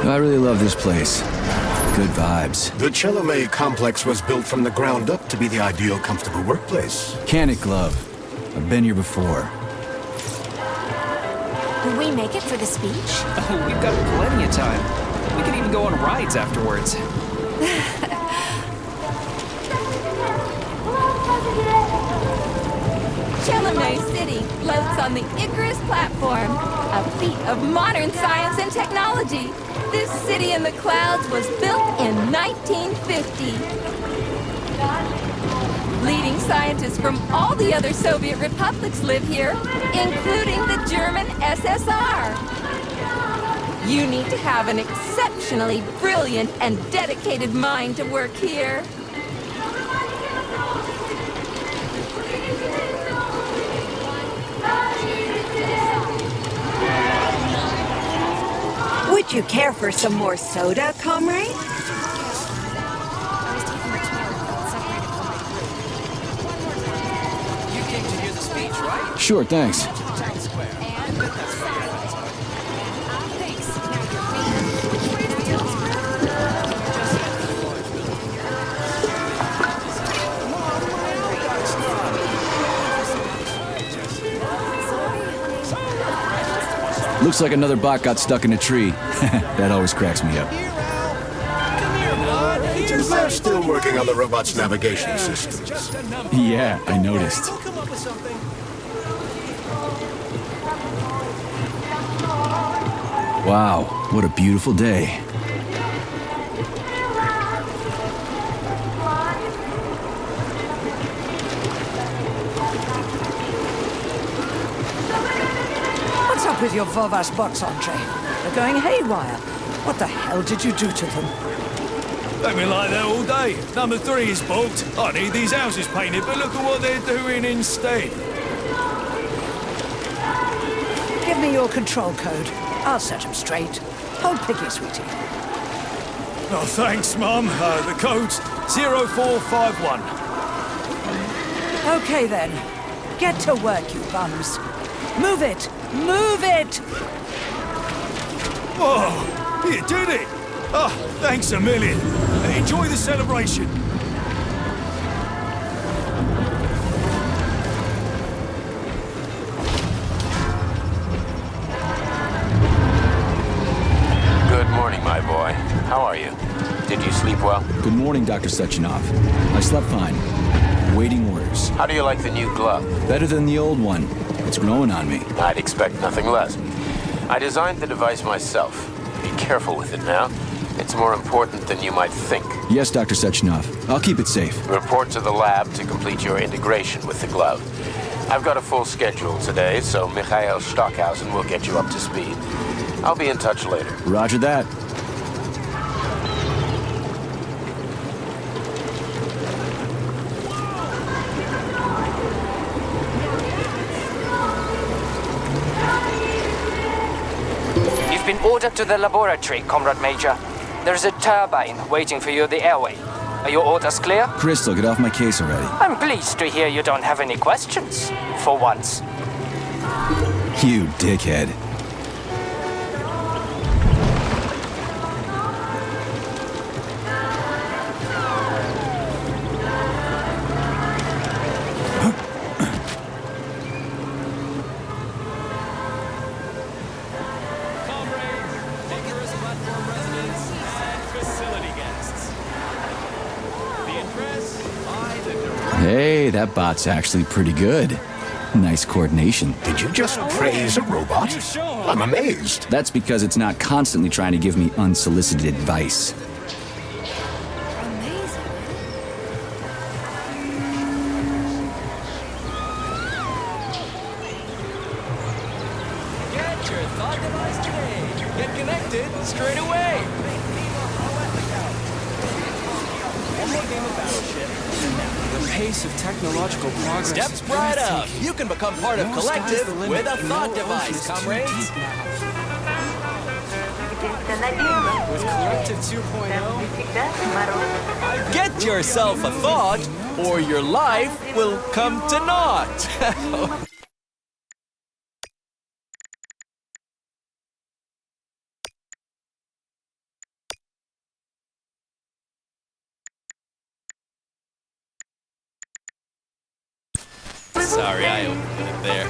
I really love this place. Good vibes. The Prologue-Vavilov Complex was built from the ground up to be the ideal, comfortable workplace. Can it, Glove? I've been here before. Will we make it for the speech? Oh, we've got plenty of time. We could even go on rides afterwards. Prologue City floats on the Icarus platform, a feat of modern science and technology. This city in the clouds was built in 1950. Leading scientists from all the other Soviet republics live here, including the German SSR. You need to have an exceptionally brilliant and dedicated mind to work here. Would you care for some more soda, comrade? You came to hear the speech, right? Sure, thanks. Town Square. Looks like another bot got stuck in a tree. That always cracks me up. They're still working on the robot's navigation systems. Yeah, I noticed. Wow, what a beautiful day. What's up with your Vovas box entree? They're going haywire. What the hell did you do to them? They've been like that all day. Number 3 is booked. I need these houses painted, but look at what they're doing instead. Give me your control code. I'll set them straight. Hold piggy, sweetie. Oh, thanks, Mum. The code's 0451. Okay, then. Get to work, you bums. Move it! Move it! Whoa! You did it! Oh, thanks a million. Enjoy the celebration. Good morning, my boy. How are you? Did you sleep well? Good morning, Dr. Sechenov. I slept fine. Waiting orders. How do you like the new glove? Better than the old one. It's growing on me. I'd expect nothing less. I designed the device myself. Be careful with it now. It's more important than you might think. Yes, Dr. Sechenov. I'll keep it safe. Report to the lab to complete your integration with the glove. I've got a full schedule today, so Mikhail Stockhausen will get you up to speed. I'll be in touch later. Roger that. You've been ordered to the laboratory, Comrade Major. There's a turbine waiting for you at the airway. Are your orders clear? Crystal, get off my case already. I'm pleased to hear you don't have any questions. For once. You dickhead. Hey, that bot's actually pretty good. Nice coordination. Did you just praise a robot? I'm amazed. That's because it's not constantly trying to give me unsolicited advice. Get your thought device today. Get connected straight away. One more game of Battleship. The pace of technological progress Steps is right up. breathtaking. You can become part of No sky's Collective the limit. with a No thought ocean device, is too comrades. deep now. With Collective 2.0, Get yourself a thought, or your life will come to naught. Sorry, I opened it there.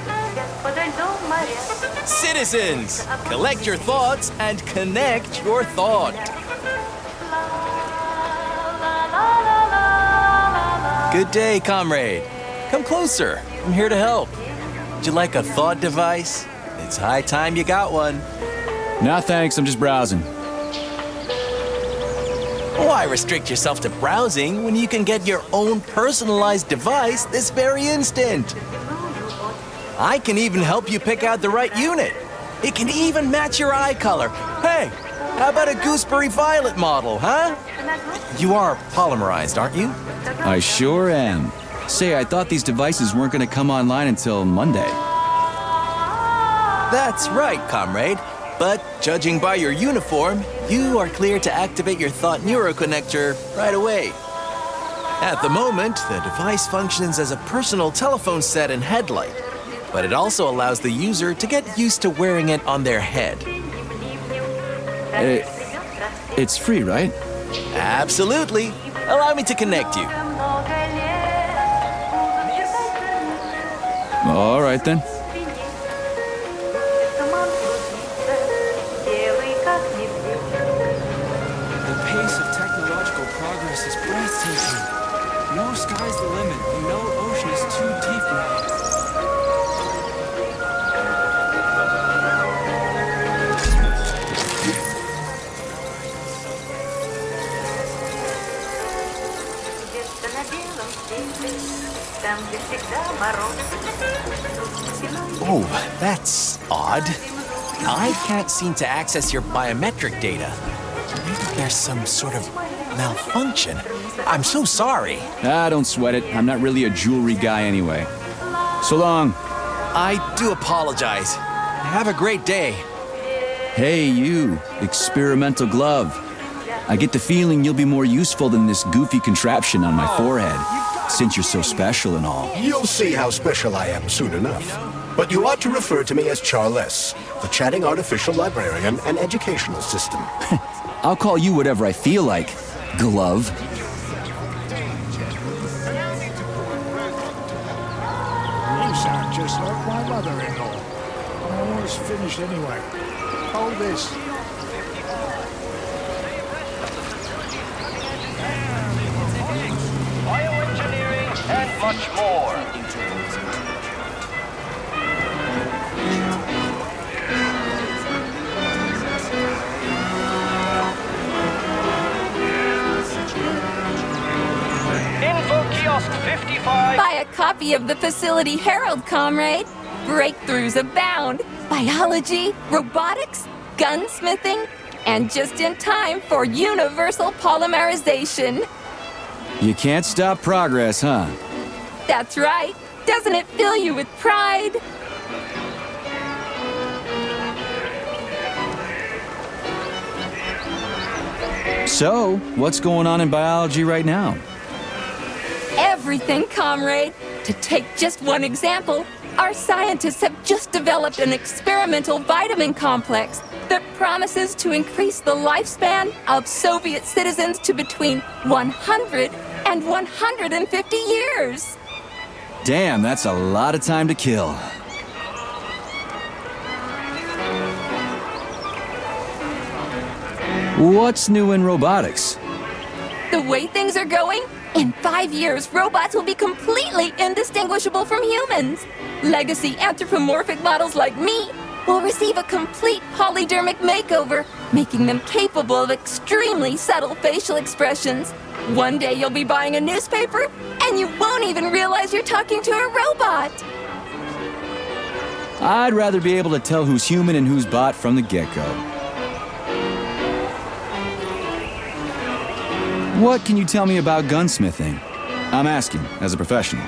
Citizens, collect your thoughts and connect your thought. Good day, comrade. Come closer. I'm here to help. Would you like a thought device? It's high time you got one. Nah, thanks, I'm just browsing. Why restrict yourself to browsing when you can get your own personalized device this very instant? I can even help you pick out the right unit. It can even match your eye color. Hey, how about a gooseberry violet model, huh? You are polymerized, aren't you? I sure am. Say, I thought these devices weren't gonna come online until Monday. That's right, comrade. But judging by your uniform, you are clear to activate your Thought Neuroconnector right away. At the moment, the device functions as a personal telephone set and headlight, but it also allows the user to get used to wearing it on their head. It's free, right? Absolutely. Allow me to connect you. All right then. the pace of technological progress is breathtaking. No sky's the limit, and no ocean is too deep now. Oh, that's odd. I can't seem to access your biometric data. Maybe there's some sort of malfunction. I'm so sorry. Ah, don't sweat it. I'm not really a jewelry guy anyway. So long. I do apologize. Have a great day. Hey, you, experimental glove. I get the feeling you'll be more useful than this goofy contraption on my forehead, since you're so special and all. You'll see how special I am soon enough. But you ought to refer to me as Charles, the chatting artificial librarian and educational system. I'll call you whatever I feel like, glove. You sound just like my mother-in-law. I'm almost finished anyway. Hold this. Bioengineering and much more. Info Kiosk 55. Buy a copy of the Facility Herald, comrade. Breakthroughs abound. Biology, robotics, gunsmithing, and just in time for universal polymerization. You can't stop progress, huh? That's right. Doesn't it fill you with pride? So, what's going on in biology right now? Everything, comrade. To take just one example, our scientists have just developed an experimental vitamin complex that promises to increase the lifespan of Soviet citizens to between 100 and 150 years. Damn, that's a lot of time to kill. What's new in robotics? The way things are going, In 5 years, robots will be completely indistinguishable from humans. Legacy anthropomorphic models like me will receive a complete polydermic makeover, making them capable of extremely subtle facial expressions. One day you'll be buying a newspaper, and you won't even realize you're talking to a robot. I'd rather be able to tell who's human and who's bot from the get-go. What can you tell me about gunsmithing? I'm asking, as a professional.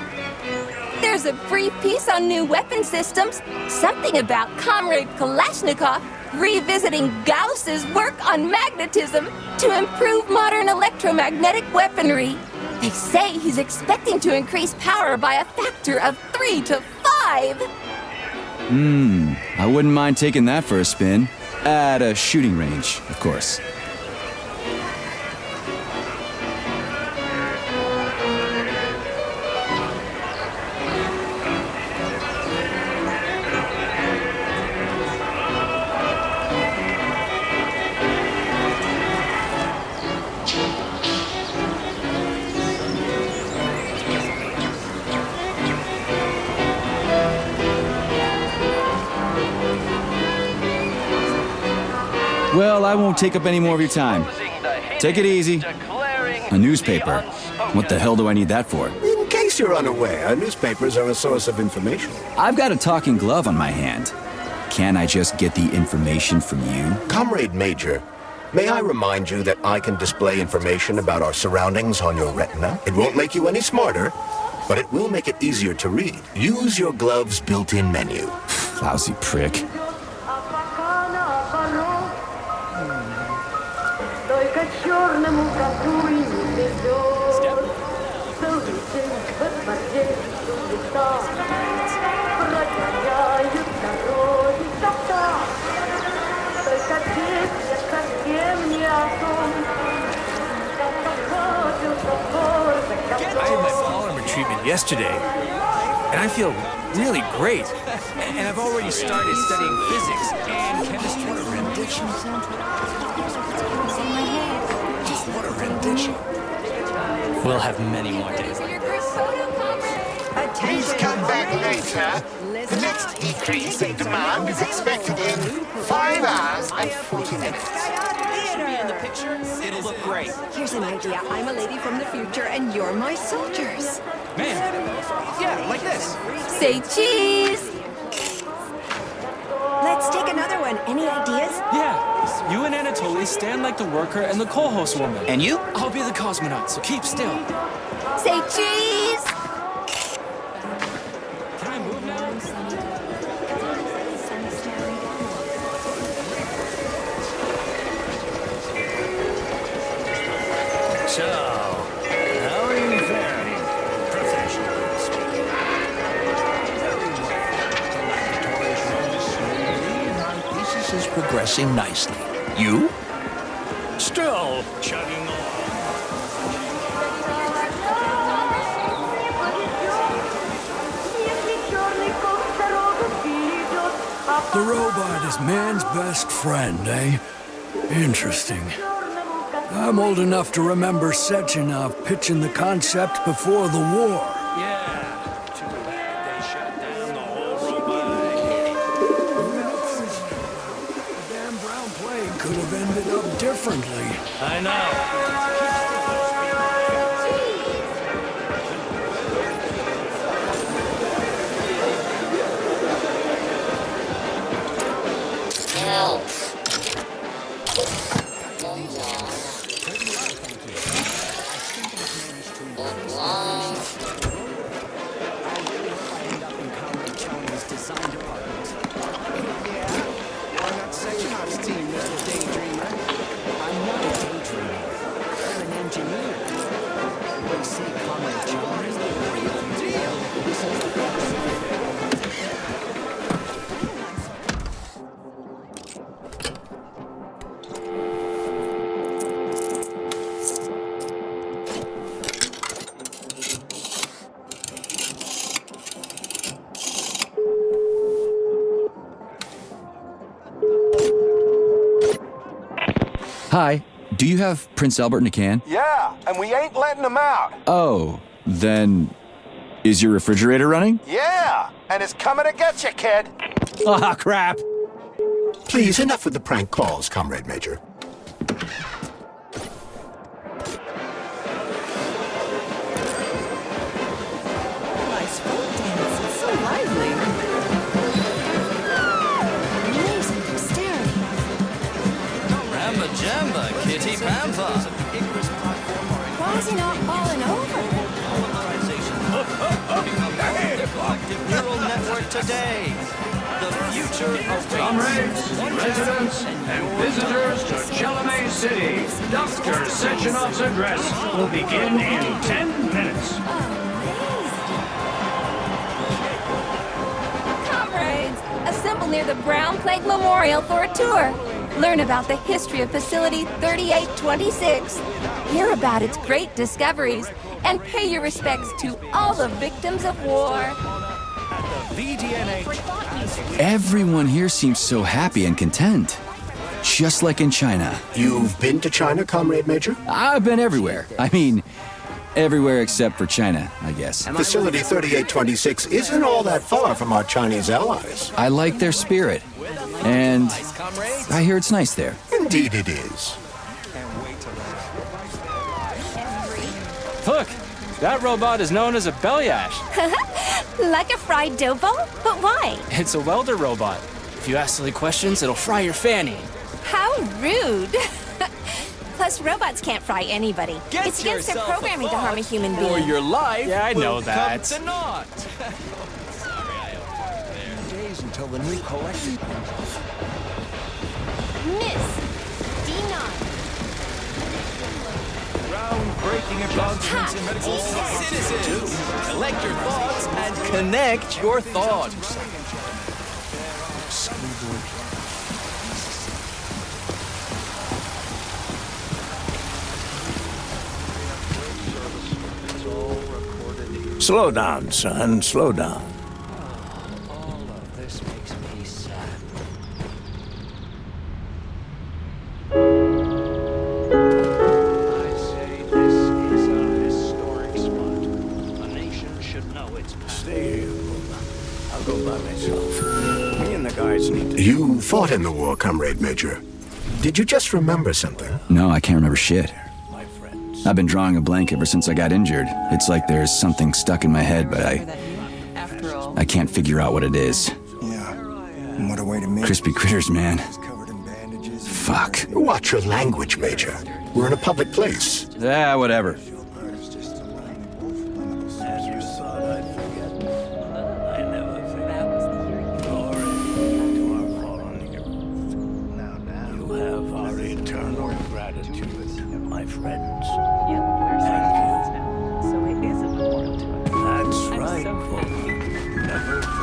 There's a brief piece on new weapon systems, something about Comrade Kalashnikov revisiting Gauss's work on magnetism to improve modern electromagnetic weaponry. They say he's expecting to increase power by a factor of 3 to 5. I wouldn't mind taking that for a spin. At a shooting range, of course. Well, I won't take up any more of your time. Take it easy. A newspaper. What the hell do I need that for? In case you're unaware, newspapers are a source of information. I've got a talking glove on my hand. Can't I just get the information from you? Comrade Major, may I remind you that I can display information about our surroundings on your retina? It won't make you any smarter, but it will make it easier to read. Use your glove's built-in menu. Lousy prick. I did my polymer treatment yesterday, and I feel really great. And I've already started studying physics and chemistry. What a rendition. What a rendition. We'll have many more days like Please come back later. The next decrease in demand is expected in 5 hours and 40 minutes. In the picture, it'll look great. Here's an idea. I'm a lady from the future, and you're my soldiers. Man, yeah, like this. Say cheese! Let's take another one. Any ideas? Yeah, you and Anatoly stand like the worker and the co-host woman. And you? I'll be the cosmonaut, so keep still. Say cheese! Can I move now? So, how are you faring? Professionally speaking. Very well. The laboratory is running smoothly. My thesis is progressing nicely. You? Still chugging along. The robot is man's best friend, eh? Interesting. I'm old enough to remember Sechenov pitching the concept before the war. Yeah, too bad they shut down the whole robot. The damn brown plague could have ended up differently. I know. Hi. Do you have Prince Albert in a can? Yeah, and we ain't letting him out. Oh, then is your refrigerator running? Yeah, and it's coming to get you, kid. Ah, crap. Please, enough with the prank calls, Comrade Major. Nice folk dance. It's so lively. Amazing dexterity. Ramba Jamba, Kitty Pampa. Why is he not falling over? Collective neural network today. The future of Comrades, residents, and visitors to Chalamet City, Dr. Sechenov's address will begin in 10 minutes. Comrades, assemble near the Brown Plague Memorial for a tour. Learn about the history of Facility 3826. Hear about its great discoveries. And pay your respects to all the victims of war. Everyone here seems so happy and content. Just like in China. You've been to China, Comrade Major? I've been everywhere. I mean, everywhere except for China, I guess. Facility 3826 isn't all that far from our Chinese allies. I like their spirit. And I hear it's nice there. Indeed it is. Look, that robot is known as a Belyash. Like a fried dough ball? But why? It's a welder robot. If you ask silly questions, it'll fry your fanny. How rude. Plus, robots can't fry anybody. It's against their programming to harm a human being. Or your life Yeah, I know will that. come to naught. Days until the new collection. Miss D9. Groundbreaking advancements in medical science. Citizens, collect your thoughts and connect your thoughts. Slow down, son, slow down. All of this makes me sad. I say this is a historic spot. A nation should know its past. Stay here, Booba. I'll go by myself. Me and the guys need to... You fought in the war, Comrade Major. Did you just remember something? No, I can't remember shit. My friends. I've been drawing a blank ever since I got injured. It's like there's something stuck in my head, but I can't figure out what it is. Yeah. And what a way to meet. Crispy critters, man. Covered in bandages. Fuck. Watch your language, Major. We're in a public place. Yeah, whatever. As you thought I'd forget. I never forget. Glory to our fallen heroes. You have our eternal gratitude, my friends. Thank you. So it is a memorial to us. That's right, folks. Never forget.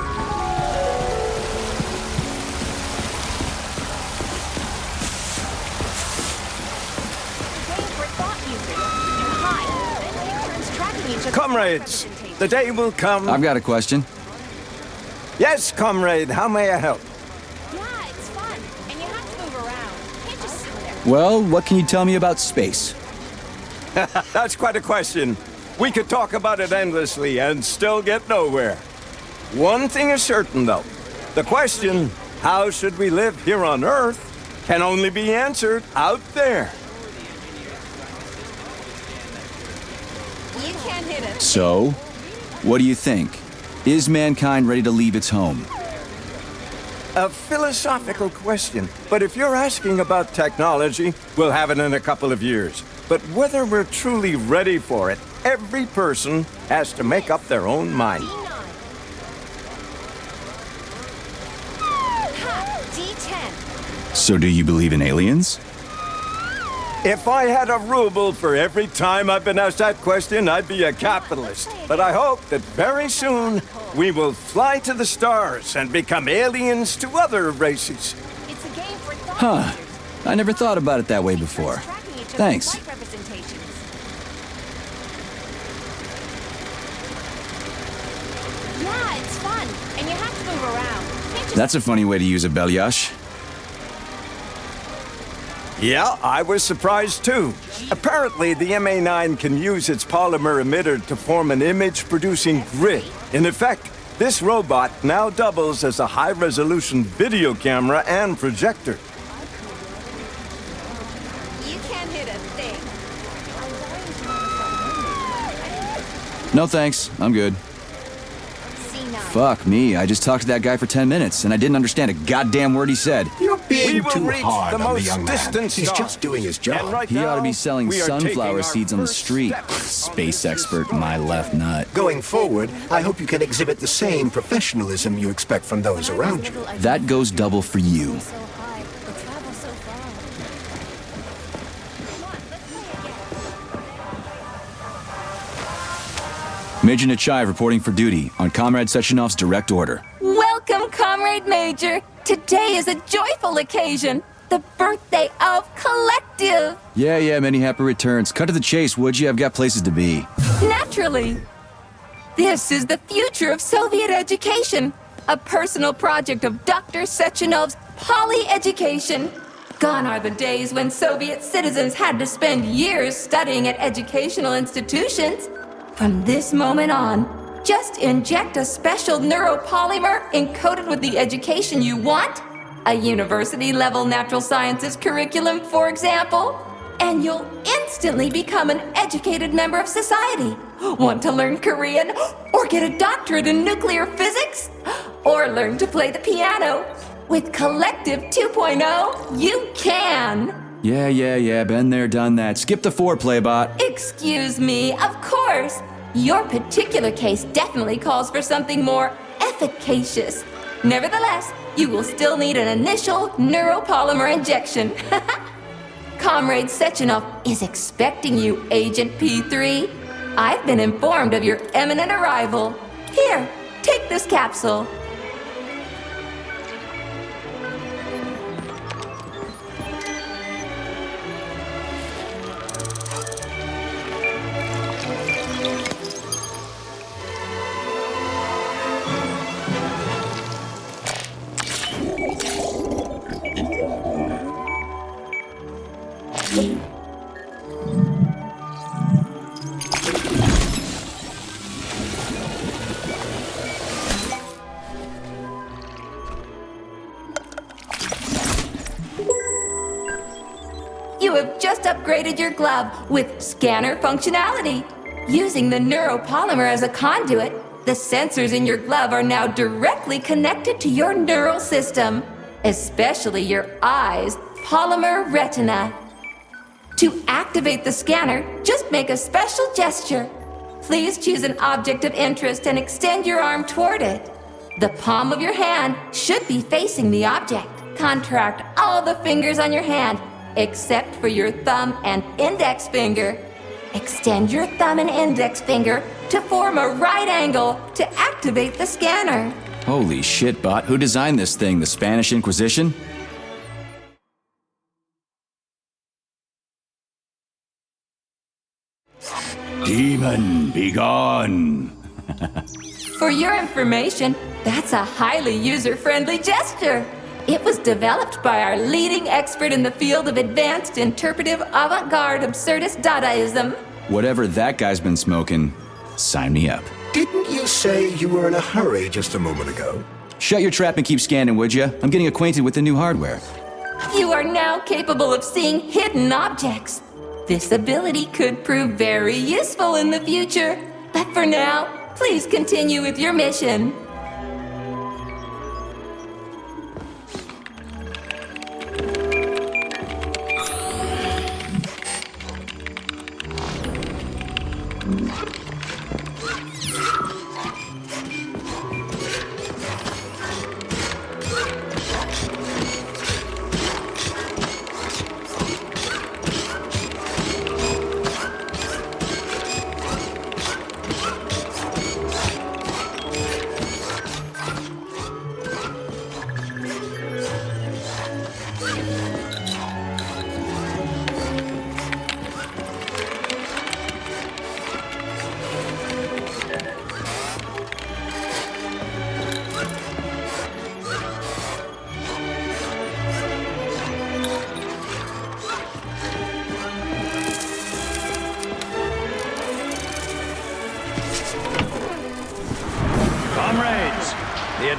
Comrades, the day will come. I've got a question. Yes, comrade, how may I help? Yeah, it's fun. And you have to move around. You can't just sit there. Well, what can you tell me about space? That's quite a question. We could talk about it endlessly and still get nowhere. One thing is certain, though. The question, how should we live here on Earth, can only be answered out there. You can't hit us. So, what do you think? Is mankind ready to leave its home? A philosophical question, but if you're asking about technology, we'll have it in a couple of years. But whether we're truly ready for it, every person has to make up their own mind. Ha! D10. So do you believe in aliens? If I had a ruble for every time I've been asked that question, I'd be a capitalist. But I hope that very soon we will fly to the stars and become aliens to other races. It's a game for thought. Huh. I never thought about it that way before. Thanks. Yeah, it's fun. And you have to move around. Can't just That's a funny way to use a Belyash. Yeah, I was surprised too. Apparently, the MA9 can use its polymer emitter to form an image-producing grid. In effect, this robot now doubles as a high-resolution video camera and projector. You can't hit a thing. No thanks, I'm good. Fuck me, I just talked to that guy for 10 minutes, and I didn't understand a goddamn word he said. You're being We will too reach hard the on the most young man. distant He's star. just doing his job. And right He ought to be now, selling we are taking sunflower our seeds on the first street. step. Space expert, my left nut. Going forward, I hope you can exhibit the same professionalism you expect from those around you. That goes double for you. Major Nechayev reporting for duty on Comrade Sechenov's direct order. Welcome, Comrade Major. Today is a joyful occasion. The birthday of Collective. Yeah, many happy returns. Cut to the chase, would you? I've got places to be. Naturally. This is the future of Soviet education. A personal project of Dr. Sechenov's poly-education. Gone are the days when Soviet citizens had to spend years studying at educational institutions. From this moment on, just inject a special neuropolymer encoded with the education you want, a university-level natural sciences curriculum, for example, and you'll instantly become an educated member of society. Want to learn Korean, or get a doctorate in nuclear physics, or learn to play the piano? With Collective 2.0, you can! Yeah, been there, done that. Skip the foreplay, bot. Excuse me, of course. Your particular case definitely calls for something more efficacious. Nevertheless, you will still need an initial neuropolymer injection. Comrade Sechenov is expecting you, Agent P3. I've been informed of your imminent arrival. Here, take this capsule. You have just upgraded your glove with scanner functionality. Using the neuropolymer as a conduit, the sensors in your glove are now directly connected to your neural system, especially your eye's polymer retina. To activate the scanner, just make a special gesture. Please choose an object of interest and extend your arm toward it. The palm of your hand should be facing the object. Contract all the fingers on your hand, except for your thumb and index finger. Extend your thumb and index finger to form a right angle to activate the scanner. Holy shit, bot. Who designed this thing? The Spanish Inquisition? Demon, be gone. For your information, that's a highly user-friendly gesture. It was developed by our leading expert in the field of advanced interpretive avant-garde absurdist Dadaism. Whatever that guy's been smoking, sign me up. Didn't you say you were in a hurry just a moment ago? Shut your trap and keep scanning, would ya? I'm getting acquainted with the new hardware. You are now capable of seeing hidden objects. This ability could prove very useful in the future. But for now, please continue with your mission.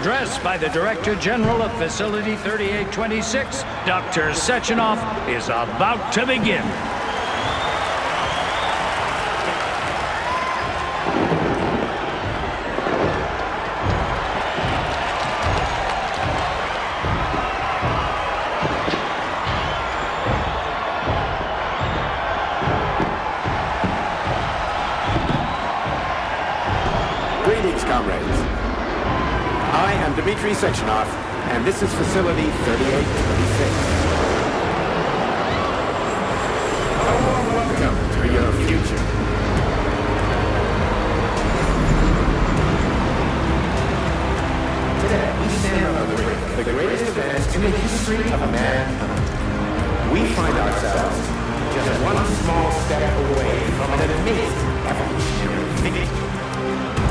address by the Director General of Facility 3826, Dr. Sechenov, is about to begin. Greetings, comrades. I am Dmitry Sechenov, and this is Facility 3826. Welcome to your future. Today, we stand on the brink of the greatest event in the history of mankind. We find ourselves just one small step away from an amazing evolutionary victory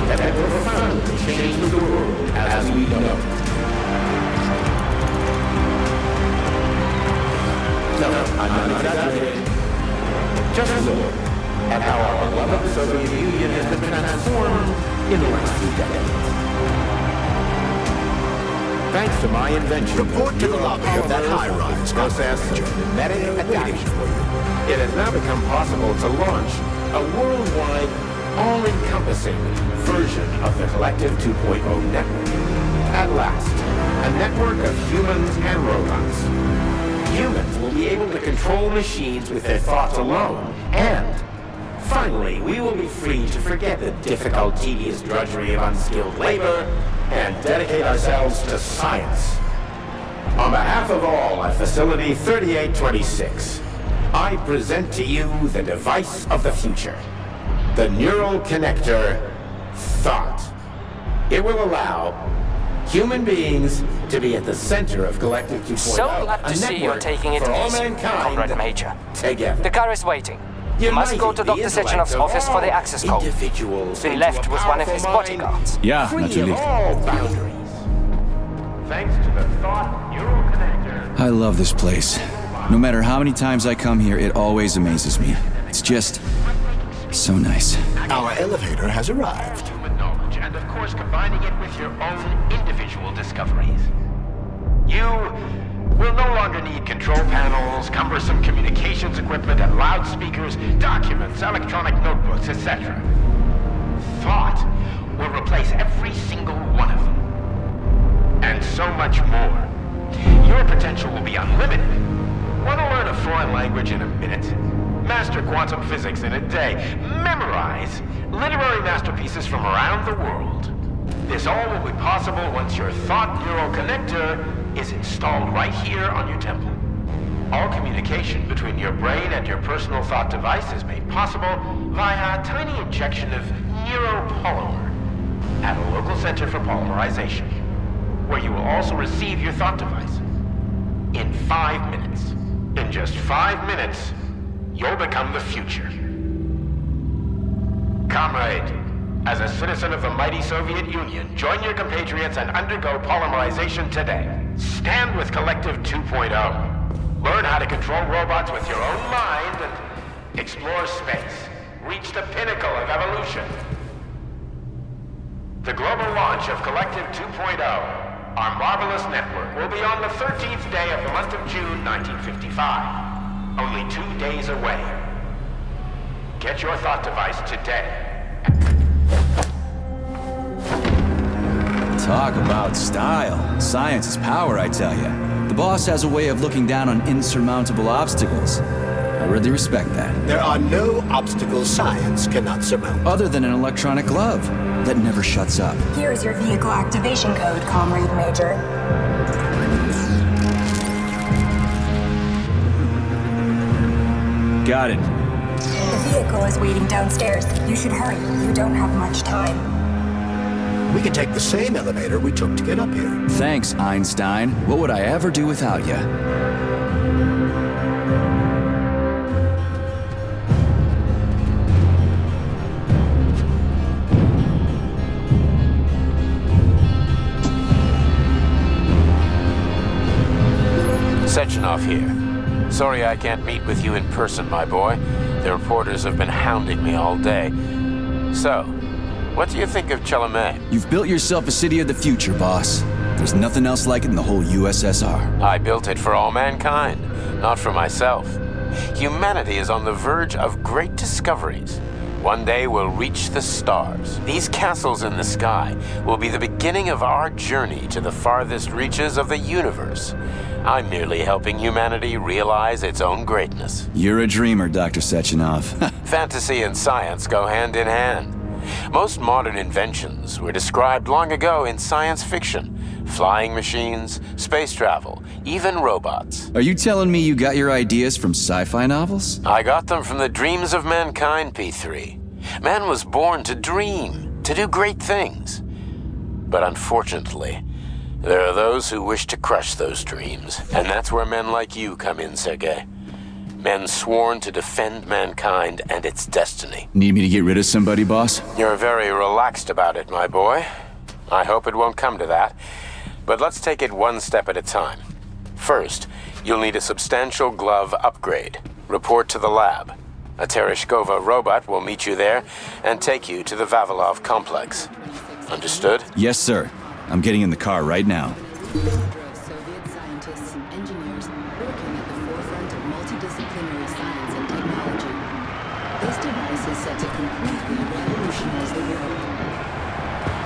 that will profoundly change the world as we know it. No, I'm not exaggerating. Just look at how our beloved Soviet Union has been transformed in the last few decades. Thanks to my invention, report to the lobby of that high-rise process of genetic adaptation, it has now become possible to launch a worldwide, all-encompassing version of the Collective 2.0 network. At last, a network of humans and robots. Humans will be able to control machines with their thoughts alone, and finally, we will be free to forget the difficult, tedious drudgery of unskilled labor and dedicate ourselves to science. On behalf of all at Facility 3826, I present to you the device of the future. The neural connector, thought. It will allow human beings to be at the center of Collective 2.0. So glad to see you're taking it easy, Comrade Major. Together. The car is waiting. You must go to Dr. Sechenov's office for the access code. Been left with one of his bodyguards. Yeah, natürlich. Thanks to the thought neural connector. I love this place. No matter how many times I come here, it always amazes me. It's just so nice. Our elevator has arrived. Human knowledge, and of course combining it with your own individual discoveries. You will no longer need control panels, cumbersome communications equipment, and loudspeakers, documents, electronic notebooks, etc. Thought will replace every single one of them. And so much more. Your potential will be unlimited. Want to learn a foreign language in a minute? Master quantum physics in a day. Memorize literary masterpieces from around the world. This all will be possible once your thought neural connector is installed right here on your temple. All communication between your brain and your personal thought device is made possible via a tiny injection of neuropolymer at a local center for polymerization, where you will also receive your thought device. In 5 minutes. In just 5 minutes, you'll become the future. Comrade, as a citizen of the mighty Soviet Union, join your compatriots and undergo polymerization today. Stand with Collective 2.0. Learn how to control robots with your own mind and explore space. Reach the pinnacle of evolution. The global launch of Collective 2.0, our marvelous network, will be on the 13th day of the month of June, 1955. Only 2 days away. Get your thought device today. Talk about style. Science is power, I tell you. The boss has a way of looking down on insurmountable obstacles. I really respect that. There are no obstacles science cannot surmount. Other than an electronic glove that never shuts up. Here is your vehicle activation code, Comrade Major. Got it. The vehicle is waiting downstairs. You should hurry. You don't have much time. We can take the same elevator we took to get up here. Thanks, Einstein. What would I ever do without you? Sechenov here. Sorry I can't meet with you in person, my boy. The reporters have been hounding me all day. So, What do you think of Chalamet? You've built yourself a city of the future, boss. There's nothing else like it in the whole USSR. I built it for all mankind, not for myself. Humanity is on the verge of great discoveries. One day we'll reach the stars. These castles in the sky will be the beginning of our journey to the farthest reaches of the universe. I'm merely helping humanity realize its own greatness. You're a dreamer, Dr. Sechenov. Fantasy and science go hand in hand. Most modern inventions were described long ago in science fiction. Flying machines, space travel, even robots. Are you telling me you got your ideas from sci-fi novels? I got them from the dreams of mankind, P3. Man was born to dream, to do great things. But unfortunately, there are those who wish to crush those dreams. And that's where men like you come in, Sergei. Men sworn to defend mankind and its destiny. Need me to get rid of somebody, boss? You're very relaxed about it, my boy. I hope it won't come to that. But let's take it one step at a time. First, you'll need a substantial glove upgrade. Report to the lab. A Tereshkova robot will meet you there and take you to the Vavilov Complex. Understood? Yes, sir. I'm getting in the car right now. Soviet scientists and engineers working at the forefront of multidisciplinary science and technology. This device is set to completely revolutionize the world.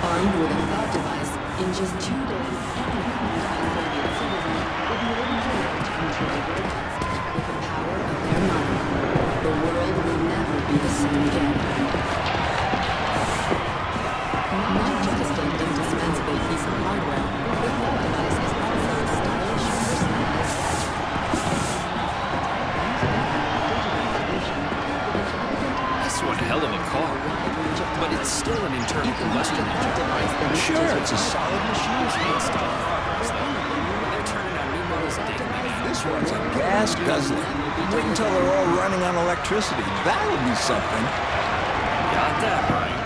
Armed with a thought device, in just 2 days, every Soviet citizen will be able to learn to control robots with the power of their mind. The world will never be the same again. Not just an indispensable piece of hardware, the thought device is also a stylish, personalized That's one hell of a car. But it's still an internal combustion engine. Sure, it's a solid machine. They're turning out new models daily. This one's a gas guzzler. Wait until they're all running on electricity. That'll be something. Got that right.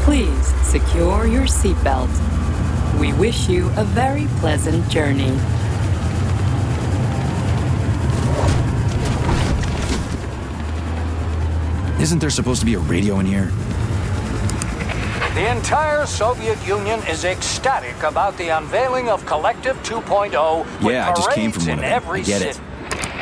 Please secure your seatbelt. We wish you a very pleasant journey. Isn't there supposed to be a radio in here? The entire Soviet Union is ecstatic about the unveiling of Collective 2.0 with Yeah, I just came parades from one in of them. every I get city. it.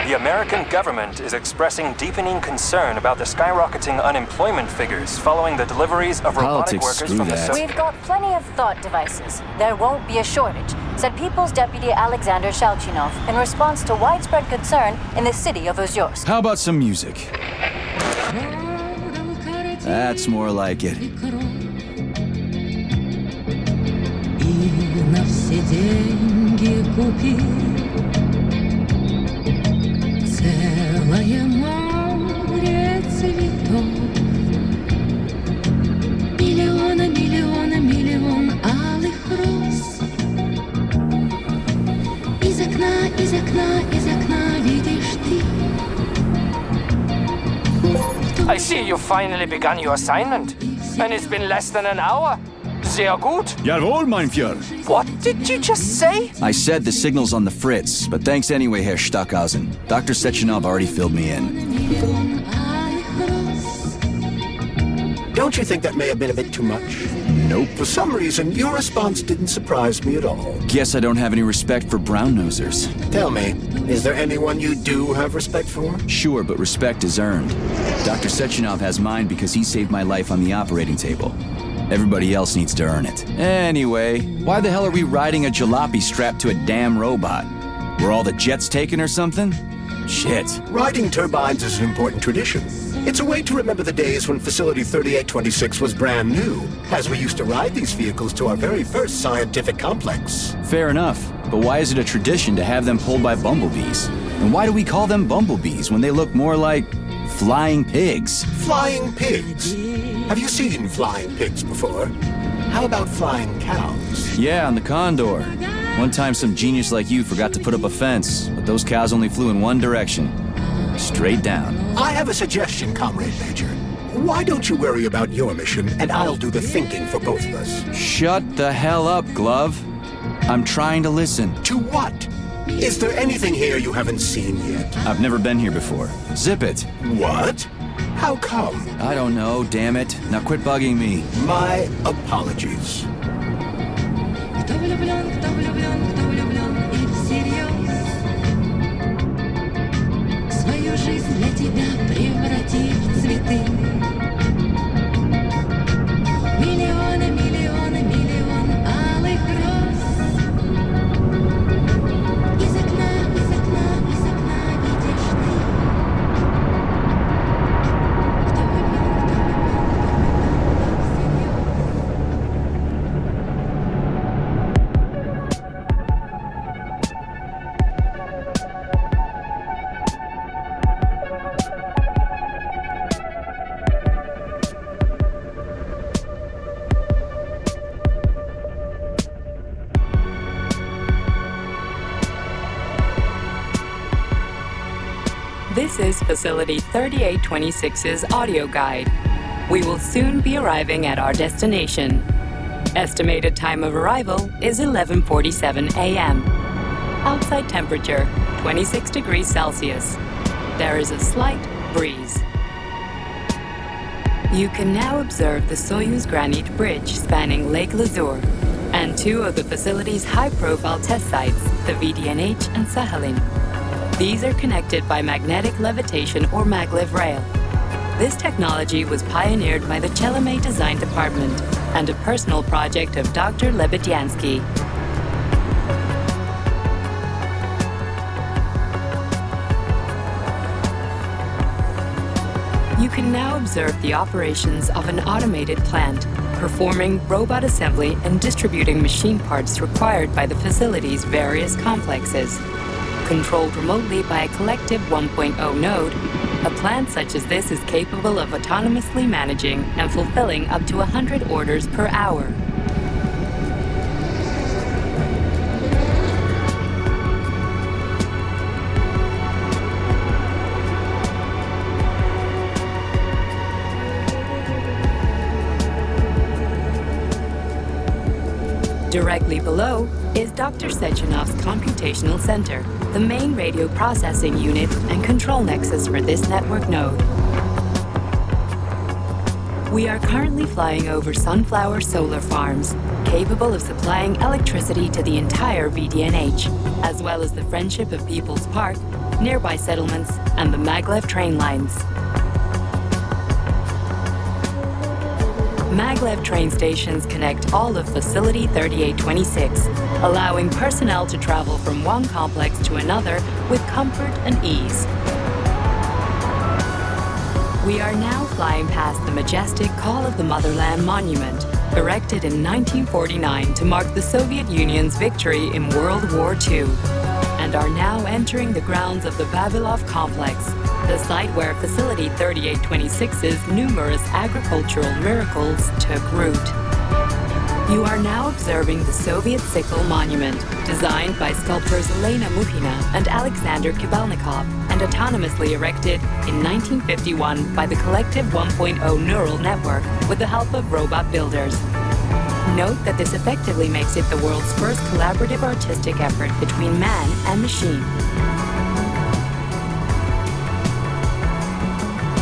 The American government is expressing deepening concern about the skyrocketing unemployment figures following the deliveries of robotic Politics, workers screw from the that. Soviet. We've got plenty of thought devices. There won't be a shortage, said People's Deputy Alexander Shalchinov in response to widespread concern in the city of Ozyorsk. How about some music? That's more like it. На все деньги купи целое море цветов. Миллион алых роз. Из окна видишь ты. I see you finally begun your assignment. And it's been less than an hour. Sehr gut. Jawohl, mein Führer. What did you just say? I said the signal's on the fritz, but thanks anyway, Herr Stockhausen. Dr. Sechenov already filled me in. Don't you think that may have been a bit too much? Nope. For some reason, your response didn't surprise me at all. Guess I don't have any respect for brown-nosers. Tell me, is there anyone you do have respect for? Sure, but respect is earned. Dr. Sechenov has mine because he saved my life on the operating table. Everybody else needs to earn it. Anyway, why the hell are we riding a jalopy strapped to a damn robot? Were all the jets taken or something? Shit. Riding turbines is an important tradition. It's a way to remember the days when Facility 3826 was brand new, as we used to ride these vehicles to our very first scientific complex. Fair enough, but why is it a tradition to have them pulled by bumblebees? And why do we call them bumblebees when they look more like flying pigs? Flying pigs? Have you seen flying pigs before? How about flying cows? Yeah, on the Condor. One time some genius like you forgot to put up a fence, but those cows only flew in one direction. Straight down. I have a suggestion, Comrade Major. Why don't you worry about your mission, and I'll do the thinking for both of us? Shut the hell up, Glove. I'm trying to listen. To what? Is there anything here you haven't seen yet? I've never been here before. Zip it. What? How come? I don't know, damn it. Now quit bugging me. My apologies. Кто влюблен, кто влюблен, кто влюблен и всерьез свою жизнь для тебя превратив в цветы. Миллионы, миллионы, миллион алых роз. Из окна, из окна, из окна видишь ты. Кто влюблен, кто This is Facility 3826's audio guide. We will soon be arriving at our destination. Estimated time of arrival is 11:47 a.m. Outside temperature, 26 degrees Celsius. There is a slight breeze. You can now observe the Soyuz Granite Bridge spanning Lake Lazur and two of the facility's high-profile test sites, the VDNH and Sakhalin. These are connected by magnetic levitation or maglev rail. This technology was pioneered by the Chelomey Design Department and a personal project of Dr. Lebedyansky. You can now observe the operations of an automated plant, performing robot assembly and distributing machine parts required by the facility's various complexes. Controlled remotely by a collective 1.0 node, a plant such as this is capable of autonomously managing and fulfilling up to 100 orders per hour. Directly below is Dr. Sechenov's computational center, the main radio processing unit and control nexus for this network node. We are currently flying over sunflower solar farms, capable of supplying electricity to the entire VDNH, as well as the Friendship of People's Park, nearby settlements, and the maglev train lines. Maglev train stations connect all of Facility 3826, allowing personnel to travel from one complex to another with comfort and ease. We are now flying past the majestic Call of the Motherland monument, erected in 1949 to mark the Soviet Union's victory in World War II, and are now entering the grounds of the Vavilov Complex, the site where Facility 3826's numerous agricultural miracles took root. You are now observing the Soviet Sickle Monument, designed by sculptors Elena Muhina and Alexander Kibalnikov, and autonomously erected in 1951 by the Collective 1.0 Neural Network with the help of robot builders. Note that this effectively makes it the world's first collaborative artistic effort between man and machine.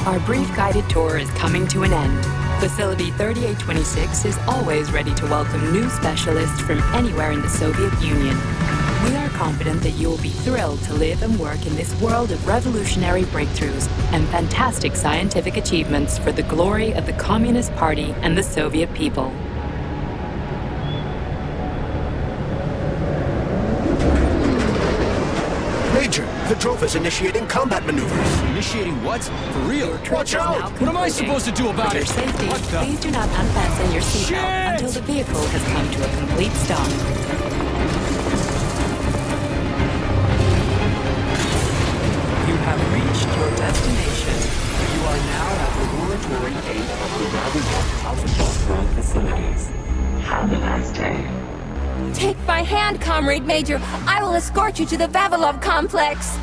Our brief guided tour is coming to an end. Facility 3826 is always ready to welcome new specialists from anywhere in the Soviet Union. We are confident that you will be thrilled to live and work in this world of revolutionary breakthroughs and fantastic scientific achievements for the glory of the Communist Party and the Soviet people. Major, the Drove is initiating combat maneuvers. Initiating what? For real? Watch out! What am I supposed to do about For your it? safety, What the? please do not unfasten your seatbelt until the vehicle has come to a complete stop. You have reached your destination. You are now at Laboratory 8 of the Vavilov facilities. Have a nice day. Take my hand, Comrade Major. I will escort you to the Vavilov Complex.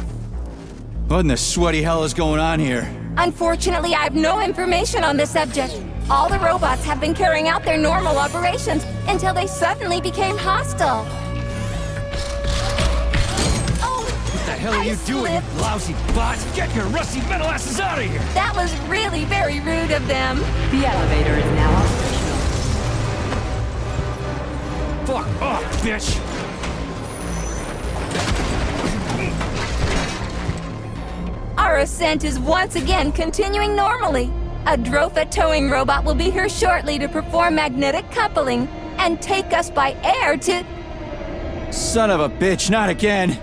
What in the sweaty hell is going on here? Unfortunately, I have no information on the subject. All the robots have been carrying out their normal operations until they suddenly became hostile. What the hell are you doing, you lousy bot? Get your rusty metal asses out of here! That was really very rude of them. The elevator is now operational. Fuck off, bitch! Our ascent is once again continuing normally. A Drofa towing robot will be here shortly to perform magnetic coupling and take us by air to... Son of a bitch, not again!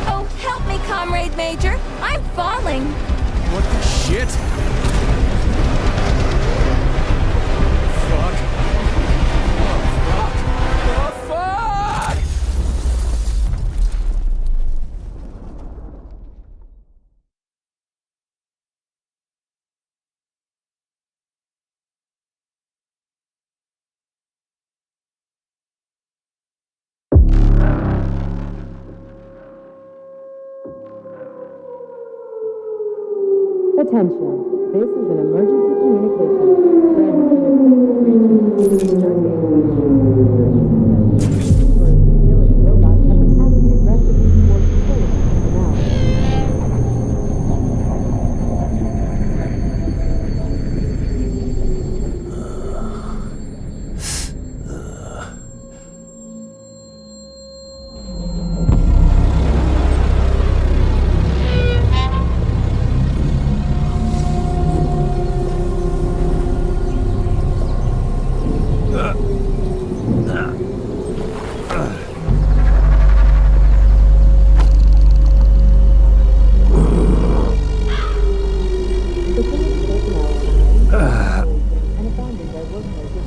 Oh, help me, Comrade Major. I'm falling. What the shit? Fuck. Oh, fuck! Attention. This is an emergency communication. There has been a critical breach in the robots have been acting aggressively towards facilities personnel.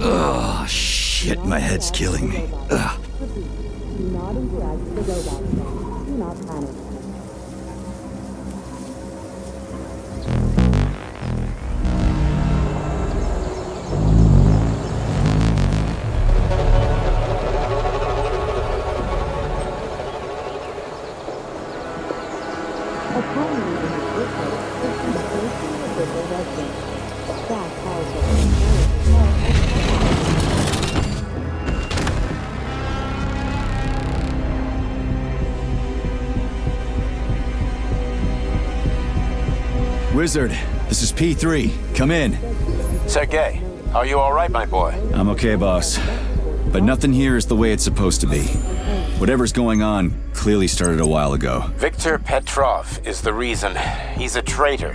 Oh, shit, my head's killing me. Ugh. Do not interact with the robots. Do not panic. Wizard, this is P3. Come in. Sergei, are you all right, my boy? I'm okay, boss. But nothing here is the way it's supposed to be. Whatever's going on clearly started a while ago. Viktor Petrov is the reason. He's a traitor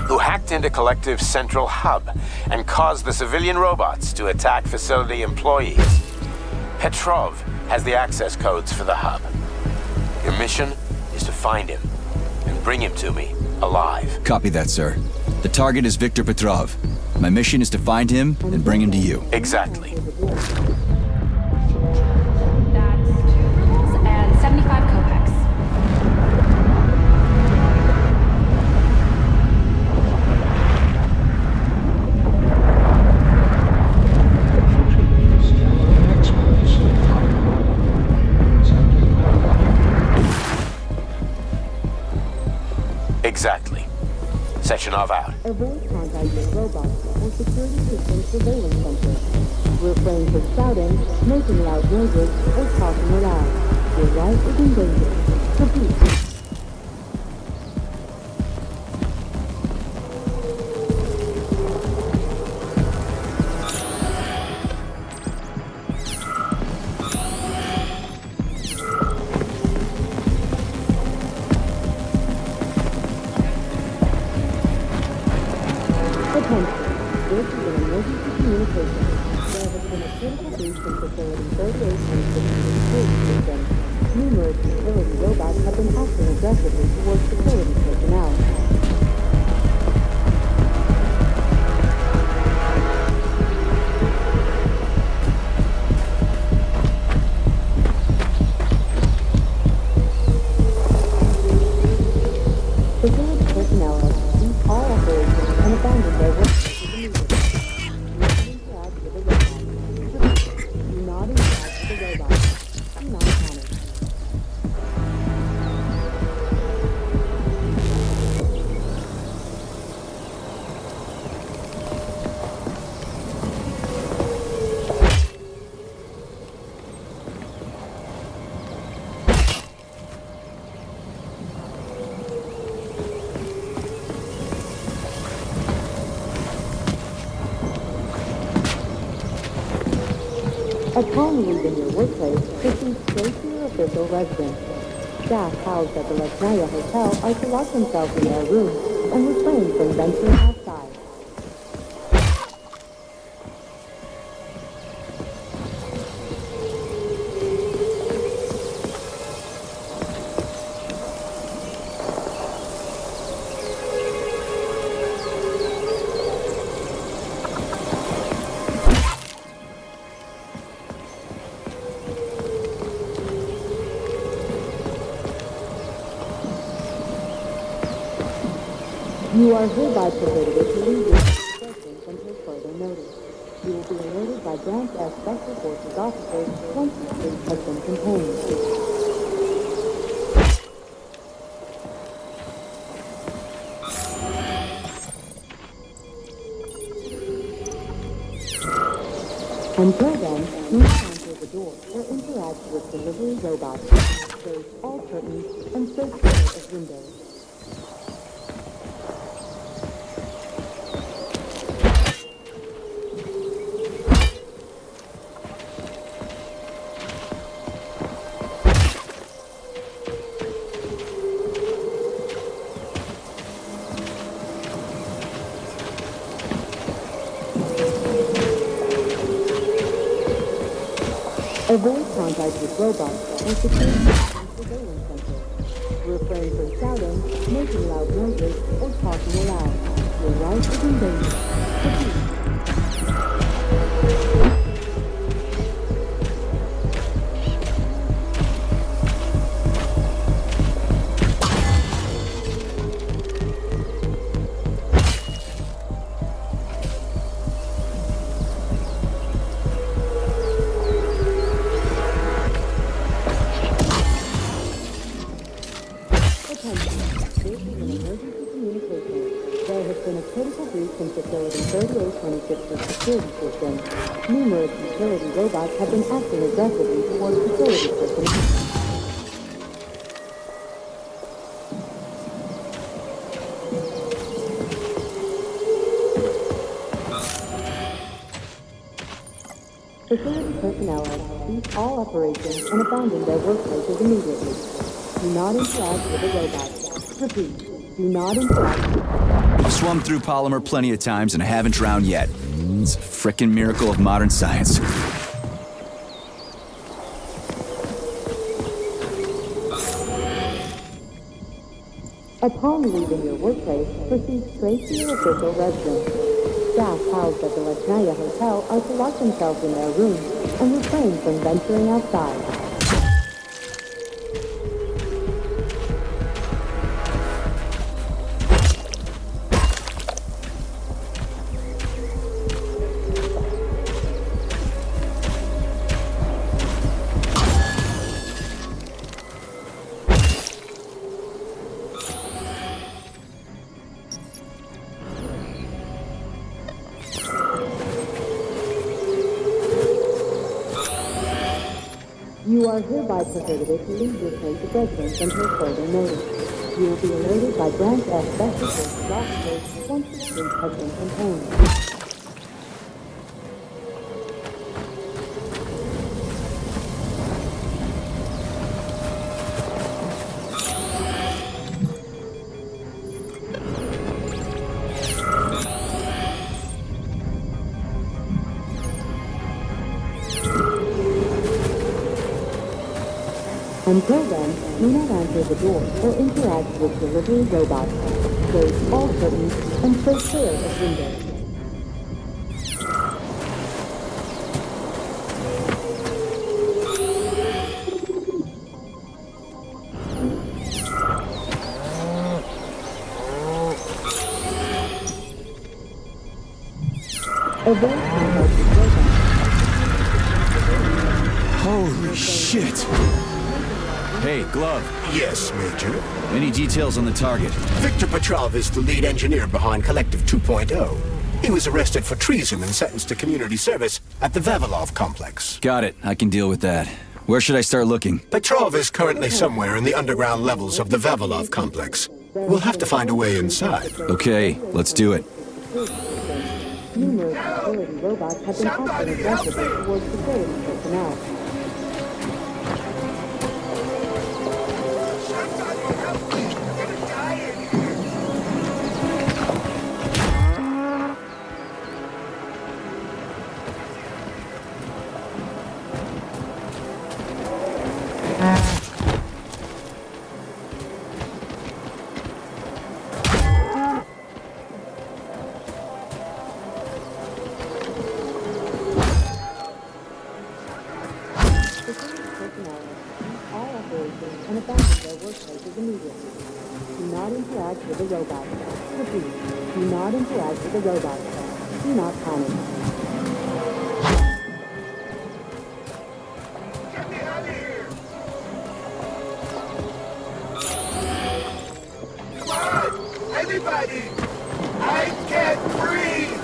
who hacked into Collective's central hub and caused the civilian robots to attack facility employees. Petrov has the access codes for the hub. Your mission is to find him and bring him to me alive. Copy that, sir. The target is Viktor Petrov. My mission is to find him and bring him to you. Exactly. That's 2 rubles and 75 kopecks. Exactly. Sechenov out. Avoid contact with robots or security system surveillance center. Refrain from shouting, making loud noises, or talking aloud. Your life is in danger. Repeat. Upon leaving your workplace, proceed straight to your official residence. Staff housed at the Lesnaya Hotel are to lock themselves in their rooms and refrain from venturing outside. You are hereby prohibited to leave your residence until further notice. You will be alerted by Branch S Special Forces officers once the street has been contained. Until then, do not enter the door or interact with delivery robots. Close all curtains and search clear of windows. Avoid contact with robots or secure surveillance centers. Refrain from shouting, making loud noises, or talking aloud. Your life is in danger. Numerous utility robots have been acting aggressively towards facility personnel. Facility personnel are to cease all operations and abandon their workplaces immediately. Do not interact with the robots. Repeat, do not interact. I've swum through polymer plenty of times and I haven't drowned yet. It's a frickin' miracle of modern science. Upon leaving your workplace, proceed straight to your official residence. Staff housed at the Lesnaya Hotel are to lock themselves in their rooms and refrain from venturing outside. You are hereby prohibited to leave your place of residence until further notice. You will be alerted by Branch S Special Forces officers once the street has been contained. Until then, do not answer the door or interact with delivery robots. Close all curtains and stay clear of windows. Avoid contact with robots. Holy shit! Hey, Glove. Yes, Major? Any details on the target? Victor Petrov is the lead engineer behind Collective 2.0. He was arrested for treason and sentenced to community service at the Vavilov Complex. Got it. I can deal with that. Where should I start looking? Petrov is currently somewhere in the underground levels of the Vavilov Complex. We'll have to find a way inside. Okay, let's do it. Numerous utility robots have been acting aggressively towards security personnel. And abandon their workplaces immediately. Do not interact with the robots. Repeat, do not interact with the robots. Do not panic. Get me out of here! Come on! Everybody! I can't breathe!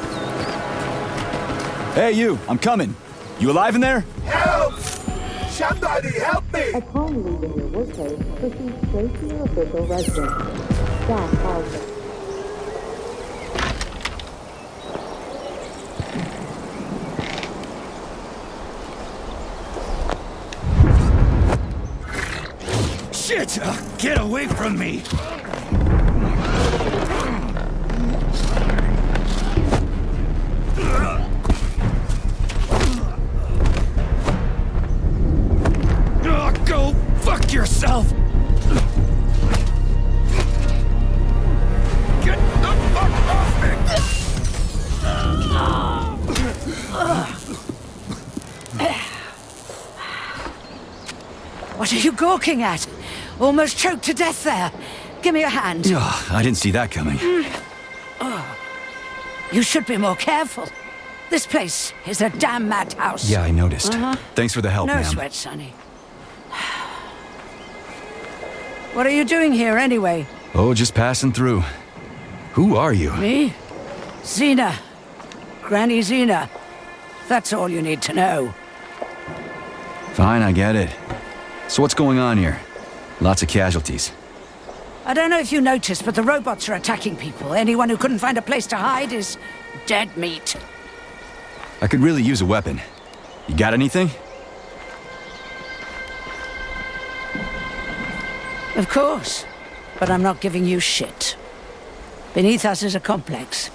Hey, you! I'm coming. You alive in there? Help! Somebody help me! Upon leaving your workplace, proceed straight to your official residence. Staff housing. Shit! Get away from me! Go fuck yourself! Get the fuck off me! What are you gawking at? Almost choked to death there. Give me a hand. Oh, I didn't see that coming. Oh. You should be more careful. This place is a damn madhouse. Yeah, I noticed. Thanks for the help, no ma'am. sweat, Sonny. What are you doing here, anyway? Oh, just passing through. Who are you? Me? Xena. Granny Xena. That's all you need to know. Fine, I get it. So what's going on here? Lots of casualties. I don't know if you noticed, but the robots are attacking people. Anyone who couldn't find a place to hide is dead meat. I could really use a weapon. You got anything? Of course, but I'm not giving you shit. Beneath us is a complex.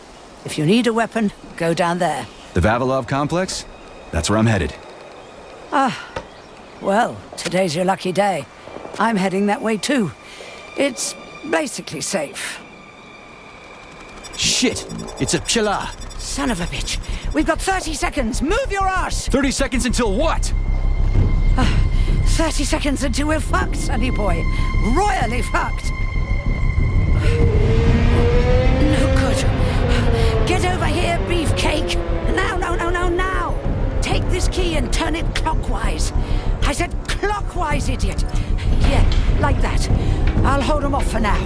If you need a weapon, go down there. The Vavilov Complex? That's where I'm headed. Ah, well, today's your lucky day. I'm heading that way too. It's basically safe. Shit! It's a Pshila! Son of a bitch. We've got 30 seconds. Move your ass! 30 seconds until what? 30 seconds until we're fucked, sonny boy. Royally fucked. No good. Get over here, beefcake. Now. Take this key and turn it clockwise. I said clockwise, idiot. Yeah, like that. I'll hold them off for now.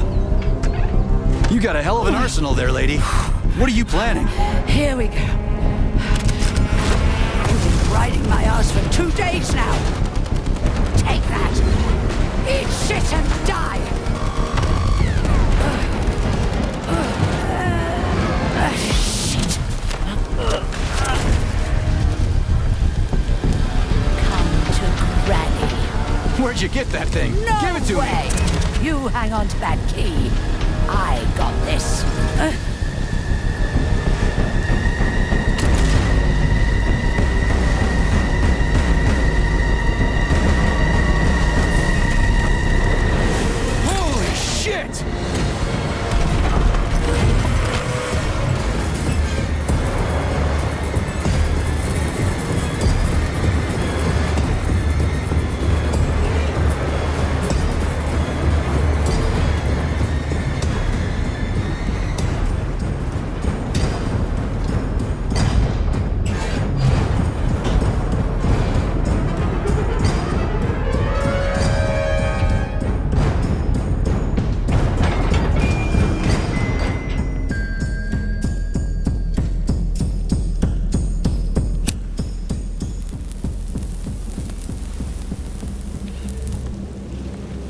You got a hell of an arsenal there, lady. What are you planning? Here we go. You've been riding my ass for 2 days now. Take that! Eat shit and die! Shit! Come to Granny. Where'd you get that thing? No Give it to way! me! You hang on to that key. I got this. Shit!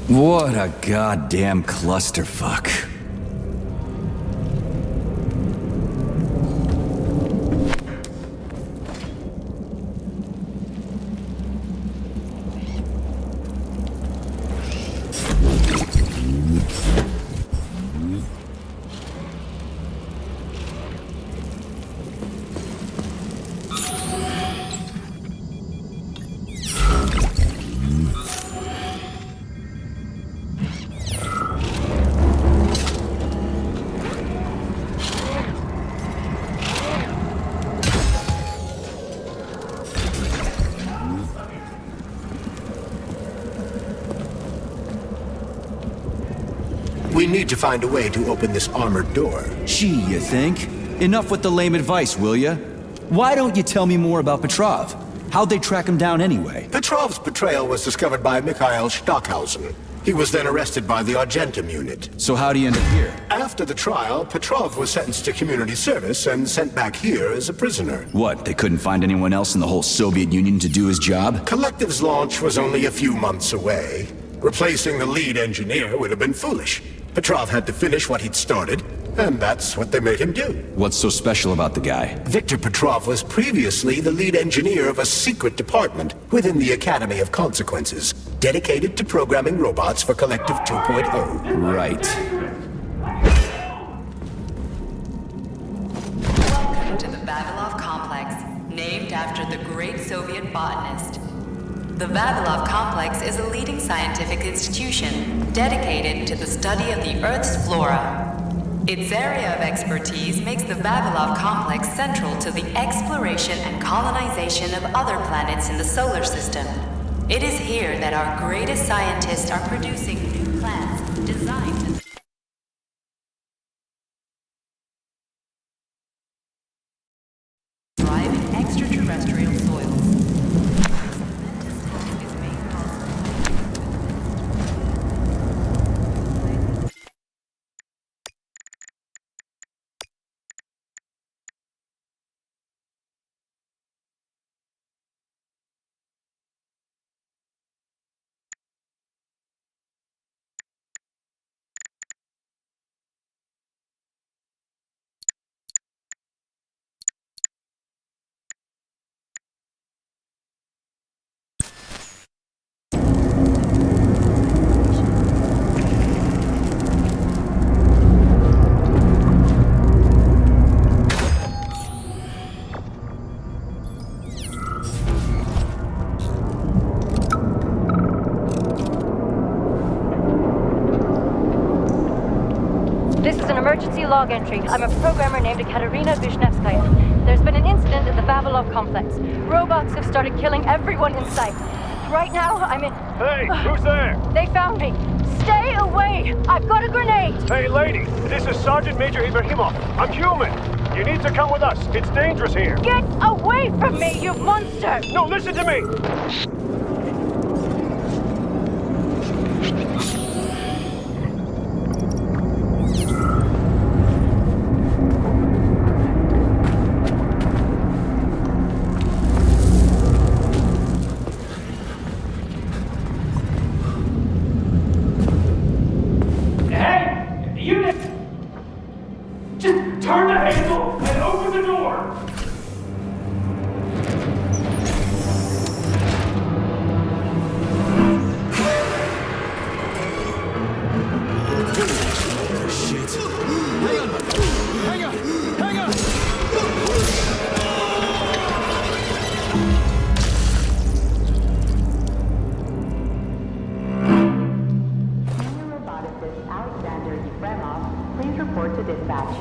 What a goddamn clusterfuck. We need to find a way to open this armored door. Gee, you think? Enough with the lame advice, will ya? Why don't you tell me more about Petrov? How'd they track him down anyway? Petrov's betrayal was discovered by Mikhail Stockhausen. He was then arrested by the Argentum unit. So how'd he end up here? After the trial, Petrov was sentenced to community service and sent back here as a prisoner. What, they couldn't find anyone else in the whole Soviet Union to do his job? Collective's launch was only a few months away. Replacing the lead engineer would have been foolish. Petrov had to finish what he'd started, and that's what they made him do. What's so special about the guy? Victor Petrov was previously the lead engineer of a secret department within the Academy of Consequences, dedicated to programming robots for Collective 2.0. Right. Welcome to the Vavilov Complex, named after the great Soviet botanist. The Vavilov Complex is a leading scientific institution dedicated to the study of the Earth's flora. Its area of expertise makes the Vavilov Complex central to the exploration and colonization of other planets in the solar system. It is here that our greatest scientists are producing new plants designed to thrive in extraterrestrial soils. Emergency log entry. I'm a programmer named Katerina Vishnevskaya. There's been an incident at the Vavilov complex. Robots have started killing everyone in sight. Right now, I'm in... Hey, who's there? They found me. Stay away! I've got a grenade! Hey, lady, this is Sergeant Major Ibrahimov. I'm human. You need to come with us. It's dangerous here. Get away from me, you monster! No, listen to me! Turn the handle and open the door! Shit. Hang on! Hang on! Hang on! Senior roboticist Alexander Yefremov, please report to dispatch.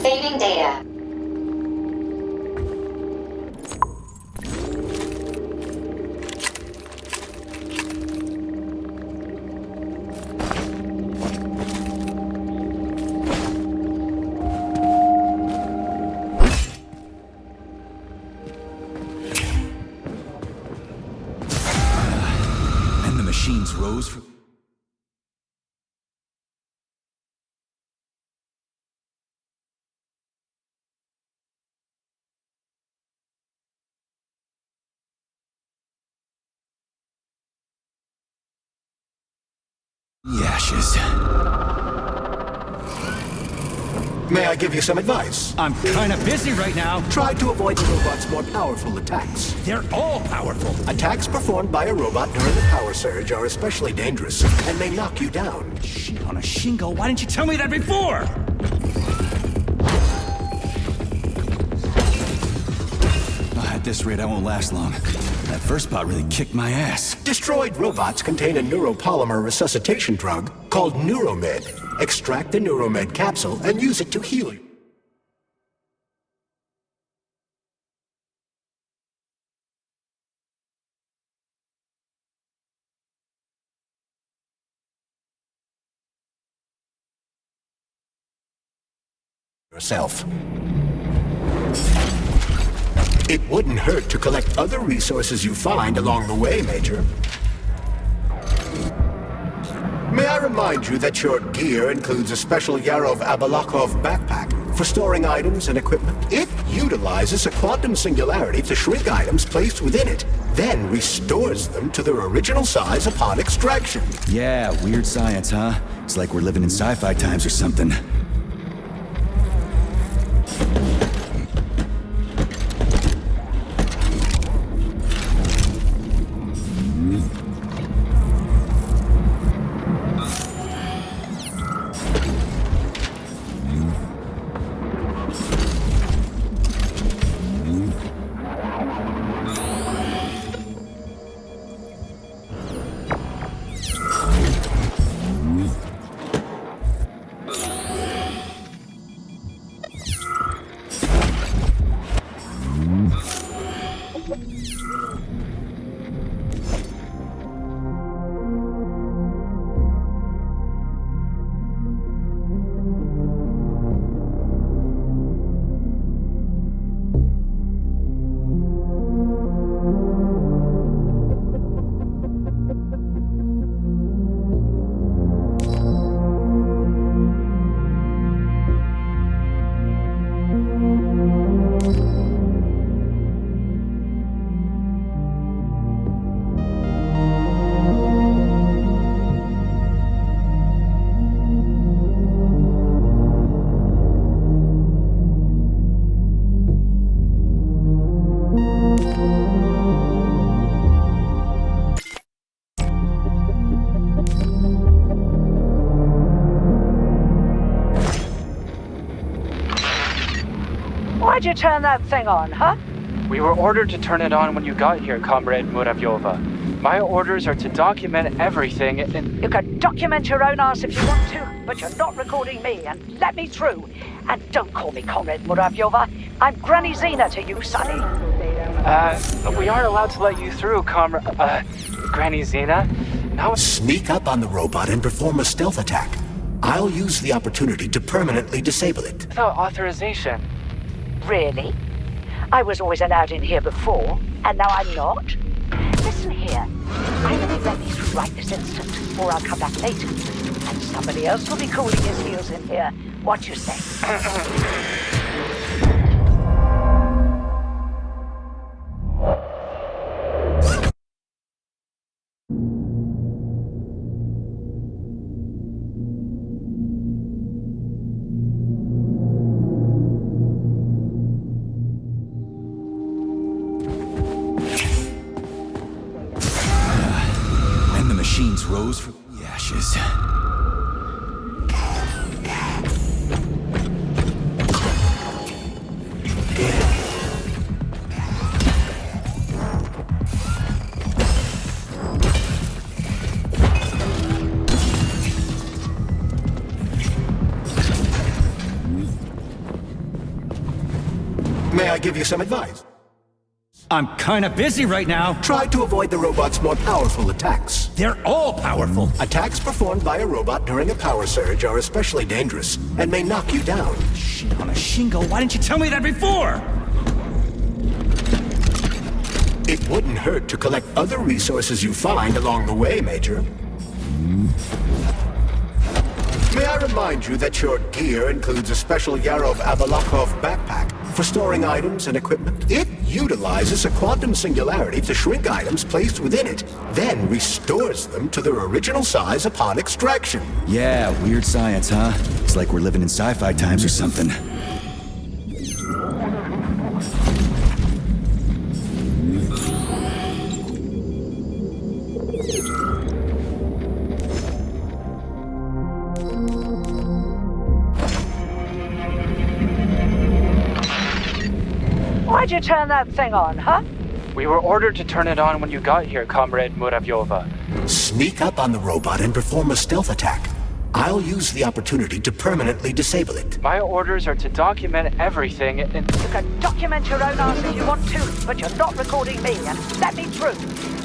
Saving data. The ashes. May I give you some advice? I'm kinda busy right now. Try to avoid the robot's more powerful attacks. They're all powerful. Attacks performed by a robot during a power surge are especially dangerous and may knock you down. Shit on a shingle, why didn't you tell me that before? At this rate, I won't last long. That first bot really kicked my ass. Destroyed robots contain a neuropolymer resuscitation drug called Neuromed. Extract the Neuromed capsule and use it to heal yourself. It wouldn't hurt to collect other resources you find along the way, Major. May I remind you that your gear includes a special Yarov-Abalakov backpack for storing items and equipment. It utilizes a quantum singularity to shrink items placed within it, then restores them to their original size upon extraction. Yeah, weird science, huh? It's like we're living in sci-fi times or something. Why'd you turn that thing on, huh? We were ordered to turn it on when you got here, Comrade Muravyova. My orders are to document everything and... You can document your own ass if you want to, but you're not recording me, and let me through. And don't call me Comrade Muravyova. I'm Granny Xena to you, Sonny. We aren't allowed to let you through, Granny Xena. Now sneak up on the robot and perform a stealth attack. I'll use the opportunity to permanently disable it. Without authorization. Really? I was always allowed in here before, and now I'm not? Listen here. Either let me through right this instant, or I'll come back later. And somebody else will be cooling his heels in here. What you say? Machines rose from the ashes. May I give you some advice? I'm kinda busy right now. Try to avoid the robot's more powerful attacks. They're all powerful. Attacks performed by a robot during a power surge are especially dangerous and may knock you down. Shit on a shingle, why didn't you tell me that before? It wouldn't hurt to collect other resources you find along the way, Major. May I remind you that your gear includes a special Prologue-Vavilov backpack for storing items and equipment? It utilizes a quantum singularity to shrink items placed within it, then restores them to their original size upon extraction. Yeah, weird science, huh? It's like we're living in sci-fi times or something. Why'd you turn that thing on, huh? We were ordered to turn it on when you got here, Comrade Muravyova. Sneak up on the robot and perform a stealth attack. I'll use the opportunity to permanently disable it. My orders are to document everything and... You can document your own ass if you want to, but you're not recording me, and let me through.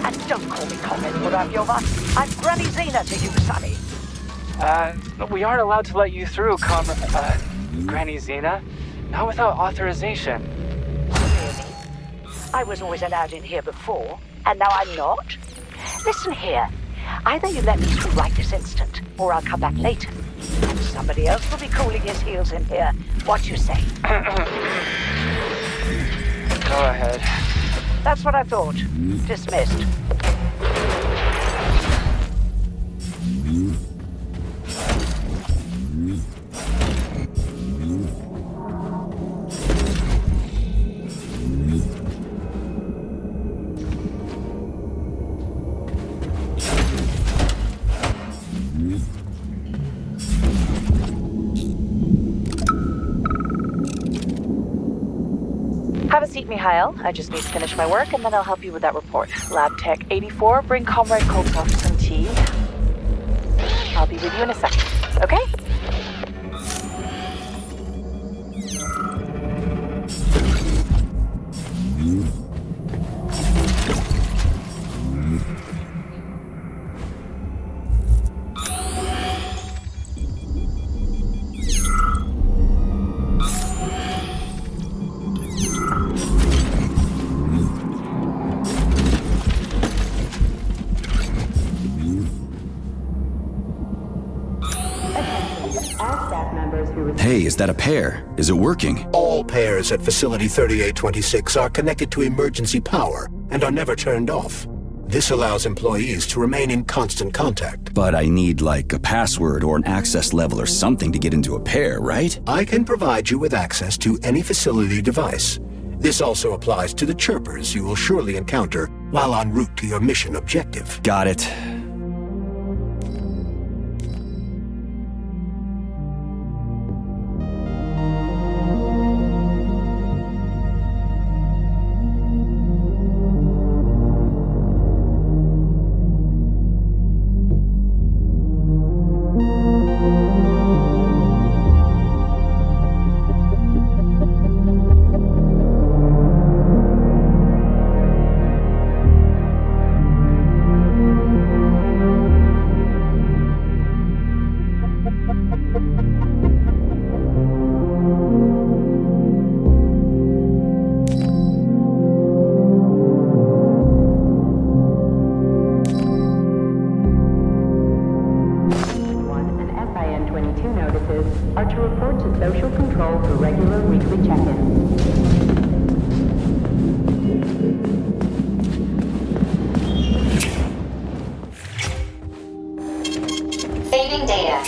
And don't call me Comrade Muravyova. I'm Granny Xena to you, Sonny. We aren't allowed to let you through, Granny Xena. Not without authorization. Really? I was always allowed in here before, and now I'm not? Listen here. Either you let me through right this instant, or I'll come back later. And somebody else will be cooling his heels in here. What you say? Go ahead. That's what I thought. Dismissed. Have a seat, Mikhail. I just need to finish my work, and then I'll help you with that report. Lab Tech 84, bring Comrade Koltsov some tea. I'll be with you in a second, okay? Hey, is that a pair? Is it working? All pairs at Facility 3826 are connected to emergency power and are never turned off. This allows employees to remain in constant contact. But I need, like, a password or an access level or something to get into a pair, right? I can provide you with access to any facility device. This also applies to the chirpers you will surely encounter while en route to your mission objective. Got it. Saving data.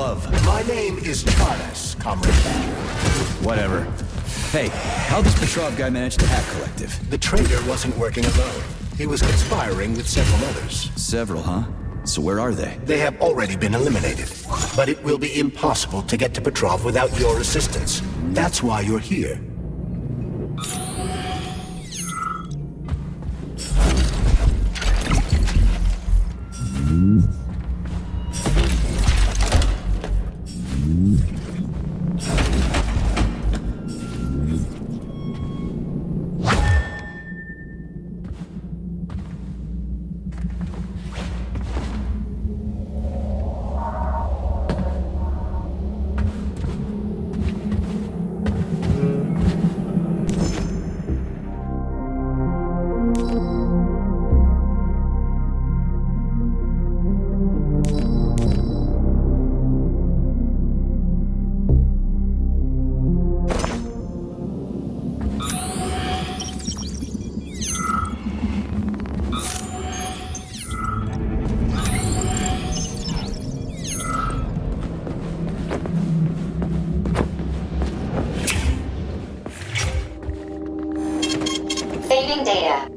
glove. My name is Charles, Comrade. Whatever. Hey, how'd this Petrov guy manage to hack Collective? The traitor wasn't working alone. He was conspiring with several others. Several, huh? So where are they? They have already been eliminated. But it will be impossible to get to Petrov without your assistance. That's why you're here. Saving data.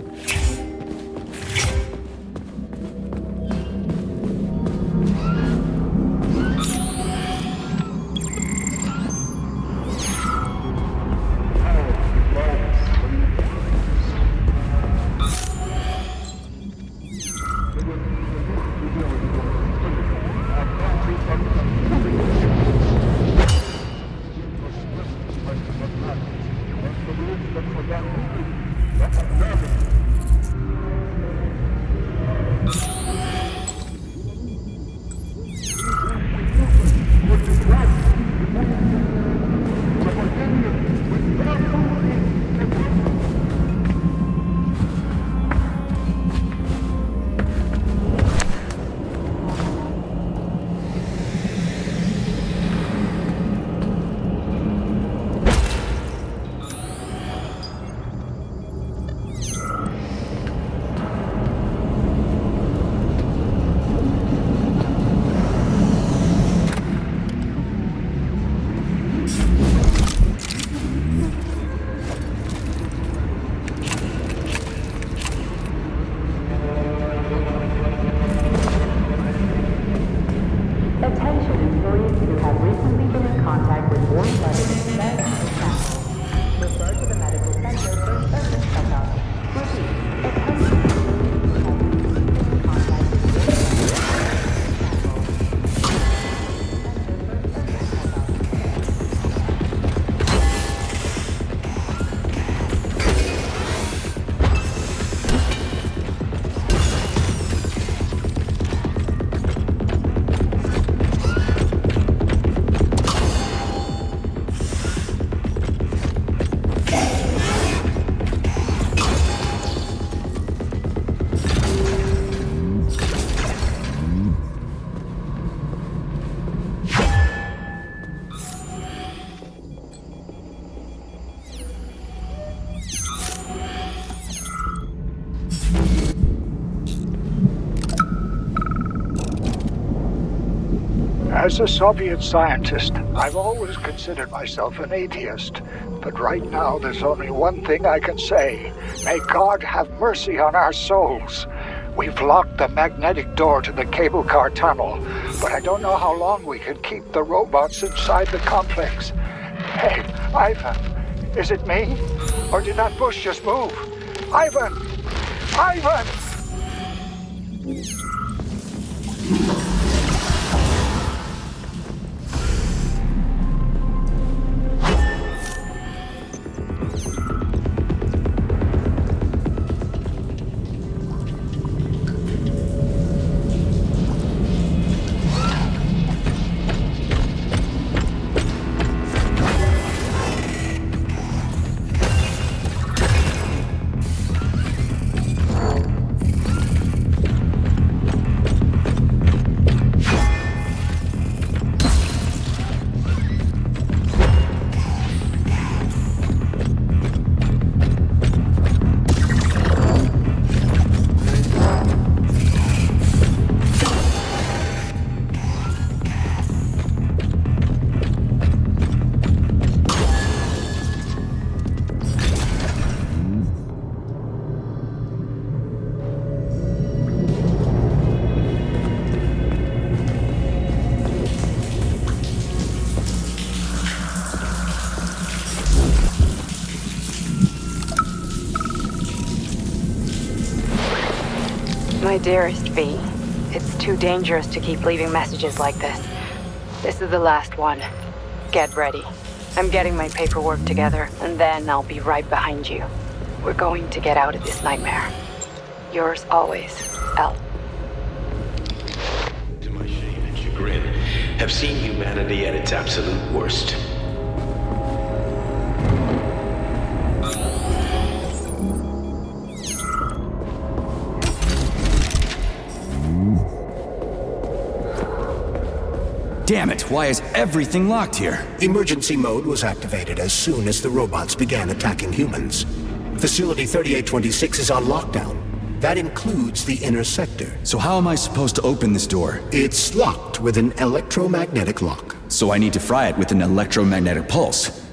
As a Soviet scientist, I've always considered myself an atheist. But right now, there's only one thing I can say. May God have mercy on our souls. We've locked the magnetic door to the cable car tunnel, but I don't know how long we can keep the robots inside the complex. Hey, Ivan, is it me? Or did that bush just move? Ivan! Ivan! My dearest V, it's too dangerous to keep leaving messages like this. This is the last one. Get ready. I'm getting my paperwork together, and then I'll be right behind you. We're going to get out of this nightmare. Yours always, L. To my shame and chagrin, have seen humanity at its absolute worst. Damn it, why is everything locked here? Emergency mode was activated as soon as the robots began attacking humans. Facility 3826 is on lockdown. That includes the inner sector. So how am I supposed to open this door? It's locked with an electromagnetic lock. So I need to fry it with an electromagnetic pulse.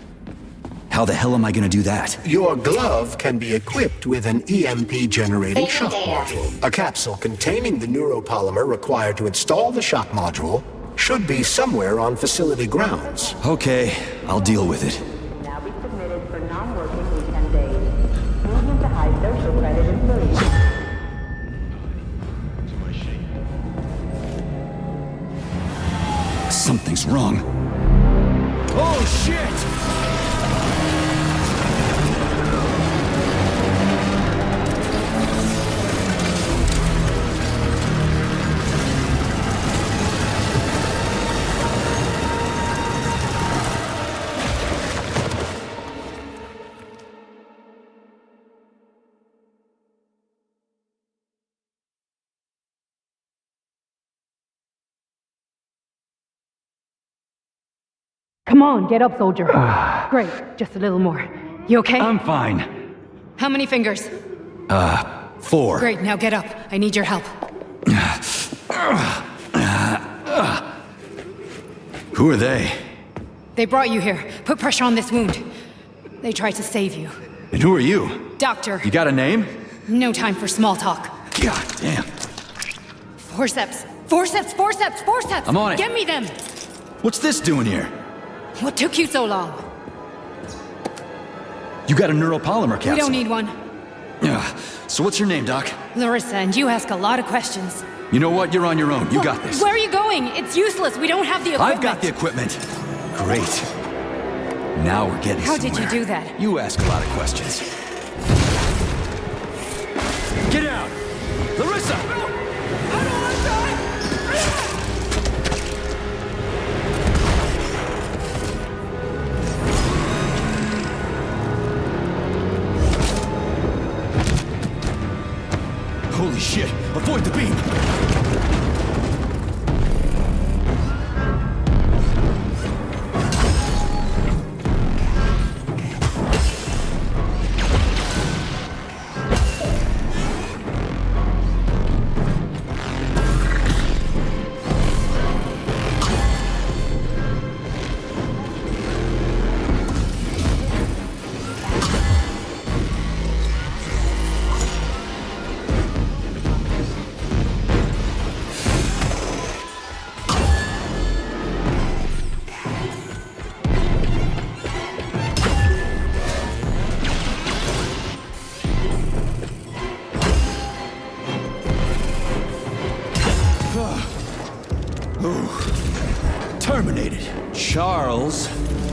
How the hell am I gonna do that? Your glove can be equipped with an EMP-generating shock module. A capsule containing the neuropolymer required to install the shock module should be somewhere on facility grounds. Okay, I'll deal with it. Now be submitted for non-working weekend days. Movement to high social credit employees. Something's wrong. Oh shit! Come on, get up, soldier. Great, just a little more. You okay? I'm fine. How many fingers? 4. Great, now get up. I need your help. Who are they? They brought you here. Put pressure on this wound. They tried to save you. And who are you? Doctor. You got a name? No time for small talk. God damn. Forceps. Forceps, forceps, forceps! I'm on it. Get me them! What's this doing here? What took you so long? You got a neuropolymer capsule. We don't need one. So what's your name, Doc? Larissa, and you ask a lot of questions. You know what? You're on your own. You got this. Where are you going? It's useless. We don't have the equipment. I've got the equipment. Great. Now we're getting How somewhere. did you do that? You ask a lot of questions. Get out! Larissa! I don't want to die! Holy shit! Avoid the beam! Terminated. Charles,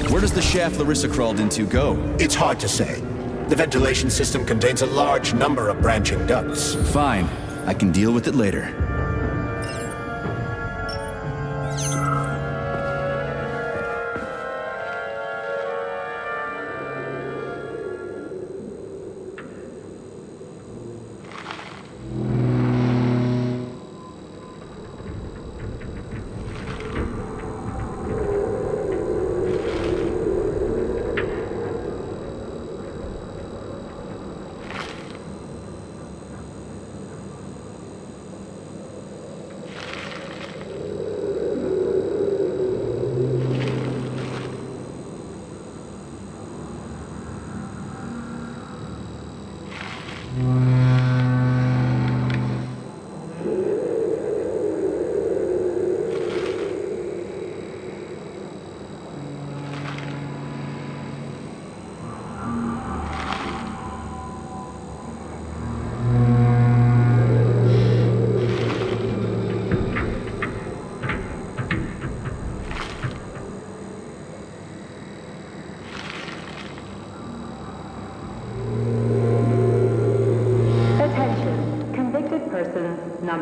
where does the shaft Larissa crawled into go? It's hard to say. The ventilation system contains a large number of branching ducts. Fine. I can deal with it later.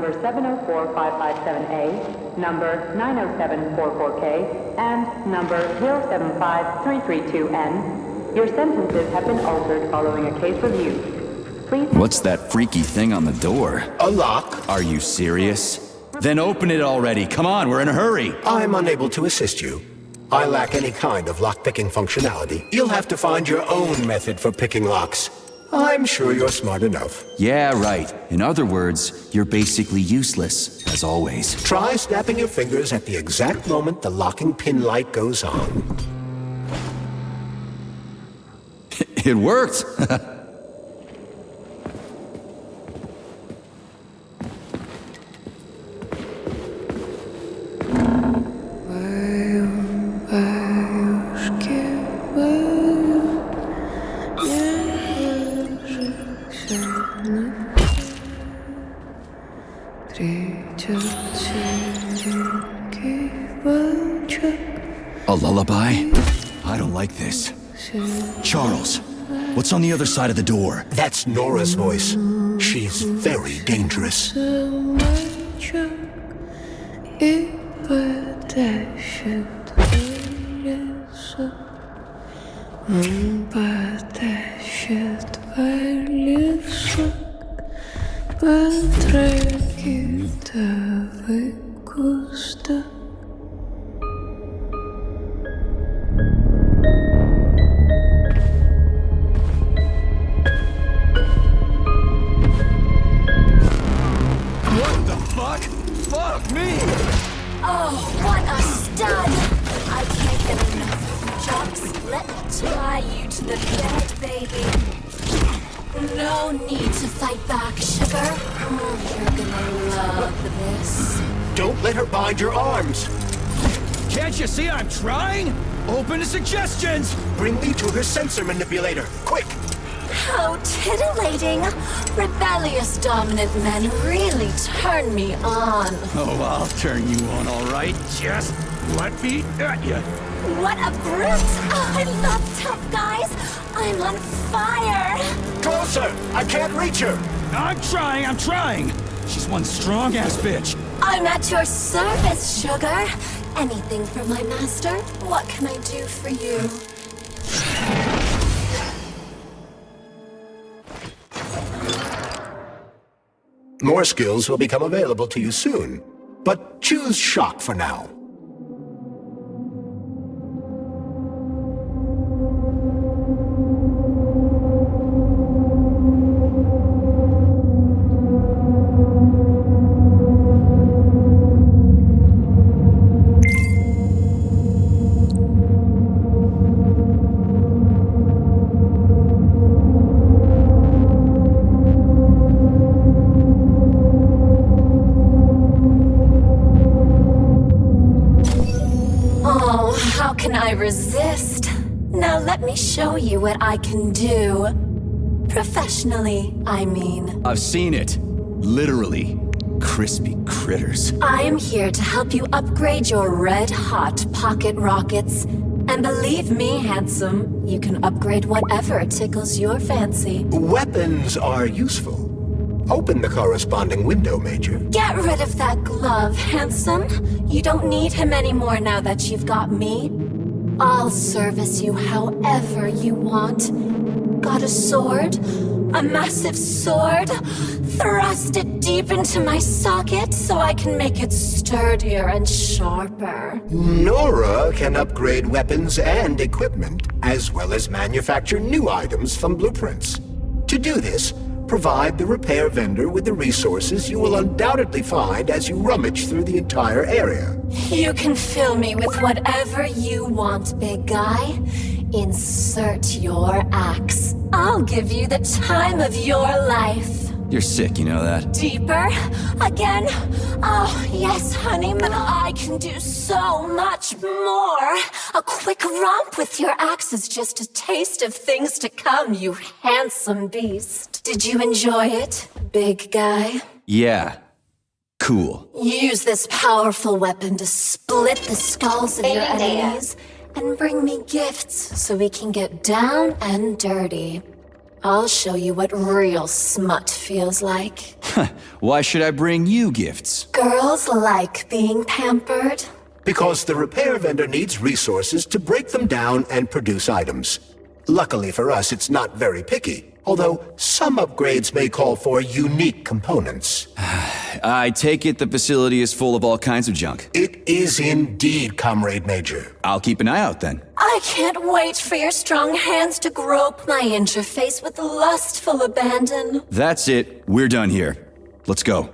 number 704557A, number 90744K, and number 075332N. Your sentences have been altered following a case review. Please. What's that freaky thing on the door? A lock. Are you serious? Then open it already. Come on, we're in a hurry. I'm unable to assist you. I lack any kind of lock-picking functionality. You'll have to find your own method for picking locks. I'm sure you're smart enough. Yeah, right. In other words, you're basically useless, as always. Try snapping your fingers at the exact moment the locking pin light goes on. It worked! A lullaby? I don't like this. Charles, what's on the other side of the door? That's Nora's voice. She's very dangerous. Fuck me! Oh, what a stud! I can't get enough jumps. Let me tie you to the bed, baby. No need to fight back, sugar. You're gonna love this. Don't let her bind your arms. Can't you see I'm trying? Open to suggestions! Bring me to her sensor manipulator, quick! How titillating! Rebellious dominant men really turn me on. Oh, I'll turn you on, all right. Just let me at you. What a brute! Oh, I love tough guys. I'm on fire. Closer! I can't reach her. I'm trying. She's one strong-ass bitch. I'm at your service, sugar. Anything for my master? What can I do for you? More skills will become available to you soon, but choose shock for now. How can I resist? Now let me show you what I can do. Professionally, I mean. I've seen it. Literally. Crispy critters. I am here to help you upgrade your red-hot pocket rockets. And believe me, handsome, you can upgrade whatever tickles your fancy. Weapons are useful. Open the corresponding window, Major. Get rid of that glove, handsome. You don't need him anymore now that you've got me. I'll service you however you want. Got a sword? A massive sword? Thrust it deep into my socket so I can make it sturdier and sharper. Nora can upgrade weapons and equipment, as well as manufacture new items from blueprints. To do this, provide the repair vendor with the resources you will undoubtedly find as you rummage through the entire area. You can fill me with whatever you want, big guy. Insert your axe. I'll give you the time of your life. You're sick, you know that? Deeper? Again? Oh, yes, honey, but I can do so much more. A quick romp with your axe is just a taste of things to come, you handsome beast. Did you enjoy it, big guy? Yeah. Cool. Use this powerful weapon to split the skulls of your enemies and bring me gifts so we can get down and dirty. I'll show you what real smut feels like. Why should I bring you gifts? Girls like being pampered. Because the repair vendor needs resources to break them down and produce items. Luckily for us, it's not very picky, although some upgrades may call for unique components. I take it the facility is full of all kinds of junk. It is indeed, Comrade Major. I'll keep an eye out then. I can't wait for your strong hands to grope my interface with lustful abandon. That's it. We're done here. Let's go.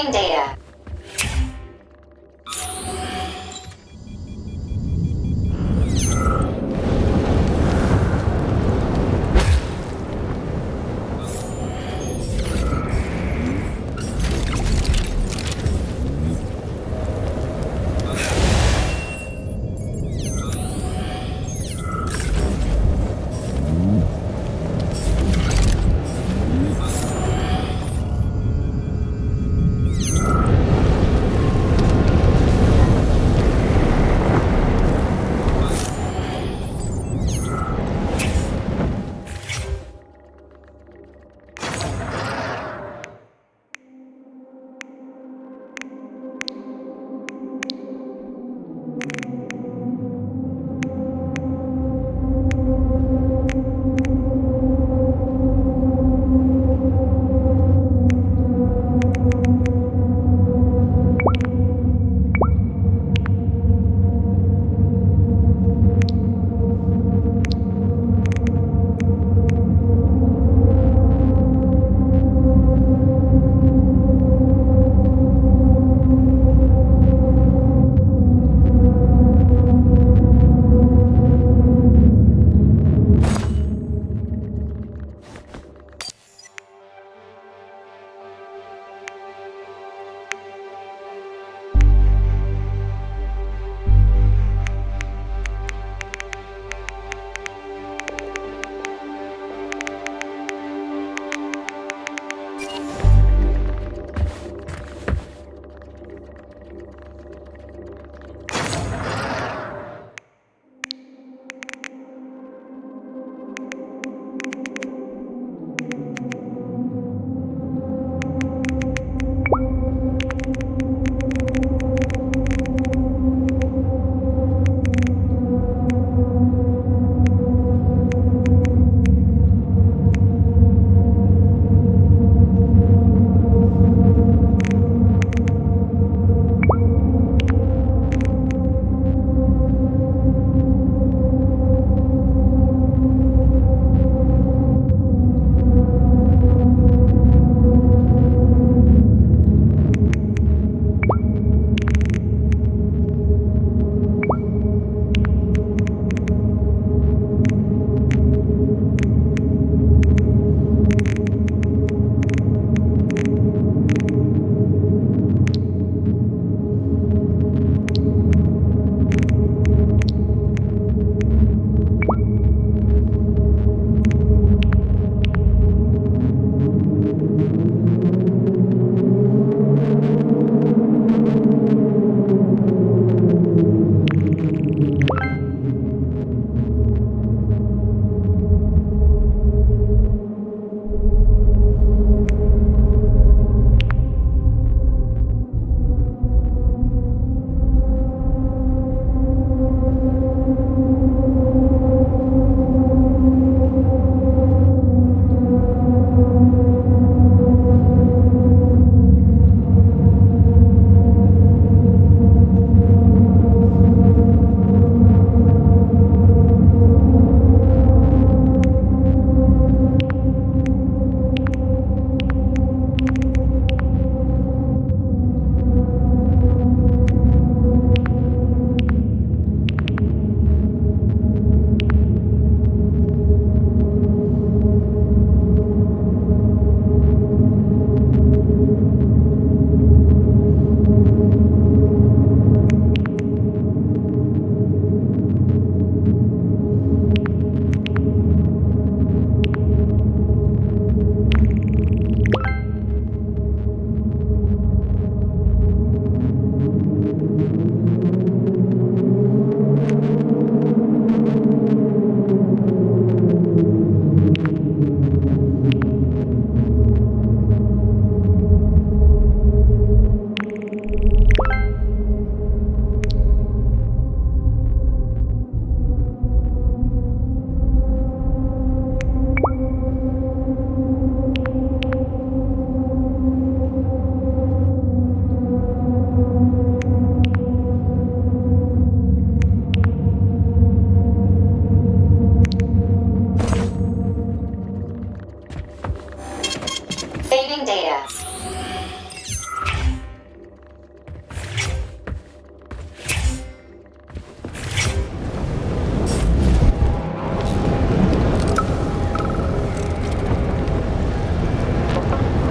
Saving data. Saving data.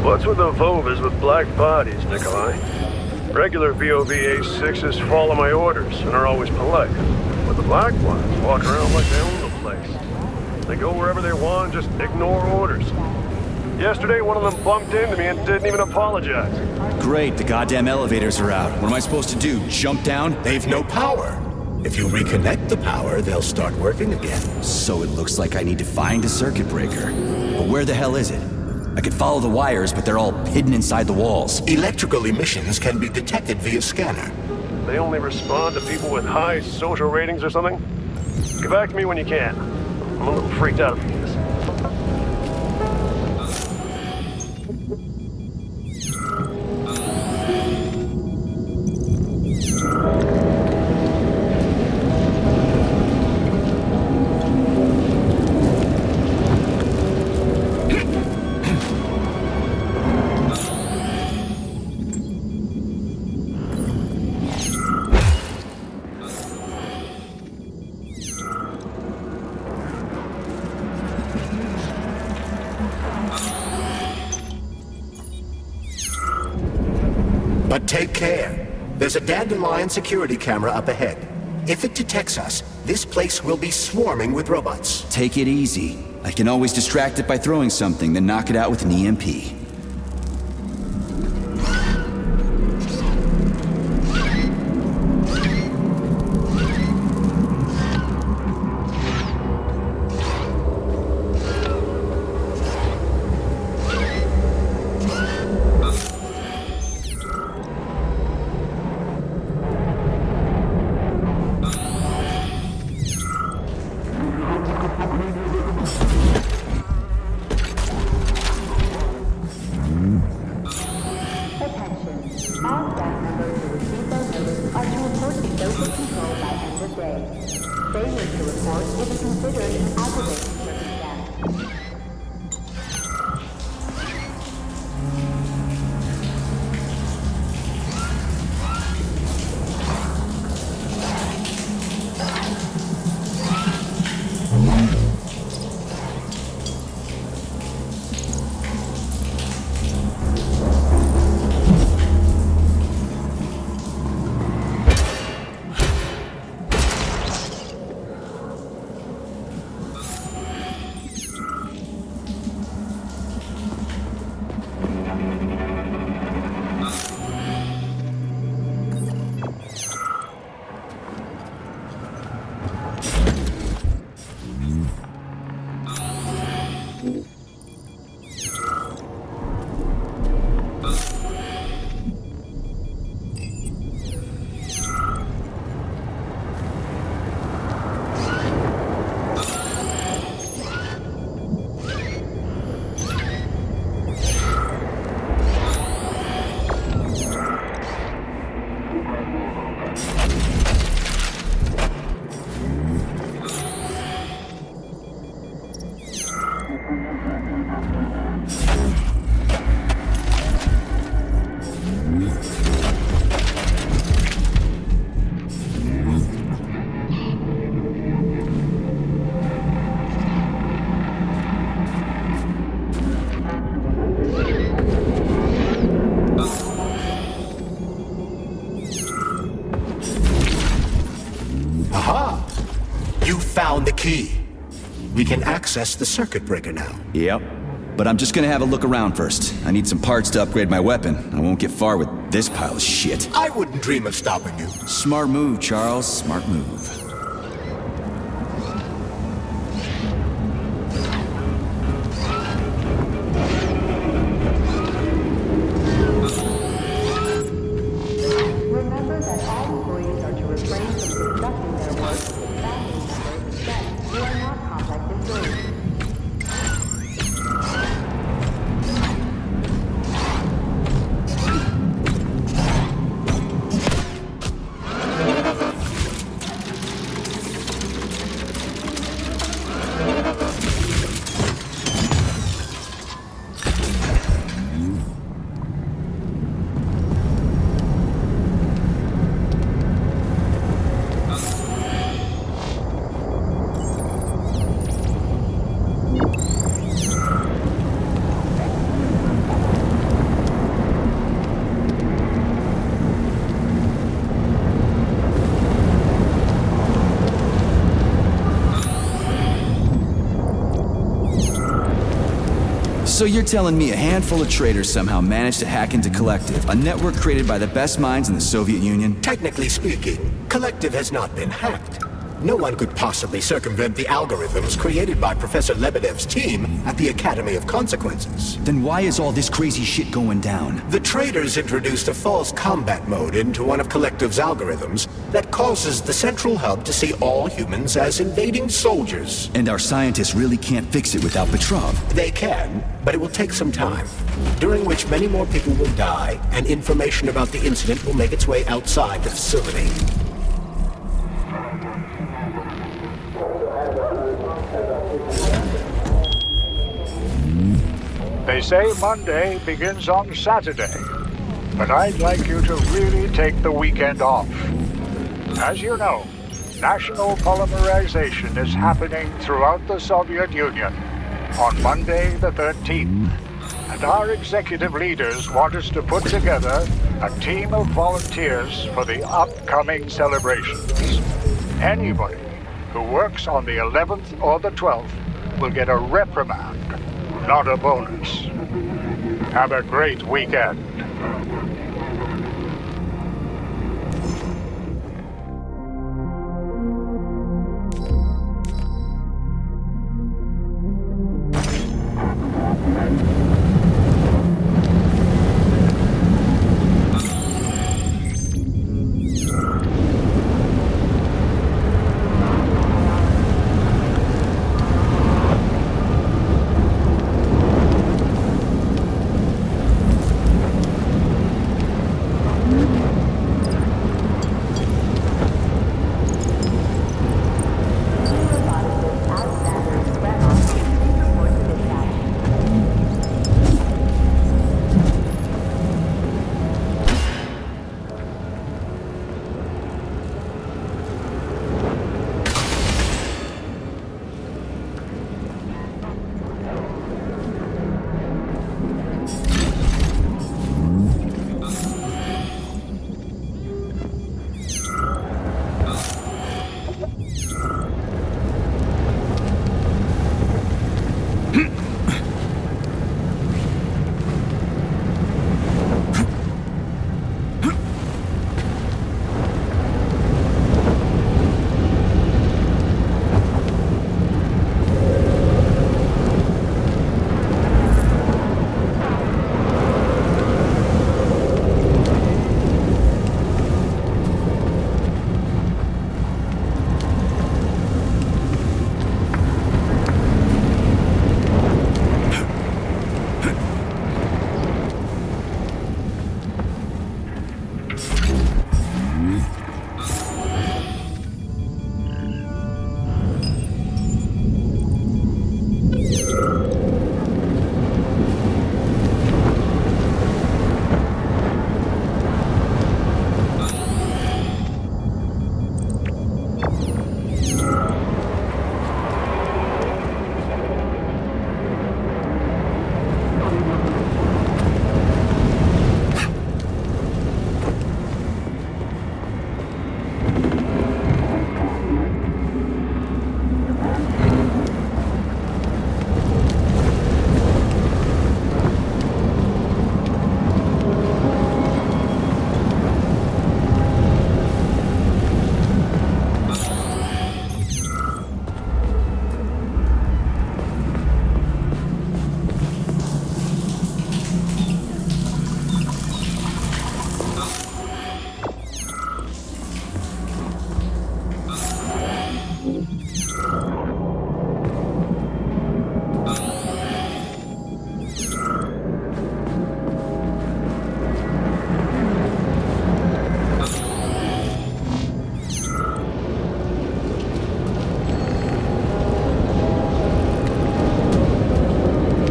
What's with the Vovas with black bodies, Nikolai? Regular VOV-A6s follow my orders and are always polite. But the black ones walk around like they own the place. They go wherever they want, just ignore orders. Yesterday, one of them bumped into me and didn't even apologize. Great, the goddamn elevators are out. What am I supposed to do, jump down? They've no power. If you reconnect the power, they'll start working again. So it looks like I need to find a circuit breaker. But where the hell is it? I could follow the wires, but they're all hidden inside the walls. Electrical emissions can be detected via scanner. They only respond to people with high social ratings or something? Get back to me when you can. I'm a little freaked out about this. But take care. There's a dandelion security camera up ahead. If it detects us, this place will be swarming with robots. Take it easy. I can always distract it by throwing something, then knock it out with an EMP. Found the key. We can access the circuit breaker now. Yep. But I'm just gonna have a look around first. I need some parts to upgrade my weapon. I won't get far with this pile of shit. I wouldn't dream of stopping you. Smart move, Charles. Smart move. Remember that all employees are to refrain from conducting their work with family members, friends who are not complex employees. So you're telling me a handful of traitors somehow managed to hack into Collective, a network created by the best minds in the Soviet Union? Technically speaking, Collective has not been hacked. No one could possibly circumvent the algorithms created by Professor Lebedev's team at the Academy of Consequences. Then why is all this crazy shit going down? The traitors introduced a false combat mode into one of Collective's algorithms that causes the central hub to see all humans as invading soldiers. And our scientists really can't fix it without Petrov. They can, but it will take some time, during which many more people will die, and information about the incident will make its way outside the facility. They say Monday begins on Saturday, but I'd like you to really take the weekend off. As you know, national polymerization is happening throughout the Soviet Union on Monday the 13th, and our executive leaders want us to put together a team of volunteers for the upcoming celebrations. Anybody who works on the 11th or the 12th will get a reprimand, not a bonus. Have a great weekend.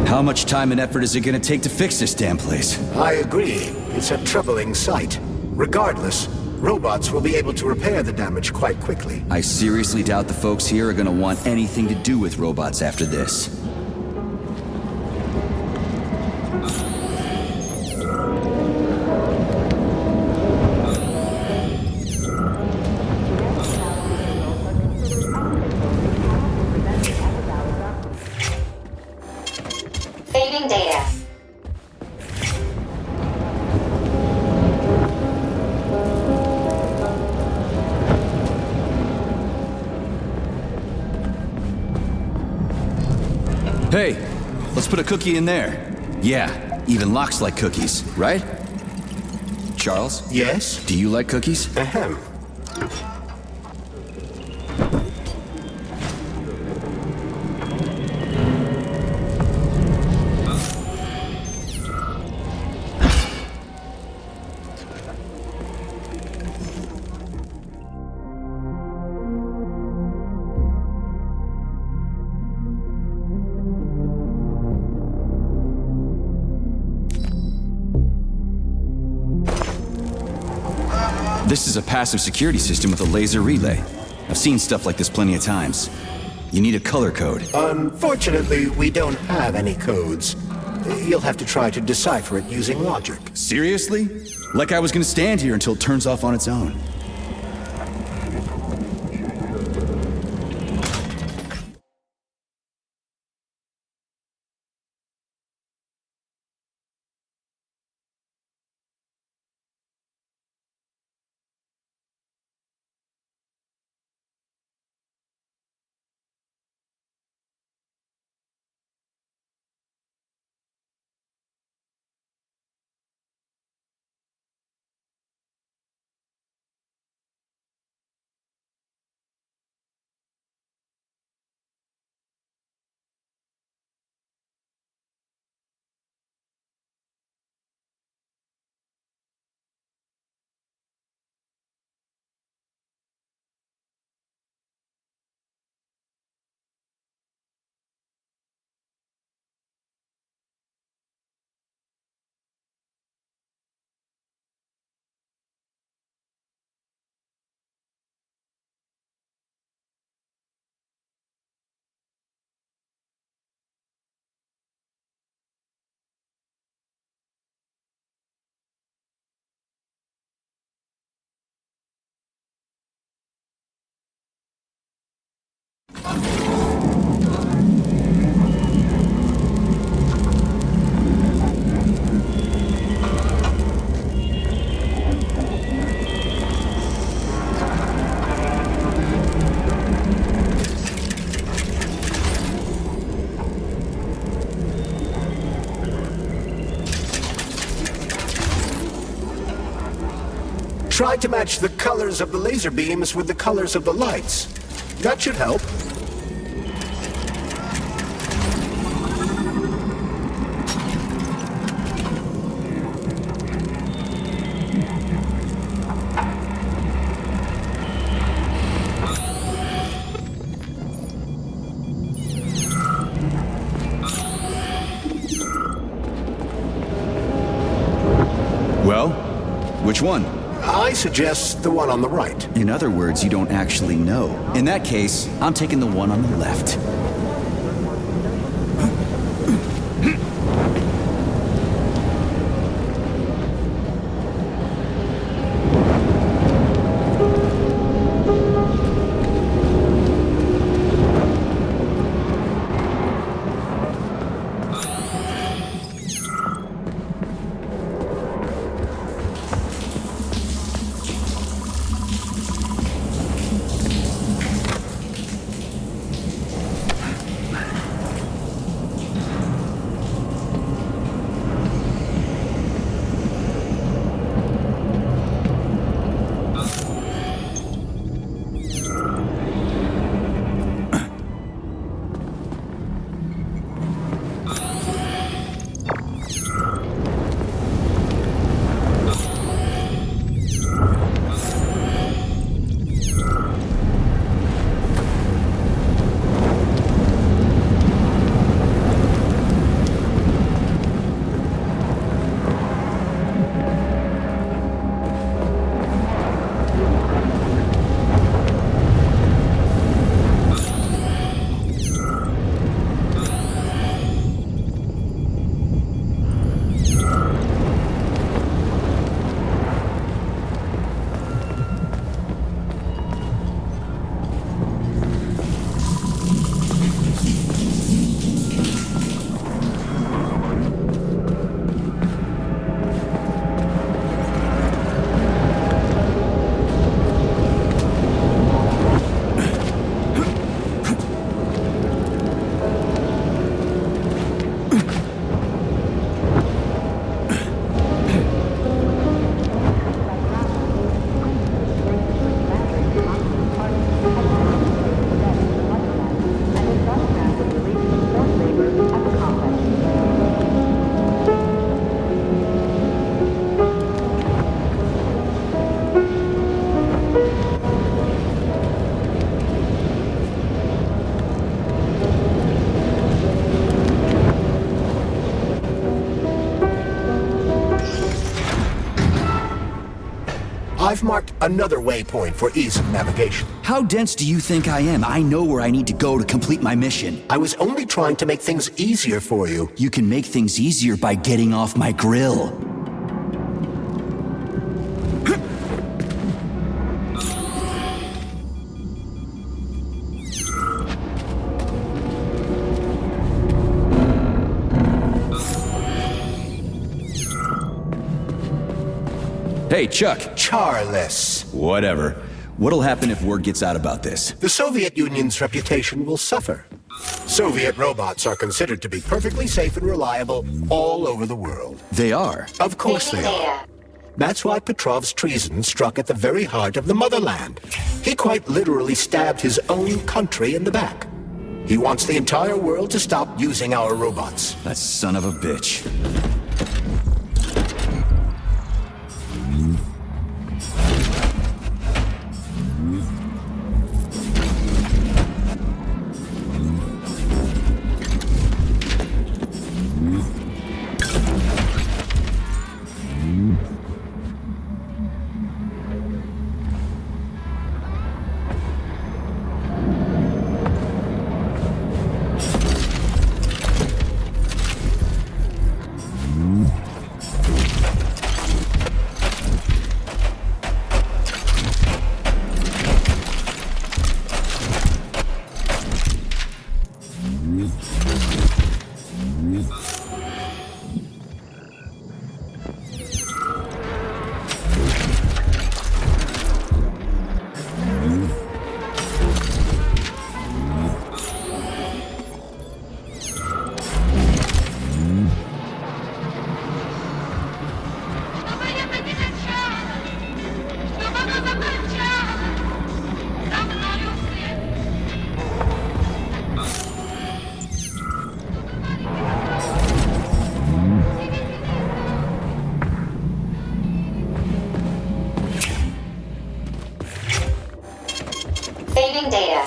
How much time and effort is it gonna take to fix this damn place? I agree. It's a troubling sight. Regardless, robots will be able to repair the damage quite quickly. I seriously doubt the folks here are gonna want anything to do with robots after this. Saving Saving data. Hey, let's put a cookie in there. Yeah, even locks like cookies, right? Charles? Yes? Do you like cookies? Ahem. This is a passive security system with a laser relay. I've seen stuff like this plenty of times. You need a color code. Unfortunately, we don't have any codes. You'll have to try to decipher it using logic. Seriously? Like I was gonna stand here until it turns off on its own. Try to match the colors of the laser beams with the colors of the lights. That should help. Well, which one? I suggest the one on the right. In other words, you don't actually know. In that case, I'm taking the one on the left. I've marked another waypoint for ease of navigation. How dense do you think I am? I know where I need to go to complete my mission. I was only trying to make things easier for you. You can make things easier by getting off my grill. Hey, Chuck. Charles. Whatever. What'll happen if word gets out about this? The Soviet Union's reputation will suffer. Soviet robots are considered to be perfectly safe and reliable all over the world. They are? Of course they are. That's why Petrov's treason struck at the very heart of the motherland. He quite literally stabbed his own country in the back. He wants the entire world to stop using our robots. That son of a bitch. Saving data.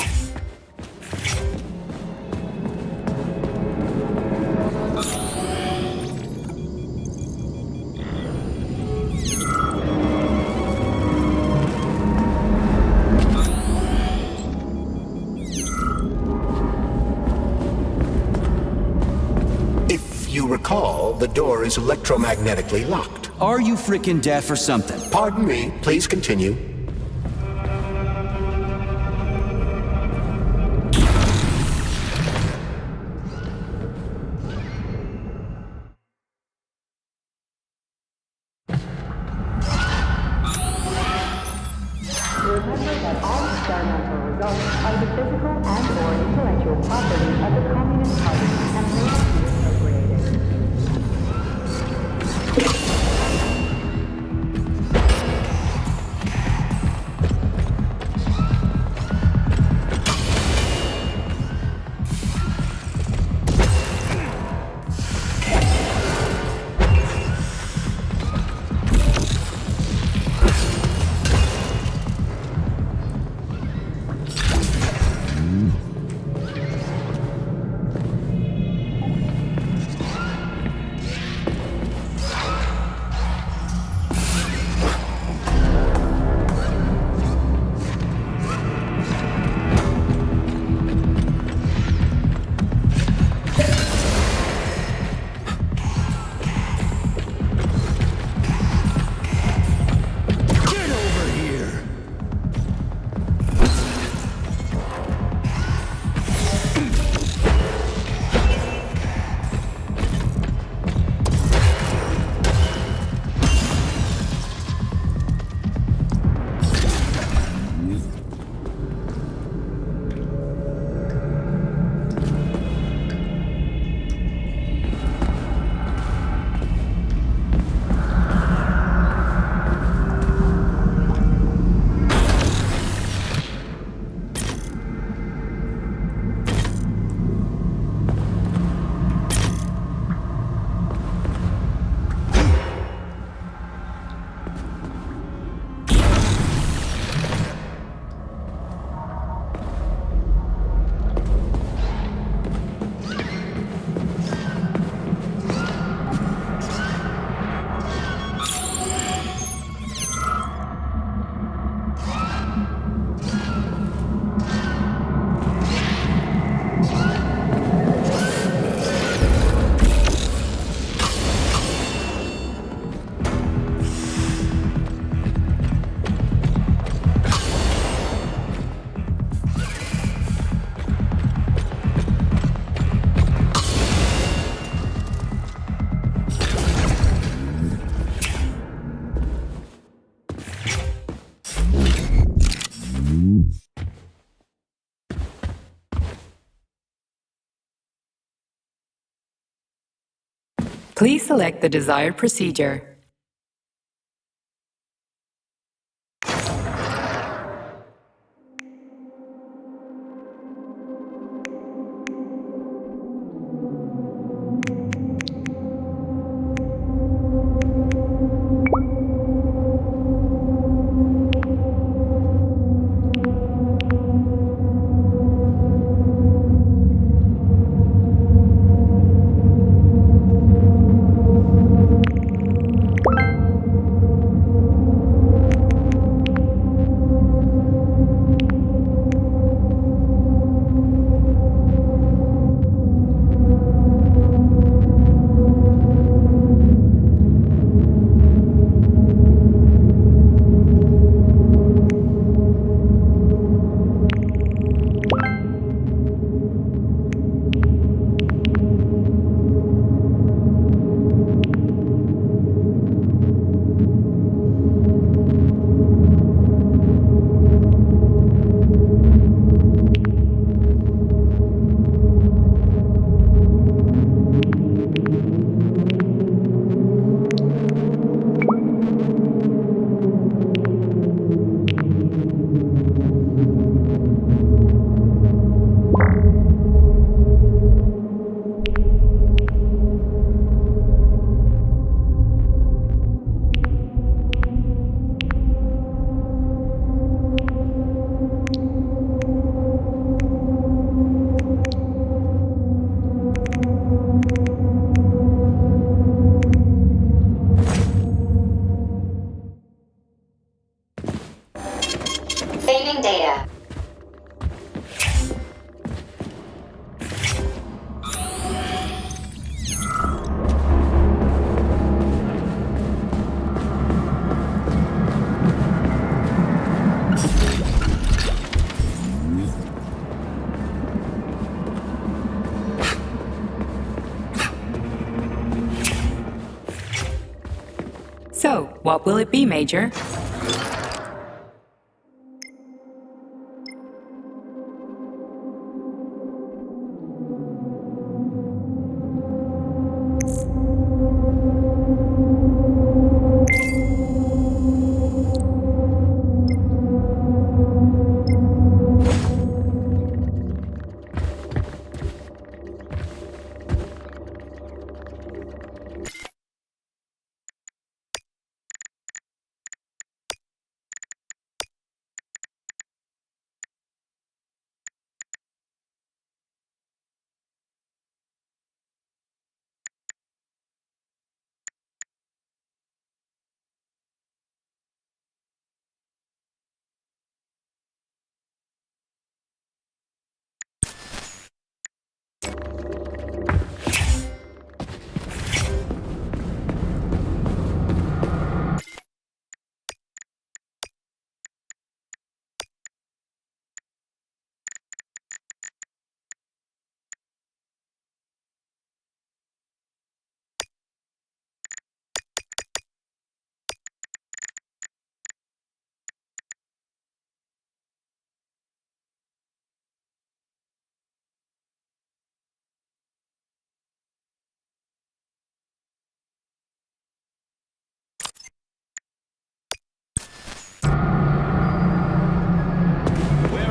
If you recall, the door is electromagnetically locked. Are you frickin' deaf or something? Pardon me, please continue. Remember that all experimental results are the physical and/or intellectual property of the Communist Party and may not be appropriated. Please select the desired procedure. Saving data. So, what will it be, Major?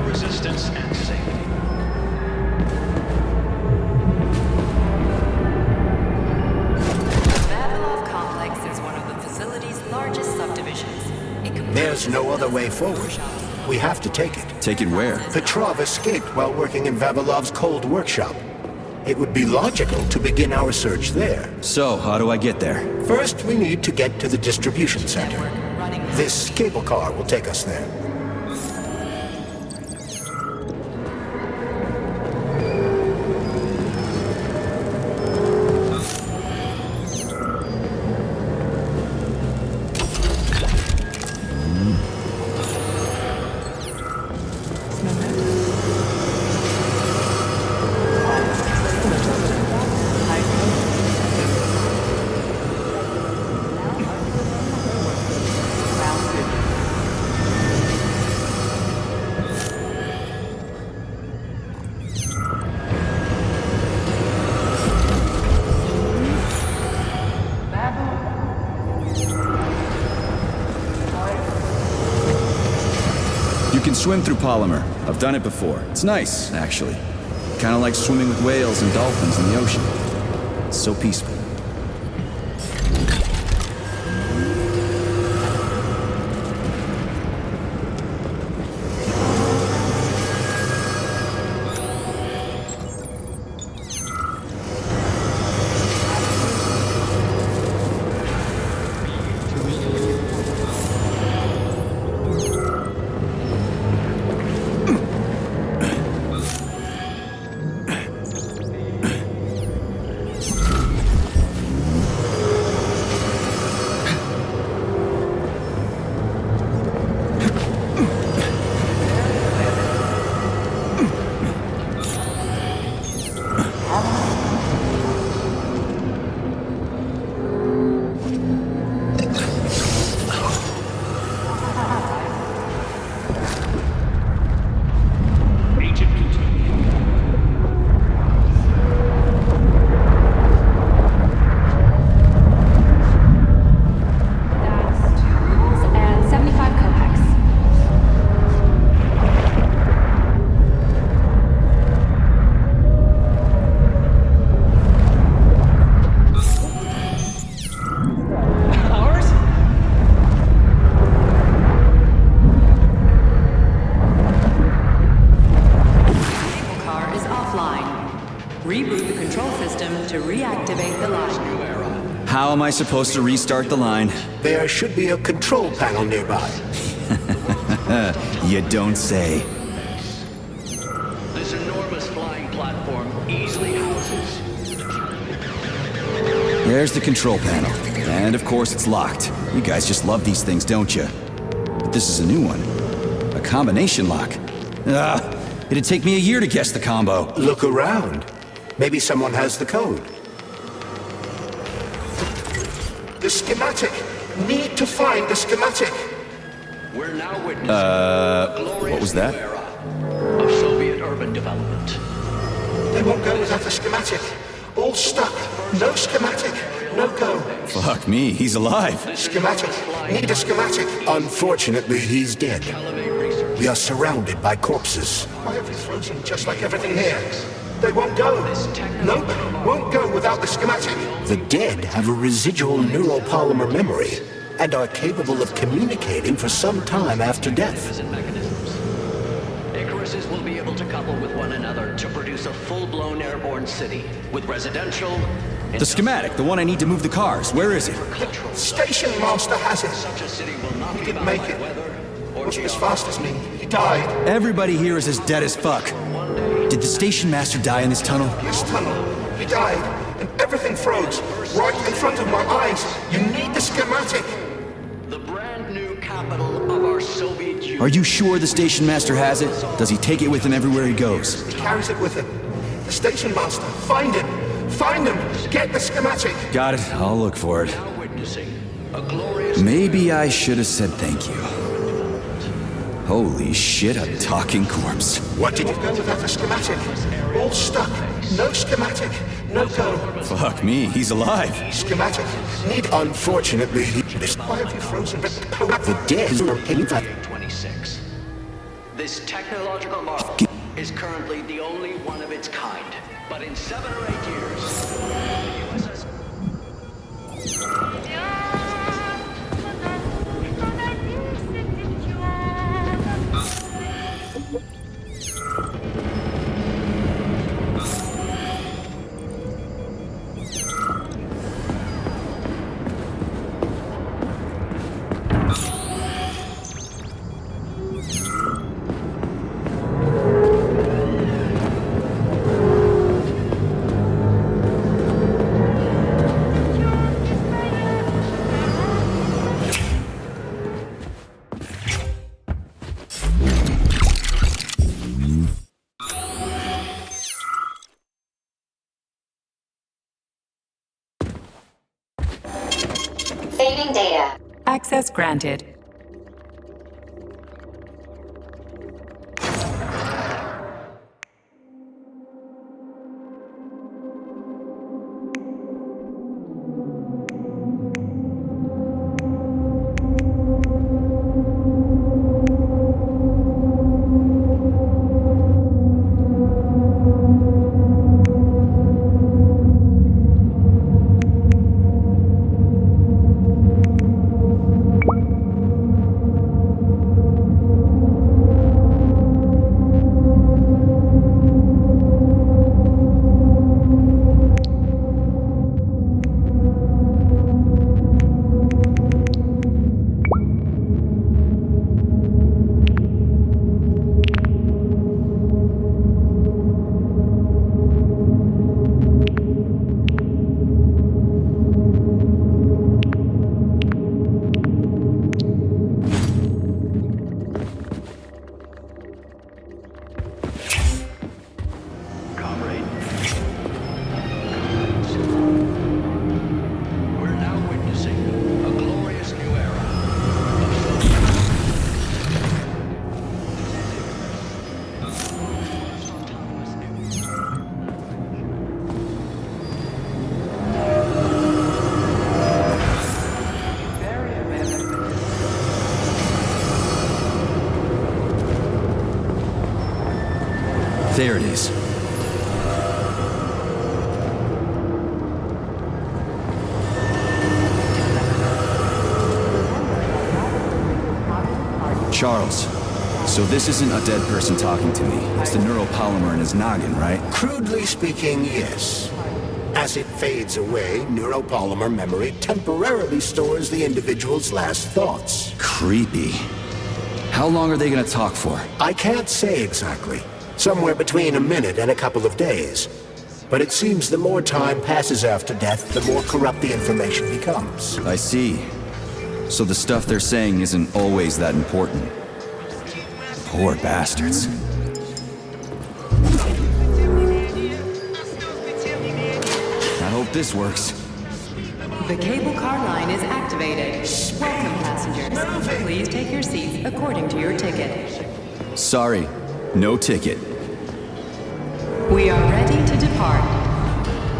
Resistance and safety. The Vavilov Complex is one of the facility's largest subdivisions. There's no other way forward. We have to take it. Take it where? Petrov escaped while working in Vavilov's cold workshop. It would be logical to begin our search there. So, how do I get there? First, we need to get to the distribution center. This cable car will take us there. You can swim through polymer. I've done it before. It's nice, actually. Kind of like swimming with whales and dolphins in the ocean. It's so peaceful. How am I supposed to restart the line? There should be a control panel nearby. You don't say. This enormous flying platform easily houses. There's the control panel. And of course it's locked. You guys just love these things, don't you? But this is a new one. A combination lock. It'd take me a year to guess the combo. Look around. Maybe someone has the code. The schematic. Need to find the schematic. We're now witnessing what was that? Of Soviet urban development. They won't go without the schematic. All stuck. No schematic. No go. Fuck me, he's alive. Schematic. Need a schematic. Unfortunately, he's dead. We are surrounded by corpses. Why have you frozen just like everything here? They won't go. Nope, won't go without the schematic. The dead have a residual neural polymer memory and are capable of communicating for some time after death. Icaruses will be able to couple with one another to produce a full-blown airborne city with residential... The schematic, the one I need to move the cars. Where is it? The station master has it. Such a city will not He didn't make it. Wasn't as fast as me. He died. Everybody here is as dead as fuck. Did the station master die in this tunnel? This tunnel. He died, and everything froze right in front of my eyes. You need the schematic. The brand new capital of our Soviet Union. Are you sure the station master has it? Does he take it with him everywhere he goes? He carries it with him. The station master. Find him. Find him. Get the schematic. Got it. I'll look for it. Maybe I should have said thank you. Holy shit, a talking corpse. What did you go without the schematic? All stuck. No schematic. No go. Fuck me, he's alive. Schematic. Need. Unfortunately, why have you frozen? The dead are 26. This technological marvel is currently the only one of its kind. But in 7 or 8 years, the USS... Saving data. Access granted. There it is. Charles, so this isn't a dead person talking to me. It's the neuropolymer in his noggin, right? Crudely speaking, yes. As it fades away, neuropolymer memory temporarily stores the individual's last thoughts. Creepy. How long are they gonna talk for? I can't say exactly. Somewhere between a minute and a couple of days. But it seems the more time passes after death, the more corrupt the information becomes. I see. So the stuff they're saying isn't always that important. Poor bastards. I hope this works. The cable car line is activated. Welcome, passengers. Please take your seats according to your ticket. Sorry, no ticket. We are ready to depart.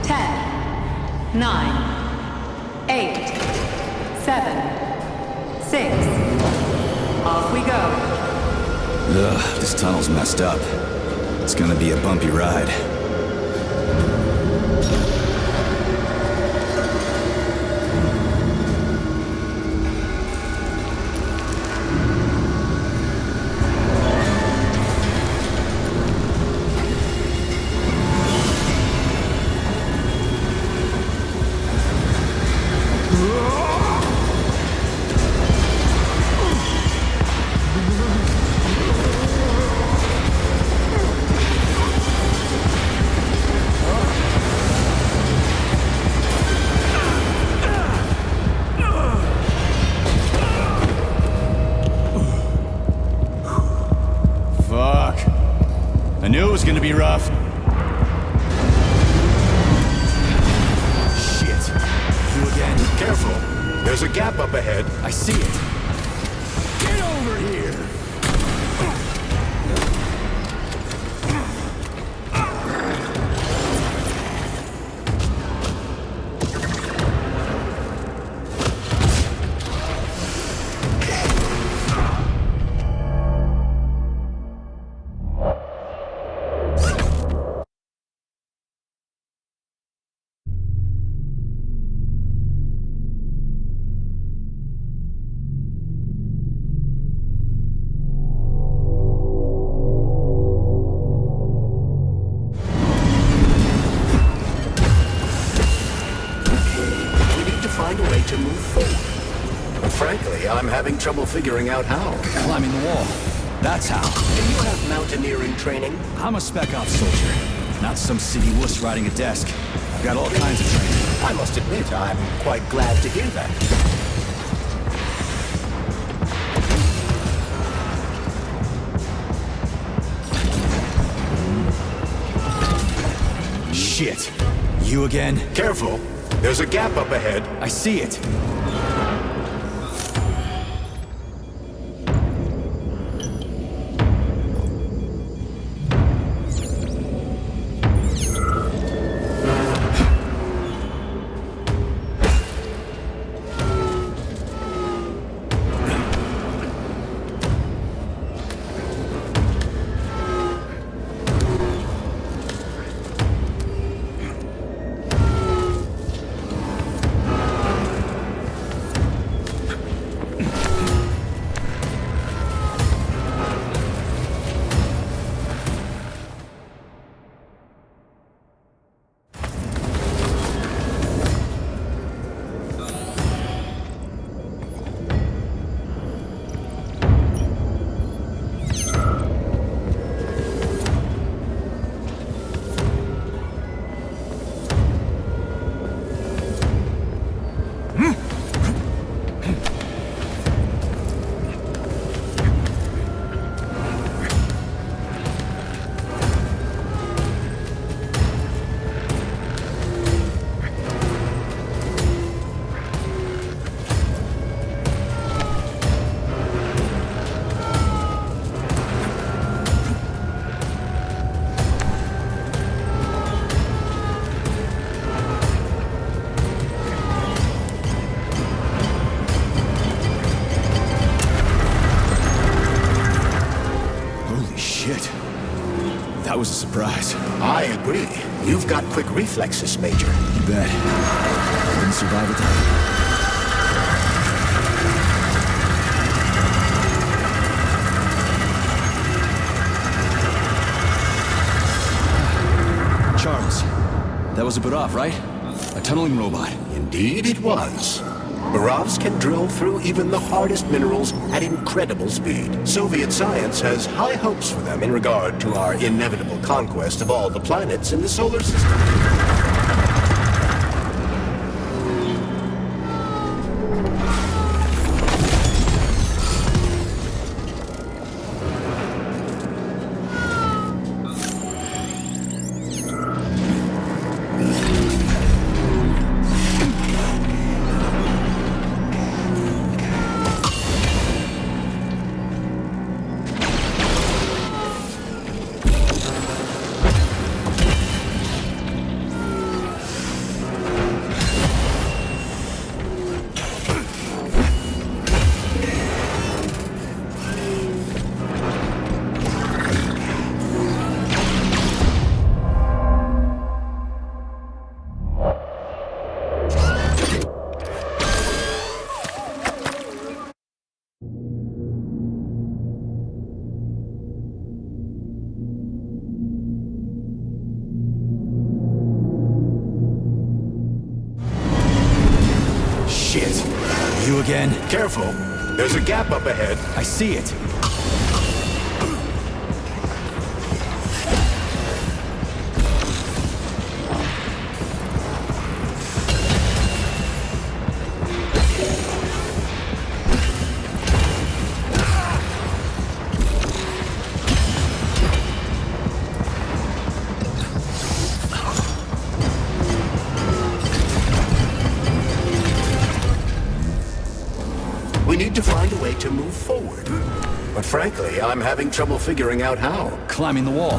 10, 9, 8, 7, 6. Off we go. Ugh, this tunnel's messed up. It's gonna be a bumpy ride. I knew it was gonna be rough. Shit. You again? Careful. There's a gap up ahead. I see it. Get over here! I'm having trouble figuring out how. Climbing the wall. That's how. Do you have mountaineering training? I'm a spec ops soldier, not some city wuss riding a desk. I've got all kinds of training. I must admit, I'm quite glad to hear that. Shit. You again? Careful. There's a gap up ahead. I see it. That was a surprise. I agree. You've got quick reflexes, Major. You bet. Didn't survive a time. Charles, that was a Barov, right? A tunneling robot. Indeed it was. Barovs can drill through even the hardest minerals at incredible speed. Soviet science has high hopes for them in regard to our inevitable conquest of all the planets in the solar system. Shit. You again? Careful. There's a gap up ahead. I see it. We need to find a way to move forward. But frankly, I'm having trouble figuring out how. Climbing the wall.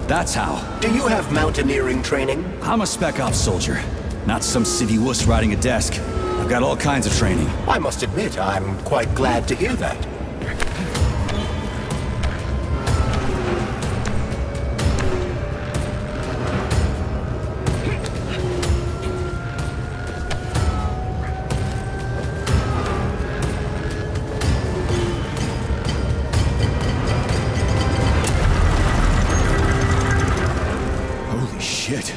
That's how. Do you have mountaineering training? I'm a spec ops soldier, not some civvy wuss riding a desk. I've got all kinds of training. I must admit, I'm quite glad to hear that. Shit.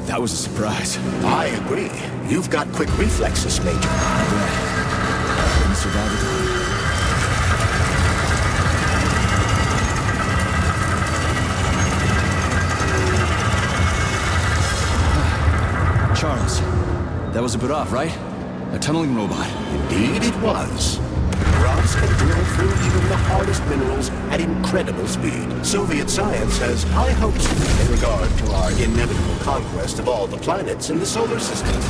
That was a surprise. I agree. You've got quick reflexes, Major. Yeah. Didn't survive a time. Charles, that was a Barov, right? A tunneling robot. Indeed it was. Barovs can drill through even the hardest minerals at incredible speed. Soviet science has high hopes for them in regard to our inevitable conquest of all the planets in the solar system.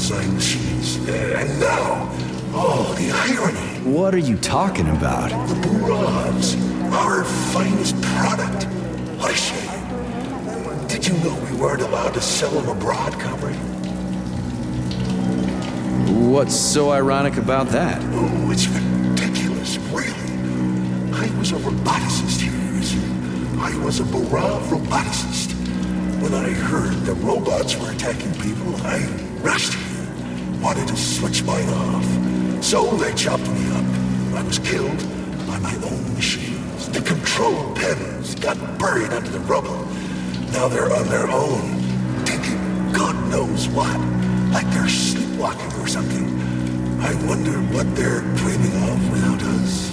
design machines. And now, oh, the irony. What are you talking about? The Buravs, our finest product. What a shame. Did you know we weren't allowed to sell them abroad, comrade? What's so ironic about that? Oh, it's ridiculous, really. I was a roboticist here, you see. I was a Burav roboticist. When I heard the robots were attacking people, I rushed here. Wanted to switch mine off. So they chopped me up. I was killed by my own machines. The control panels got buried under the rubble. Now they're on their own, thinking God knows what. Like they're sleepwalking or something. I wonder what they're dreaming of without us.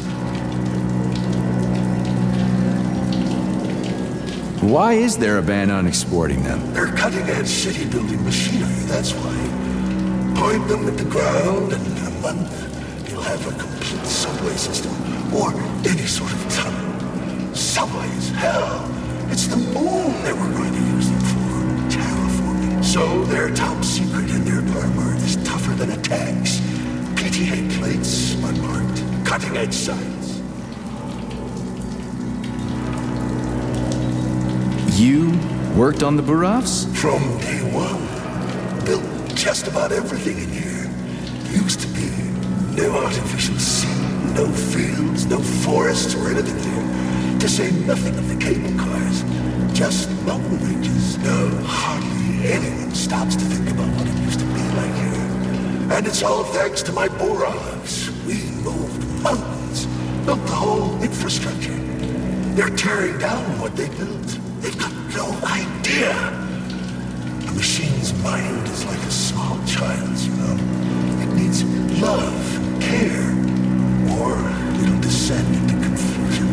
Why is there a ban on exporting them? They're cutting-edge city-building machinery, that's why. Point them at the ground, and in a month, you'll have a complete subway system, or any sort of tunnel. Subways, hell, it's the moon that we're going to use them for. Terraforming. So their top secret in their armor is tougher than a tank's. PTA plates, unmarked, cutting-edge science. You worked on the Buravs? From day one. Built just about everything in here. Used to be no artificial sea, no fields, no forests or anything here. To say nothing of the cable cars. Just mountain ranges. No, hardly anyone stops to think about what it used to be like here. And it's all thanks to my Buravs. We moved mountains. Built the whole infrastructure. They're tearing down what they built. They've got no idea. A machine's mind is like a small child's, you know. It needs love, care, or it'll descend into confusion.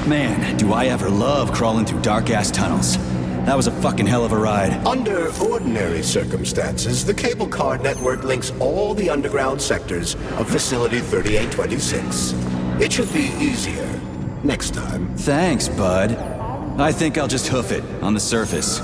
Man, do I ever love crawling through dark-ass tunnels. That was a fucking hell of a ride. Under ordinary circumstances, the cable car network links all the underground sectors of Facility 3826. It should be easier next time. Thanks, bud. I think I'll just hoof it on the surface.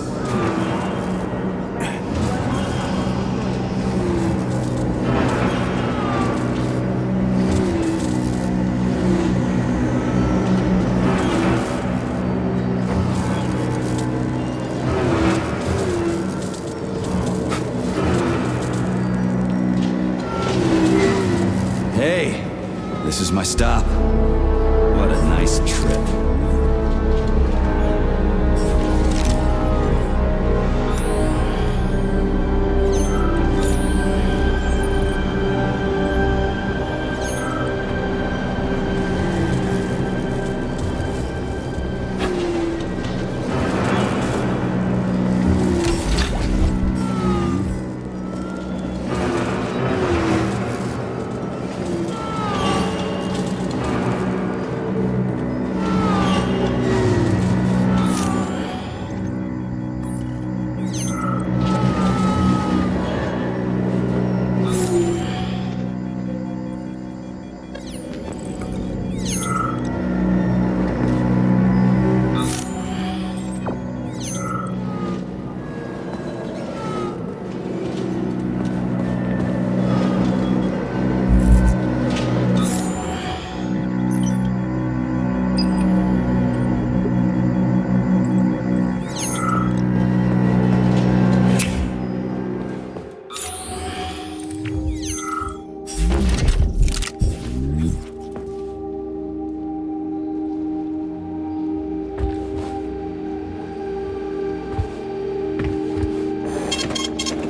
Hey, this is my stop. What a nice trip.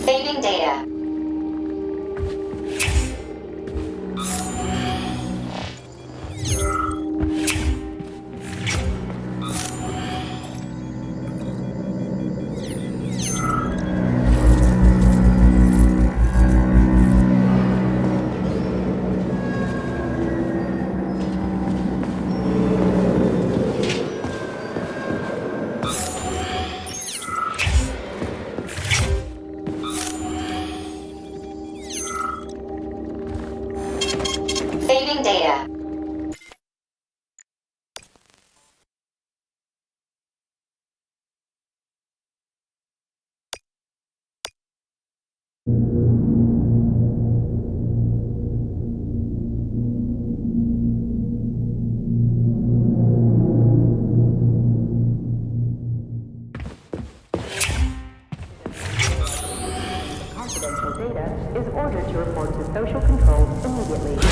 Saving data. confidential data is ordered to report to social control immediately.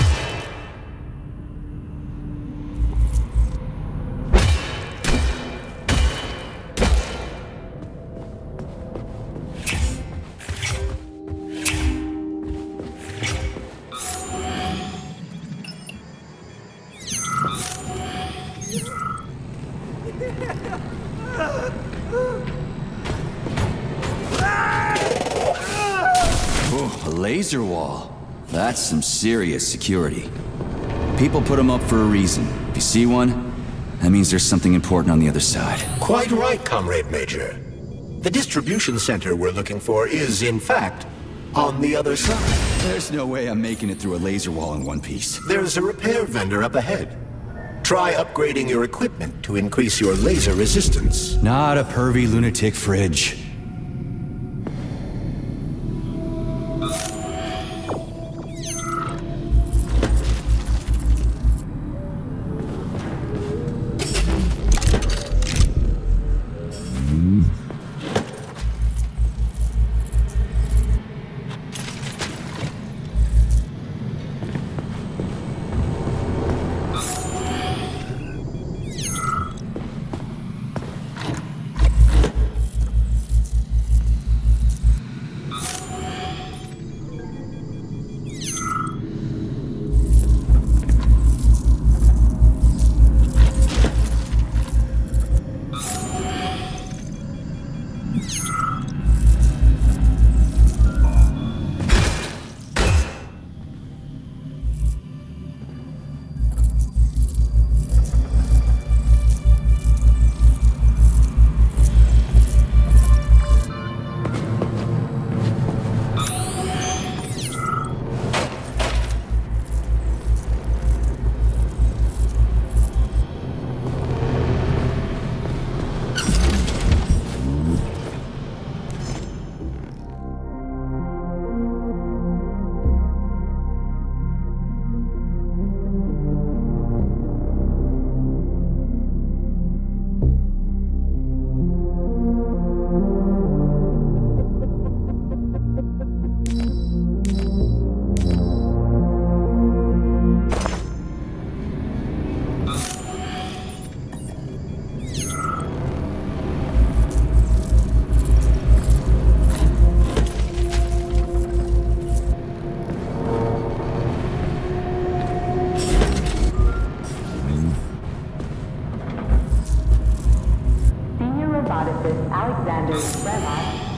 Oh, a laser wall. That's some serious security. People put them up for a reason. If you see one, that means there's something important on the other side. Quite right, Comrade Major. The distribution center we're looking for is, in fact, on the other side. There's no way I'm making it through a laser wall in one piece. There's a repair vendor up ahead. Try upgrading your equipment to increase your laser resistance. Not a pervy lunatic fridge.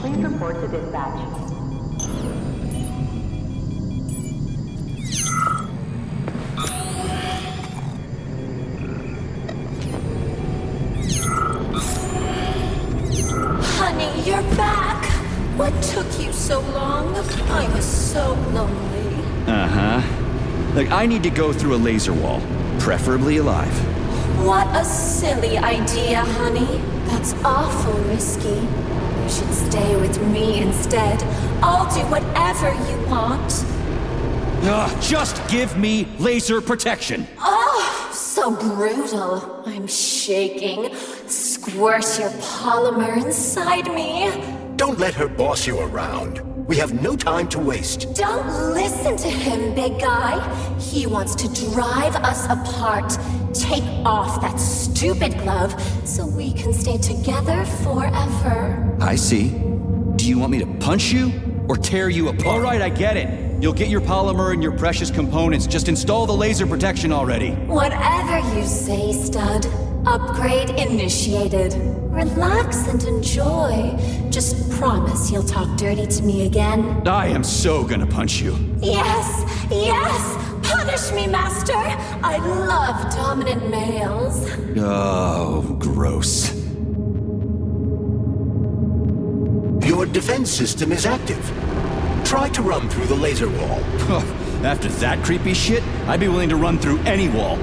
Please report to dispatch. Honey, you're back. What took you so long? I was so lonely. Uh-huh. Look, I need to go through a laser wall, preferably alive. What a silly idea, honey. That's awful risky. You should stay with me instead. I'll do whatever you want. Just give me laser protection. Oh, so brutal. I'm shaking. Squirt your polymer inside me. Don't let her boss you around. We have no time to waste. Don't listen to him, big guy. He wants to drive us apart. Take off that stupid glove so we can stay together forever. I see. Do you want me to punch you or tear you apart? All right, I get it. You'll get your polymer and your precious components. Just install the laser protection already. Whatever you say, stud. Upgrade initiated. Relax and enjoy. Just promise you'll talk dirty to me again. I am so gonna punch you. Yes, yes! Punish me, master! I love dominant males. Oh, gross. Your defense system is active. Try to run through the laser wall. After that creepy shit, I'd be willing to run through any wall.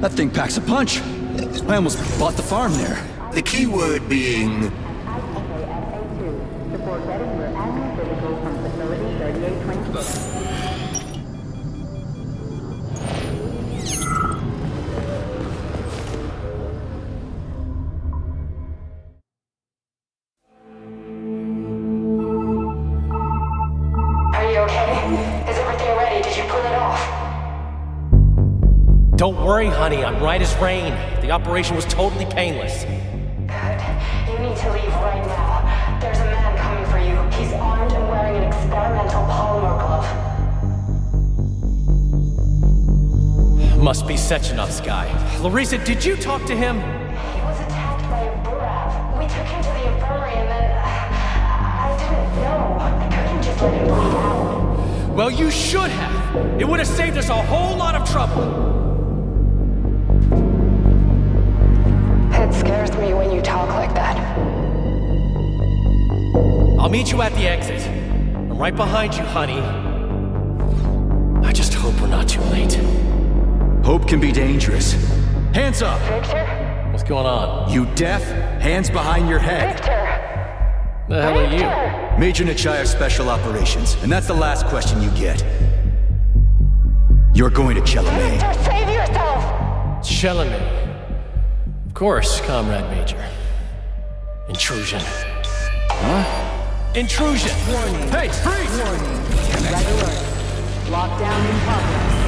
That thing packs a punch. I almost bought the farm there. The key word being... Before getting your annual physical from facility 3826. Are you okay? Is everything ready? Did you pull it off? Don't worry, honey. I'm right as rain. The operation was totally painless. Good. You need to leave right now. There's a man coming for you. He's armed and wearing an experimental polymer glove. Must be Sechenov's guy. Larissa, did you talk to him? He was attacked by a Burav. We took him to the infirmary and then... I didn't know. I couldn't just let him bleed out. Well, you should have. It would have saved us a whole lot of trouble. It scares me when you talk like that. I'll meet you at the exit. I'm right behind you, honey. I just hope we're not too late. Hope can be dangerous. Hands up! Victor? What's going on? You deaf? Hands behind your head. Victor! The hell are you? Major Nechayev Special Operations, and that's the last question you get. You're going to Chalamet. Victor, save yourself! Chalamet. Of course, Comrade Major. Intrusion. Huh? Intrusion! Warning. Hey, freeze! Warning. Red alert. Lockdown in progress.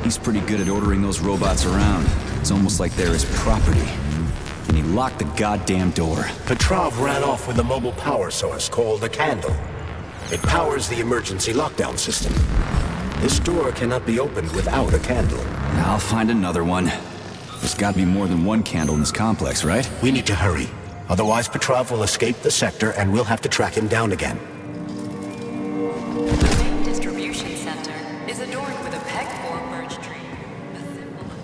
He's pretty good at ordering those robots around. It's almost like they're his property. And he locked the goddamn door. Petrov ran off with a mobile power source called a candle. It powers the emergency lockdown system. This door cannot be opened without a candle. I'll find another one. There's gotta be more than one candle in this complex, right? We need to hurry. Otherwise, Petrov will escape the sector and we'll have to track him down again. The main distribution center is adorned with a peg-for birch tree. The symbol of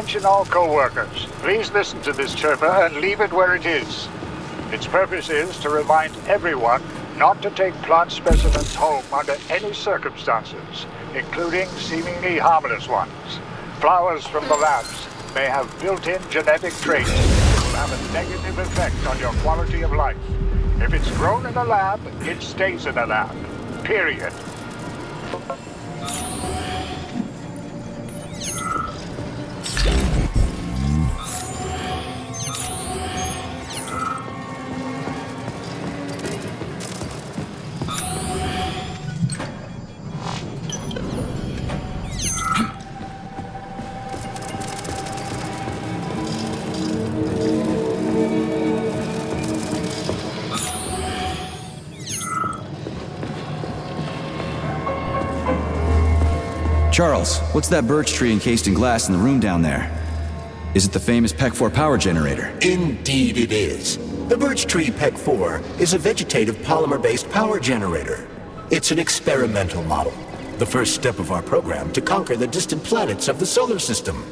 Attention all co-workers. Please listen to this chirper and leave it where it is. Its purpose is to remind everyone not to take plant specimens home under any circumstances, including seemingly harmless ones. Flowers from the labs may have built-in genetic traits that will have a negative effect on your quality of life. If it's grown in a lab, it stays in a lab. Period. Charles, what's that birch tree encased in glass in the room down there? Is it the famous PEC-4 power generator? Indeed it is. The birch tree PEC-4 is a vegetative polymer-based power generator. It's an experimental model, the first step of our program to conquer the distant planets of the solar system.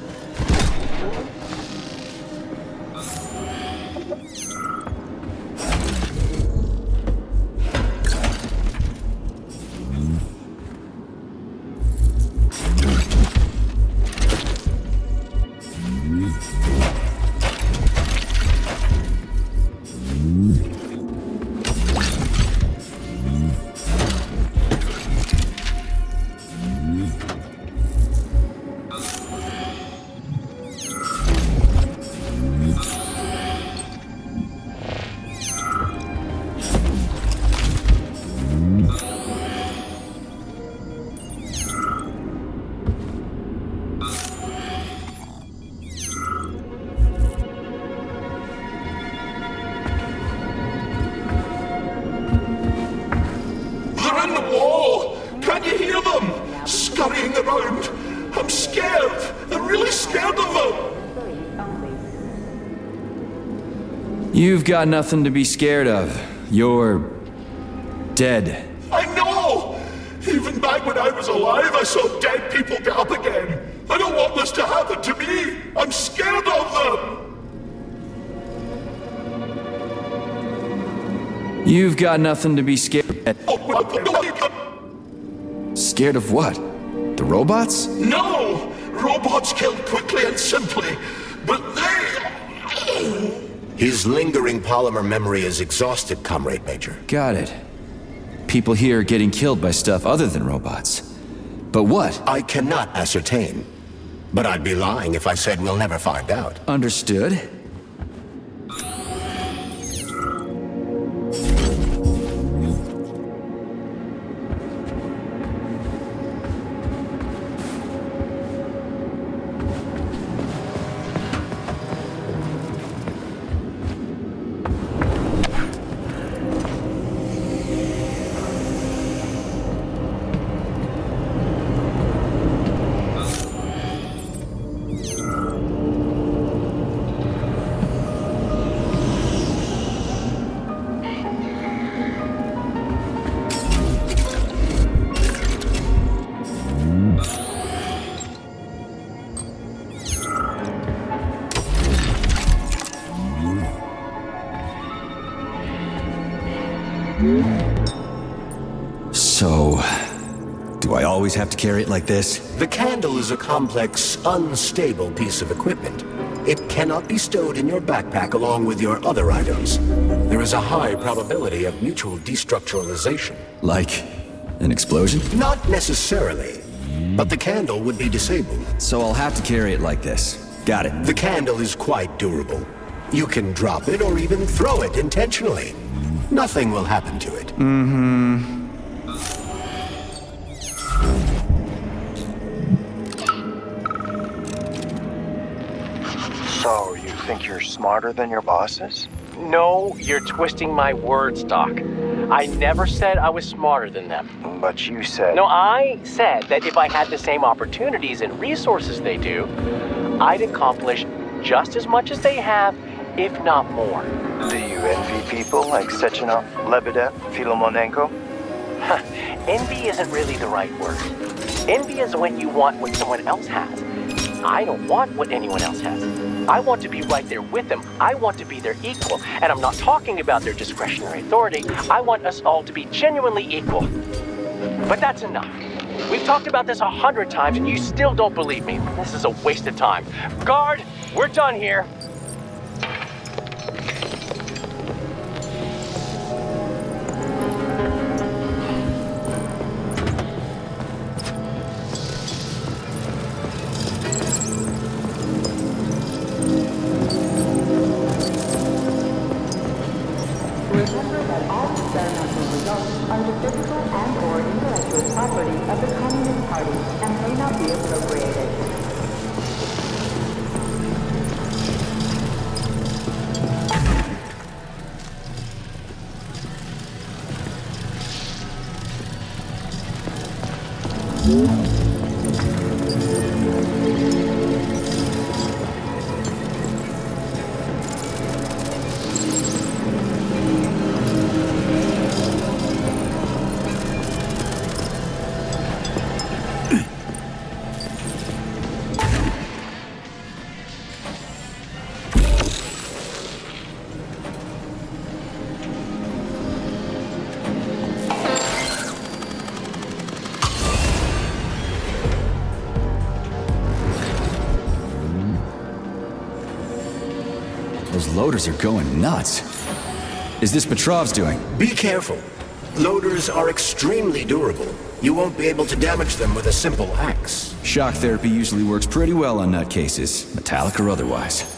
You've got nothing to be scared of. You're dead. I know! Even back when I was alive, I saw dead people get up again. I don't want this to happen to me. I'm scared of them. You've got nothing to be scared of. Scared of what? The robots? No! Robots killed quickly and simply, but they... His lingering polymer memory is exhausted, Comrade Major. Got it. People here are getting killed by stuff other than robots. But what? I cannot ascertain. But I'd be lying if I said we'll never find out. Understood. So, do I always have to carry it like this? The candle is a complex, unstable piece of equipment. It cannot be stowed in your backpack along with your other items. There is a high probability of mutual destructuralization. Like an explosion? Not necessarily, but the candle would be disabled. So I'll have to carry it like this. Got it. The candle is quite durable. You can drop it or even throw it intentionally. Nothing will happen to it. Mm-hmm. So, you think you're smarter than your bosses? No, you're twisting my words, Doc. I never said I was smarter than them. But you said... No, I said that if I had the same opportunities and resources they do, I'd accomplish just as much as they have, if not more. Do you envy people like Sechenov, Lebedev, Filomonenko? Envy isn't really the right word. Envy is when you want what someone else has. I don't want what anyone else has. I want to be right there with them. I want to be their equal. And I'm not talking about their discretionary authority. I want us all to be genuinely equal. But that's enough. We've talked about this 100 times and you still don't believe me. This is a waste of time. Guard, we're done here. Those loaders are going nuts. Is this Petrov's doing? Be careful. Loaders are extremely durable. You won't be able to damage them with a simple axe. Shock therapy usually works pretty well on nutcases, metallic or otherwise.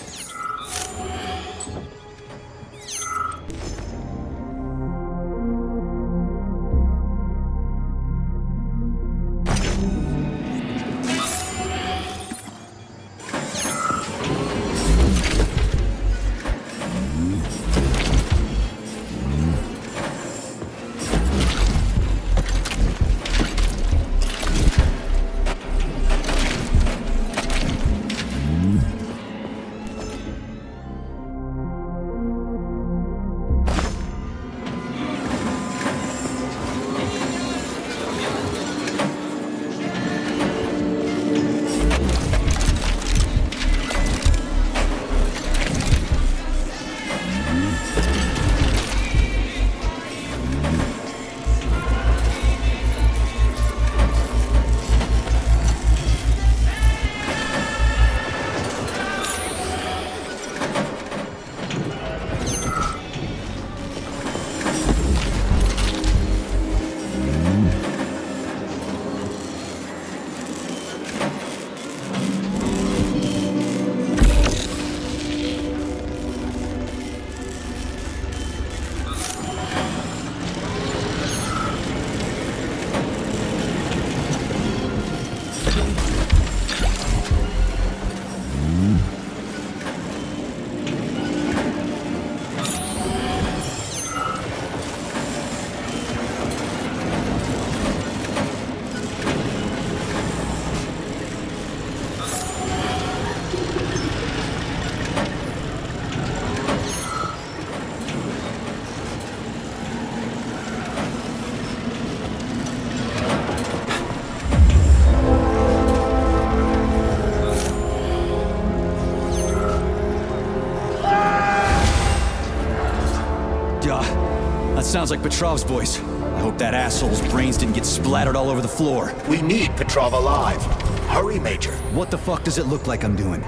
That sounds like Petrov's voice. I hope that asshole's brains didn't get splattered all over the floor. We need Petrov alive. Hurry, Major. What the fuck does it look like I'm doing?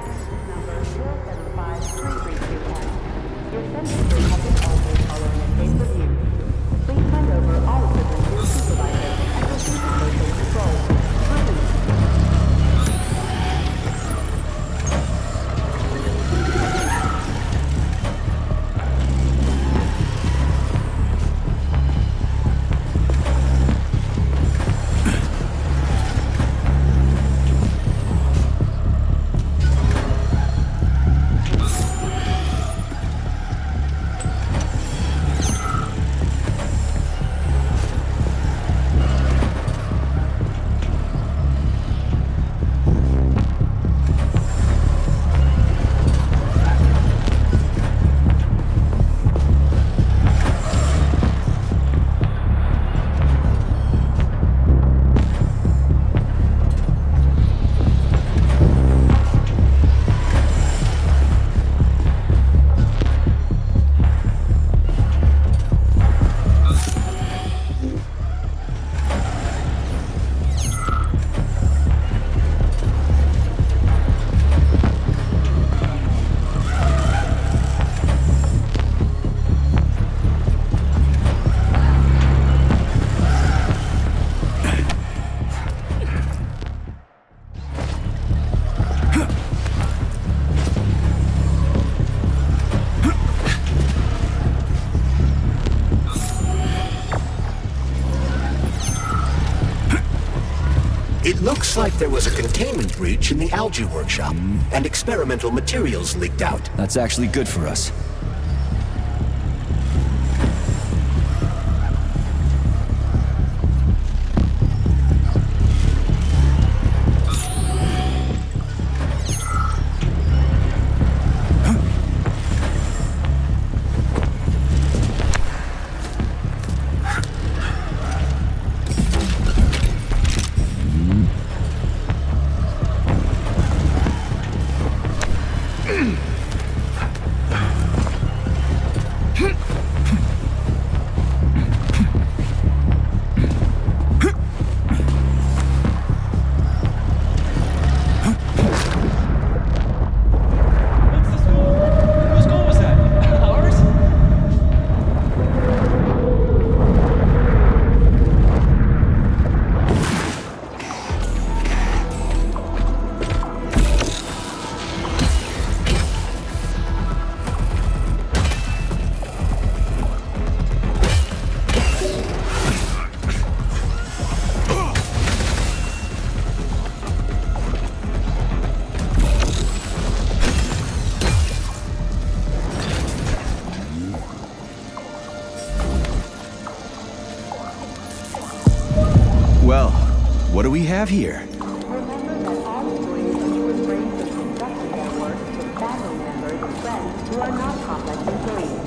It looks like there was a containment breach in the algae workshop, and experimental materials leaked out. That's actually good for us. Well, what do we have here? Remember that all employees are to refrain from conducting their work with family members and friends who are not complex employees.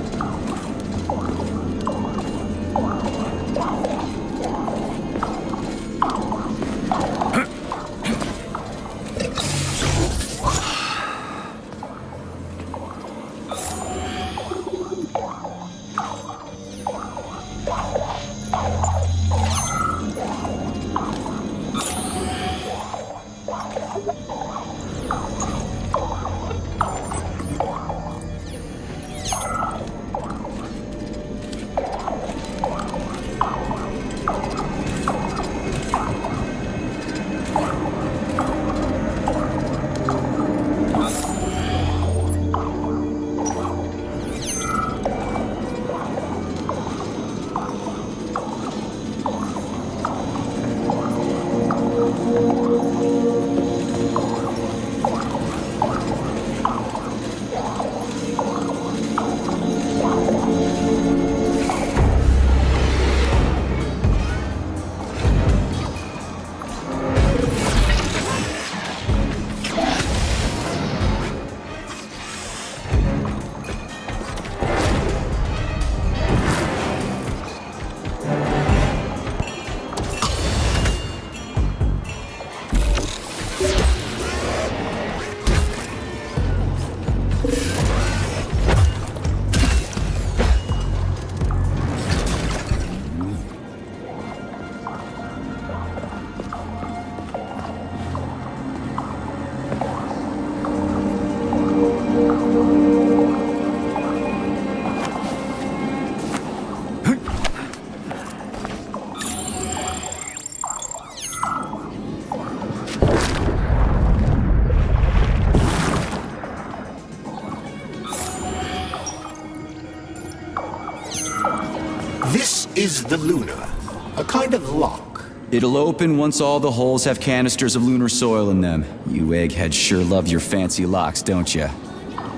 This is the Luna, a kind of lock. It'll open once all the holes have canisters of lunar soil in them. You eggheads sure love your fancy locks, don't you?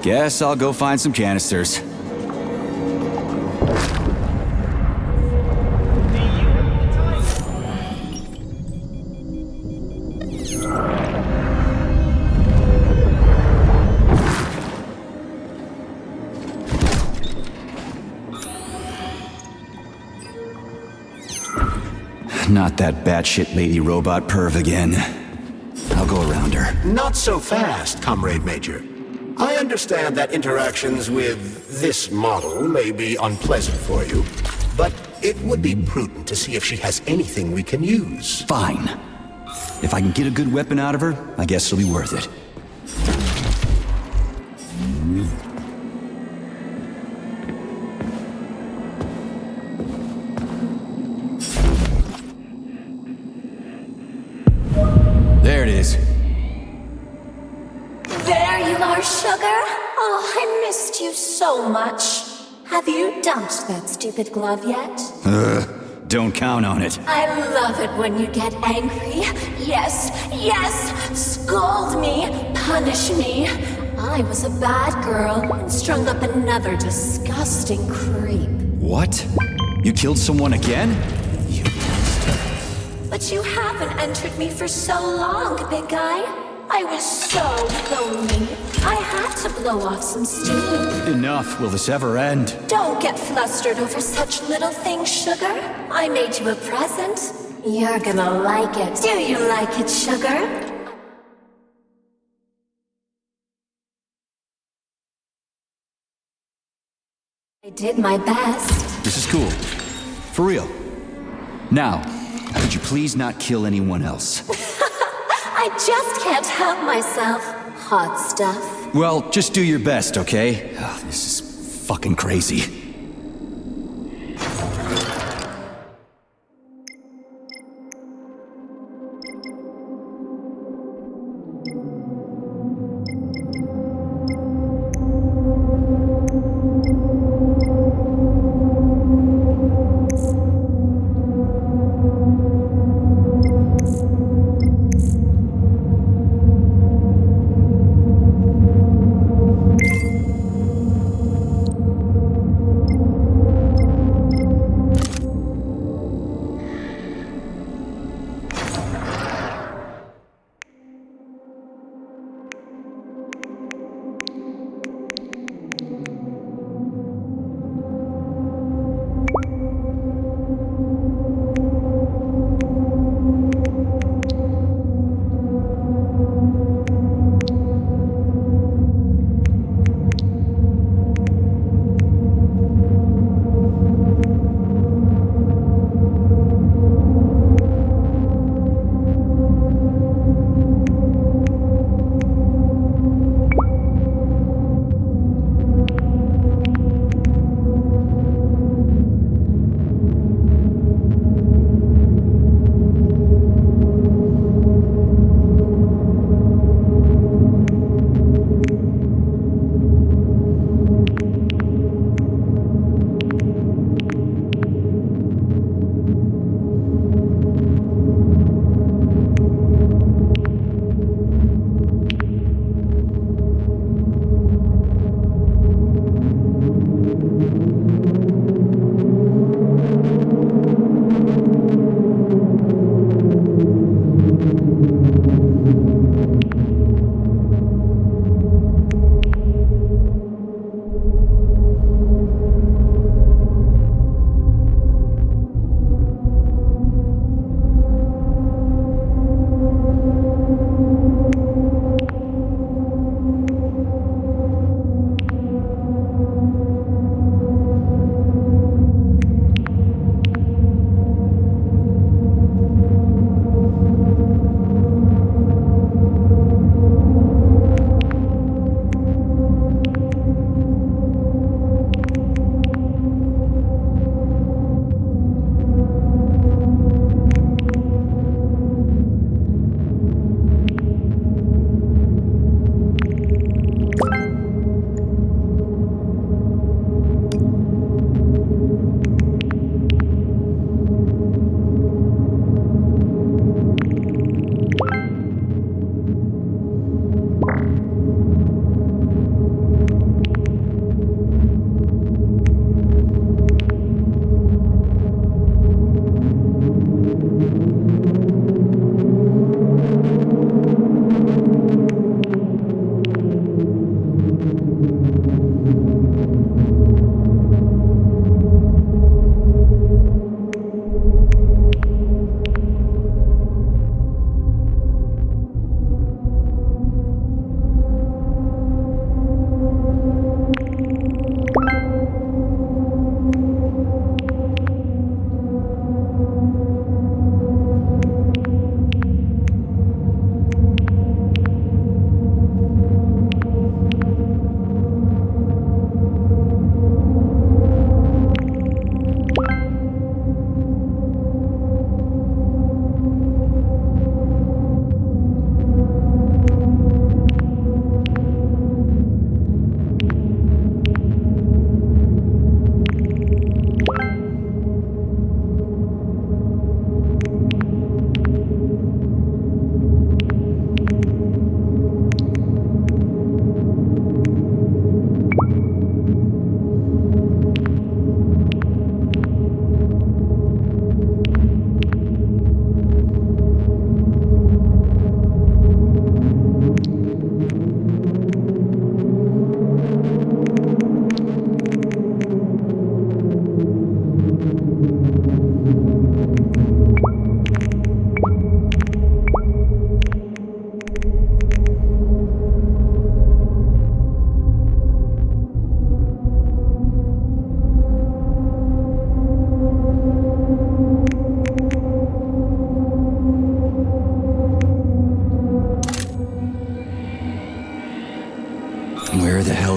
Guess I'll go find some canisters. Not that batshit lady robot perv again. I'll go around her. Not so fast, Comrade Major. I understand that interactions with this model may be unpleasant for you, but it would be prudent to see if she has anything we can use. Fine. If I can get a good weapon out of her, I guess it'll be worth it. There it is. There you are, sugar. Oh, I missed you so much. Have you dumped that stupid glove yet? Don't count on it. I love it when you get angry. Yes, yes! Scold me, punish me. I was a bad girl and strung up another disgusting creep. What? You killed someone again? But you haven't entered me for so long, big guy. I was so lonely. I had to blow off some steam. Enough. Will this ever end? Don't get flustered over such little things, sugar. I made you a present. You're gonna like it. Do you like it, sugar? I did my best. This is cool. For real. Now, could you please not kill anyone else? I just can't help myself. Hot stuff. Well, just do your best, okay? Oh, this is fucking crazy.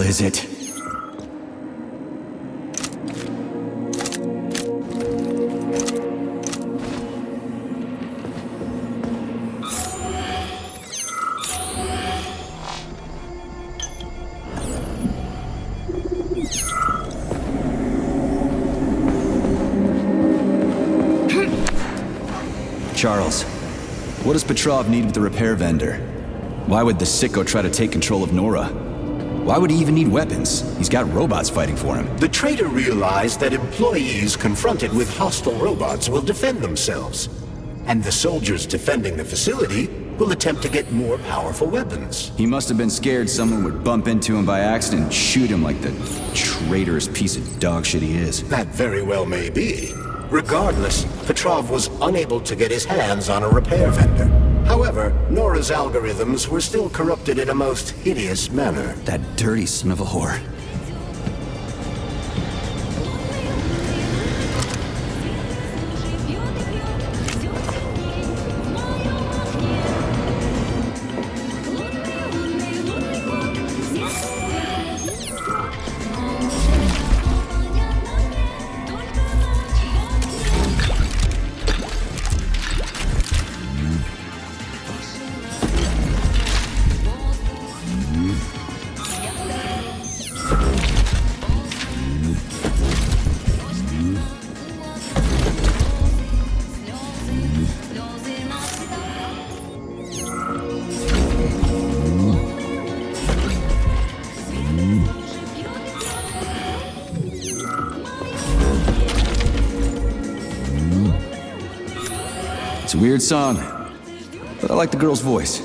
is it? Charles, what does Petrov need with the repair vendor? Why would the sicko try to take control of Nora? Why would he even need weapons? He's got robots fighting for him. The traitor realized that employees confronted with hostile robots will defend themselves. And the soldiers defending the facility will attempt to get more powerful weapons. He must have been scared someone would bump into him by accident and shoot him like the traitorous piece of dog shit he is. That very well may be. Regardless, Petrov was unable to get his hands on a repair vendor. However, Nora's algorithms were still corrupted in a most hideous manner. That dirty son of a whore. It's a weird song, but I like the girl's voice.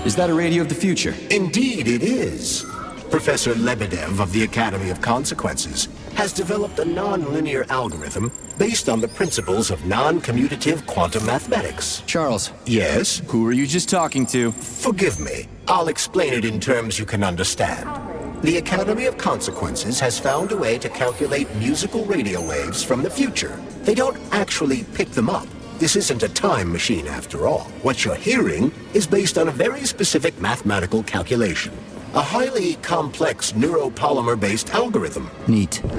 Is that a radio of the future? Indeed it is. Professor Lebedev of the Academy of Consequences has developed a non-linear algorithm based on the principles of non-commutative quantum mathematics. Charles. Yes? Who were you just talking to? Forgive me. I'll explain it in terms you can understand. The Academy of Consequences has found a way to calculate musical radio waves from the future. They don't actually pick them up. This isn't a time machine after all. What you're hearing is based on a very specific mathematical calculation. A highly complex neuropolymer-based algorithm. Neat. You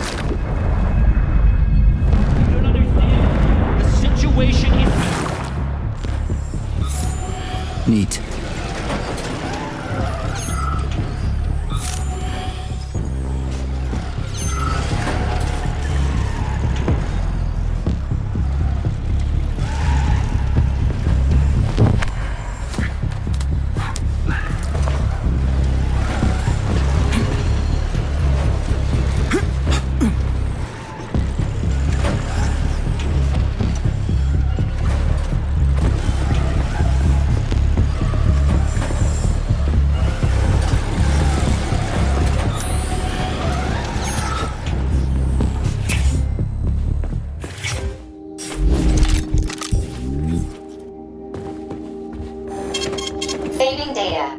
don't understand. The situation is... Neat. Saving data.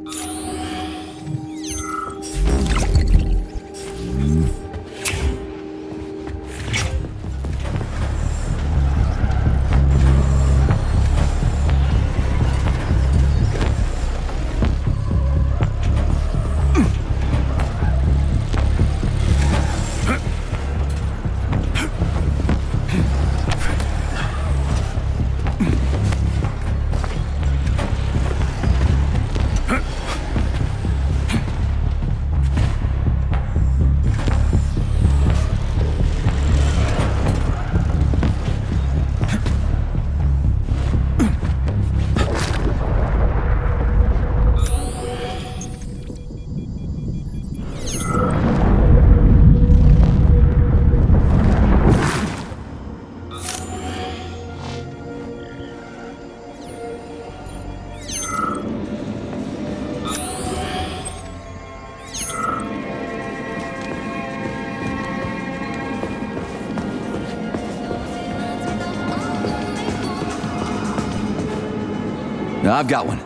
I've got one.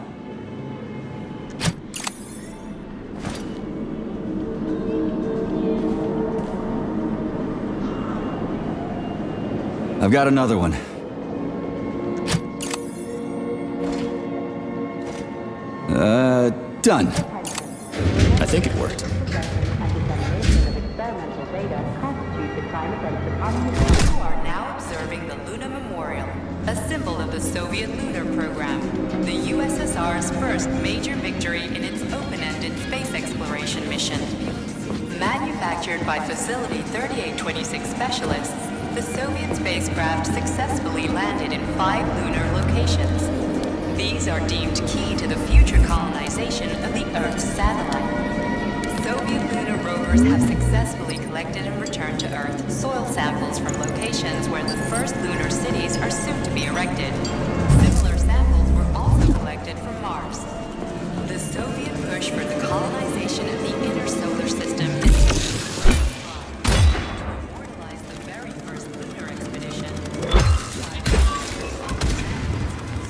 I've got another one. Done. I think it worked. You are now observing the Luna Memorial, a symbol of the Soviet lunar program, the USSR's first major victory in its open-ended space exploration mission. Manufactured by Facility 3826 specialists, the Soviet spacecraft successfully landed in 5 lunar locations. These are deemed key to the future colonization of the Earth's satellite. Soviet lunar rovers have successfully collected and returned to Earth soil samples from locations where the first lunar cities are soon to be erected. Similar samples were also collected from Mars. The Soviet push for the colonization of the inner solar system is to immortalize the very first lunar expedition.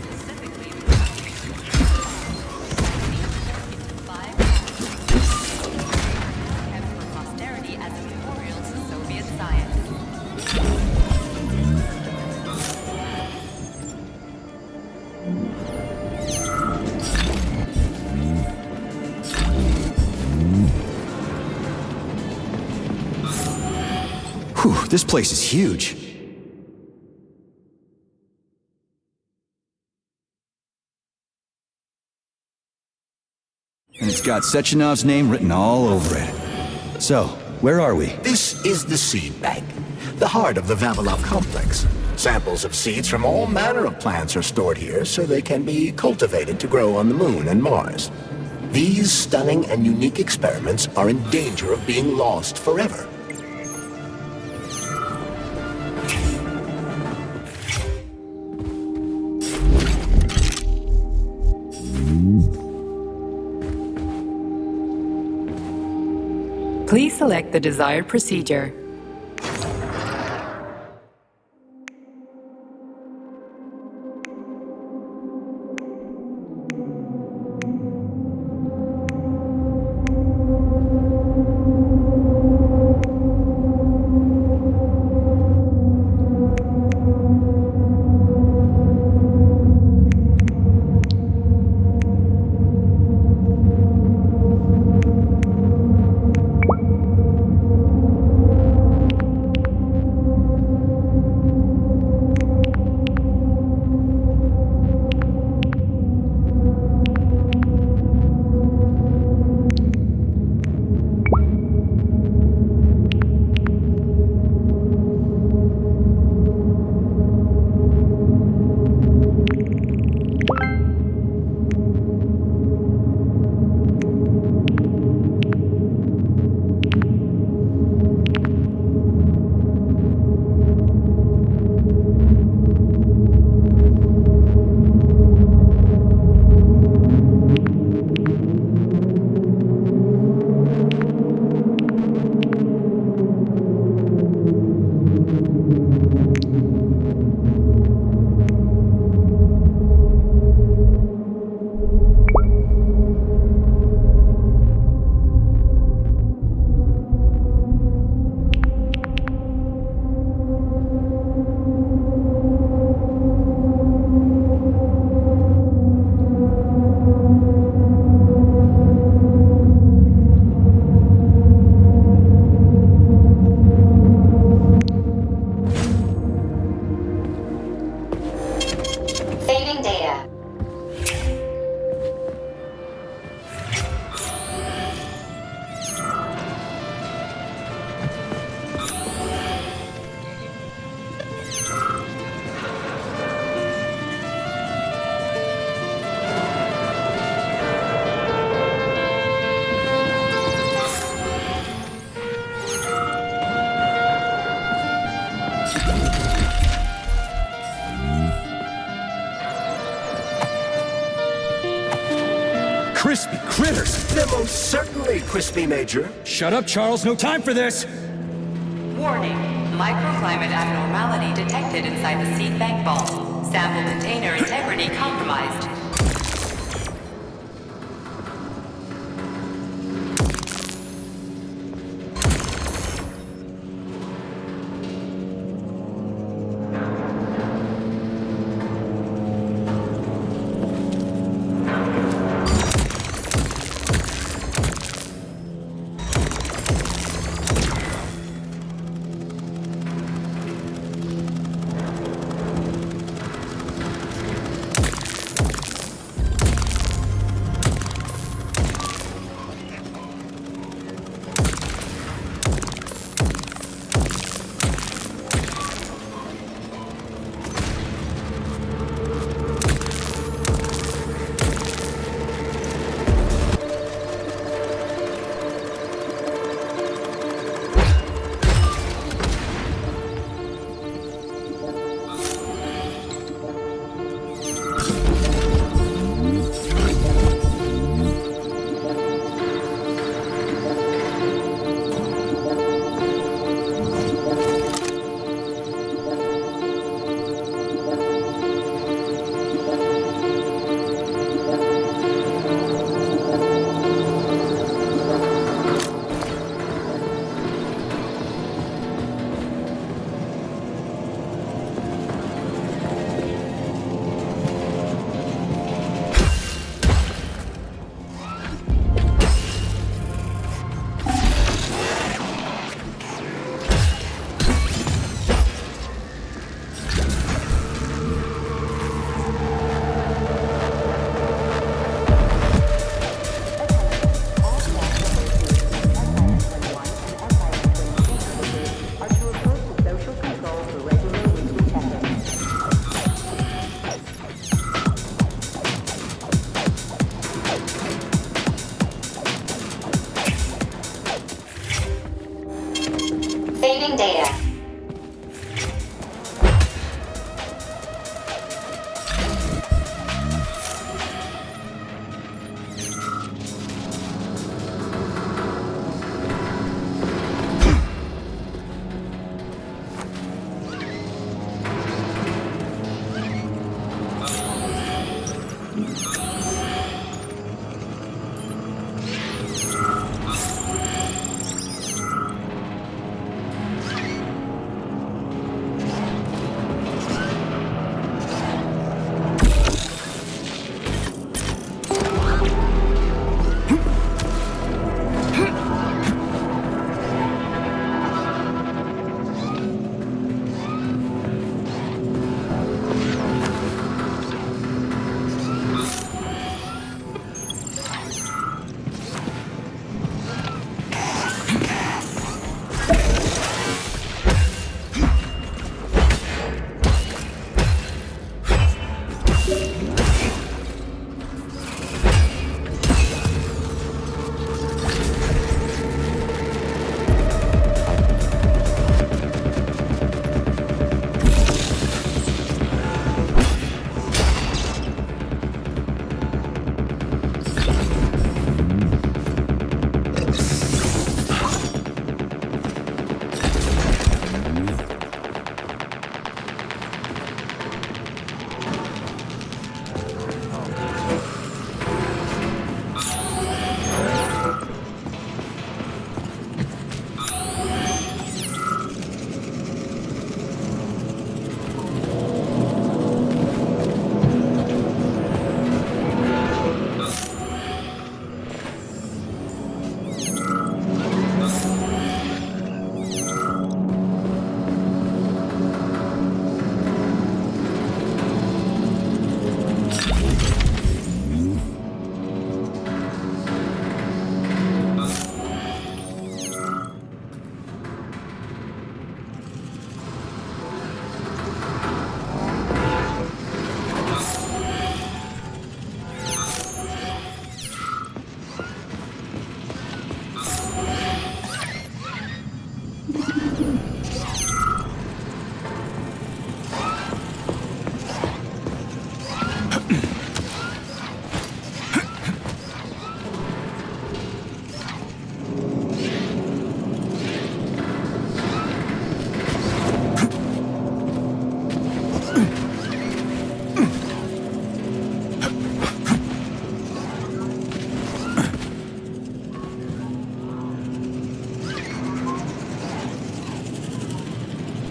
Specifically, posterity as a memorial to Soviet science. Whew, this place is huge. And it's got Sechenov's name written all over it. So, where are we? This is the seed bank, the heart of the Vavilov Complex. Samples of seeds from all manner of plants are stored here so they can be cultivated to grow on the Moon and Mars. These stunning and unique experiments are in danger of being lost forever. Please select the desired procedure. Saving data. Crispy critters! They're most certainly crispy, Major. Shut up, Charles. No time for this. Warning. Microclimate abnormality detected inside the seed bank vault. Sample container integrity compromised.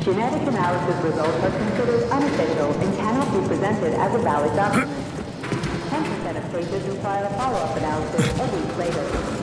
Genetic analysis results are considered unofficial and cannot be presented as a valid document. 10% of cases require a follow-up analysis a week later.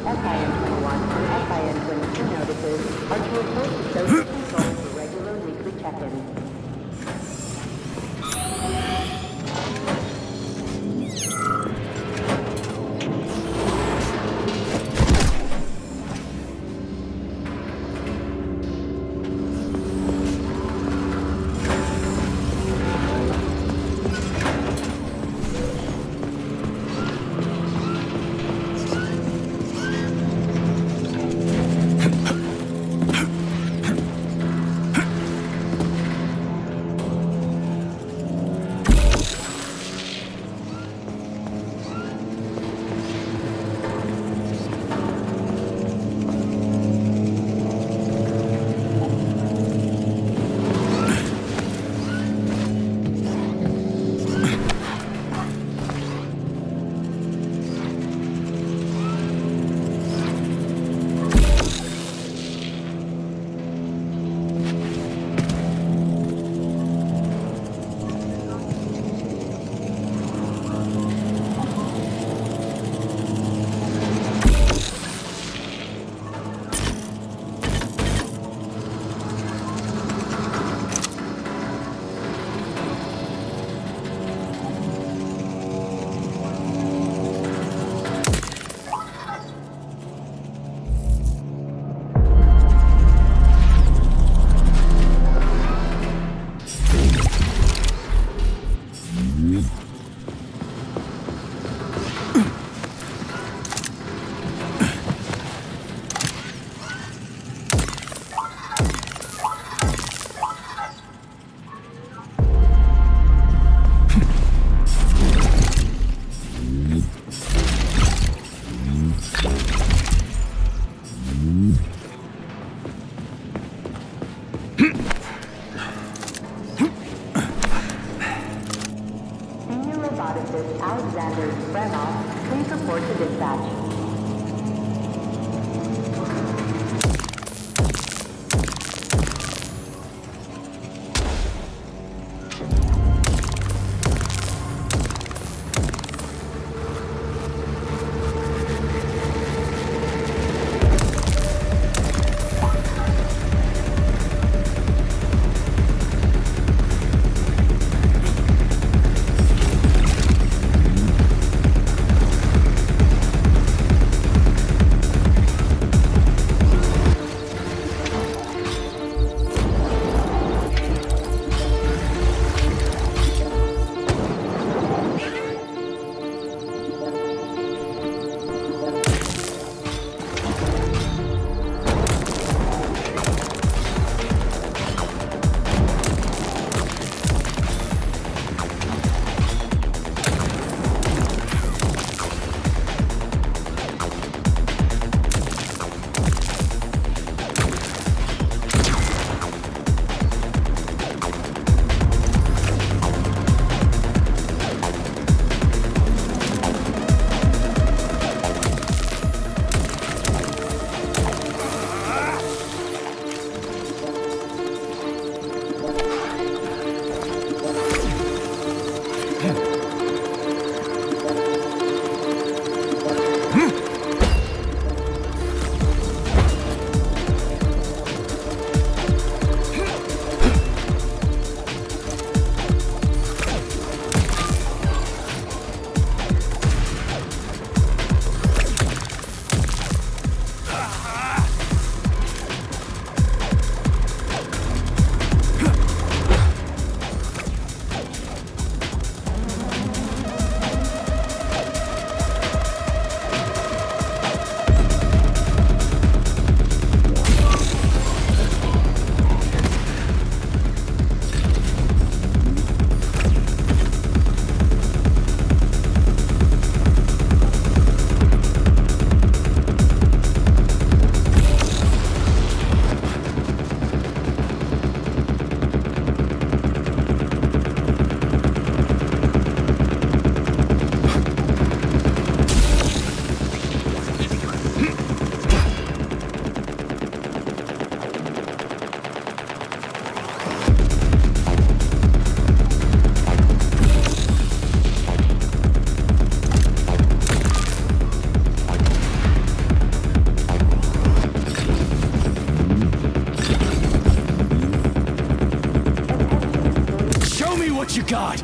FIN-21 and FIN-22 notices are to report to Soviet Control for regular weekly check-ins. God!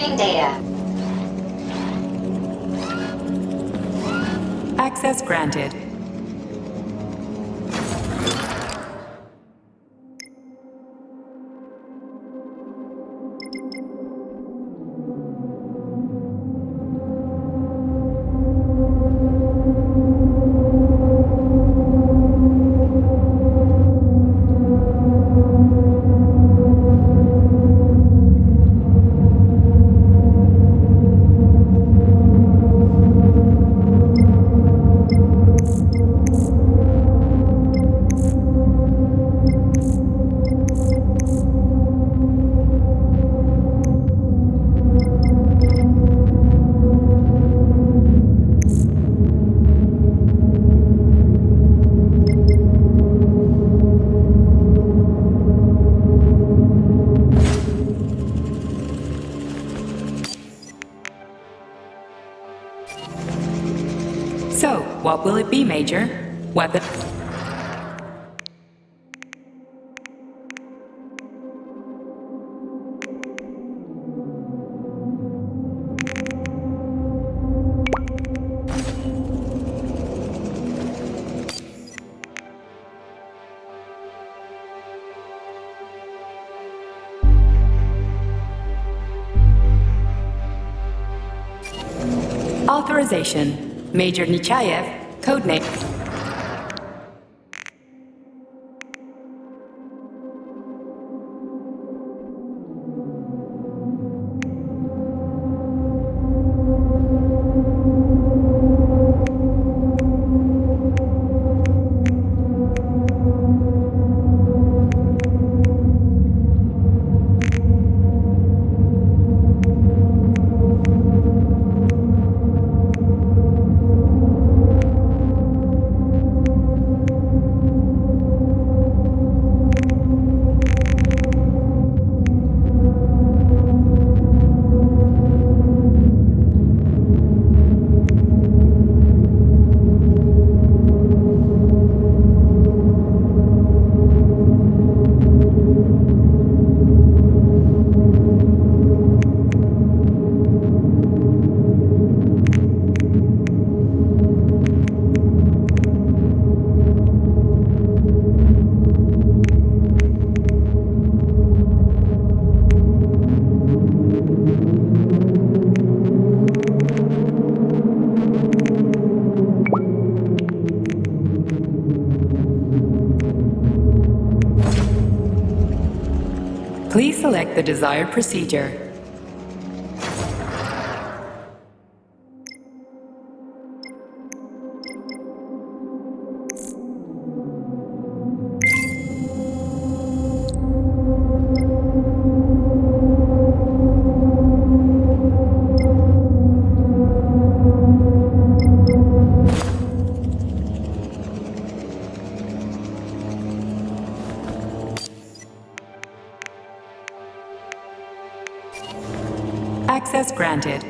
Saving data. Access granted. So, what will it be, Major? Weapon? Authorization. Major Nechayev, codename. Please select the desired procedure. Access granted.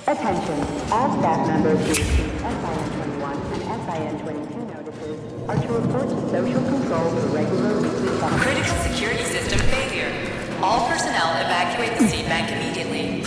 Attention, all staff members who receive SIN-21 and SIN-22 notices are to report to social control for regular weekly check. Critical security system failure. All personnel evacuate the seed bank immediately.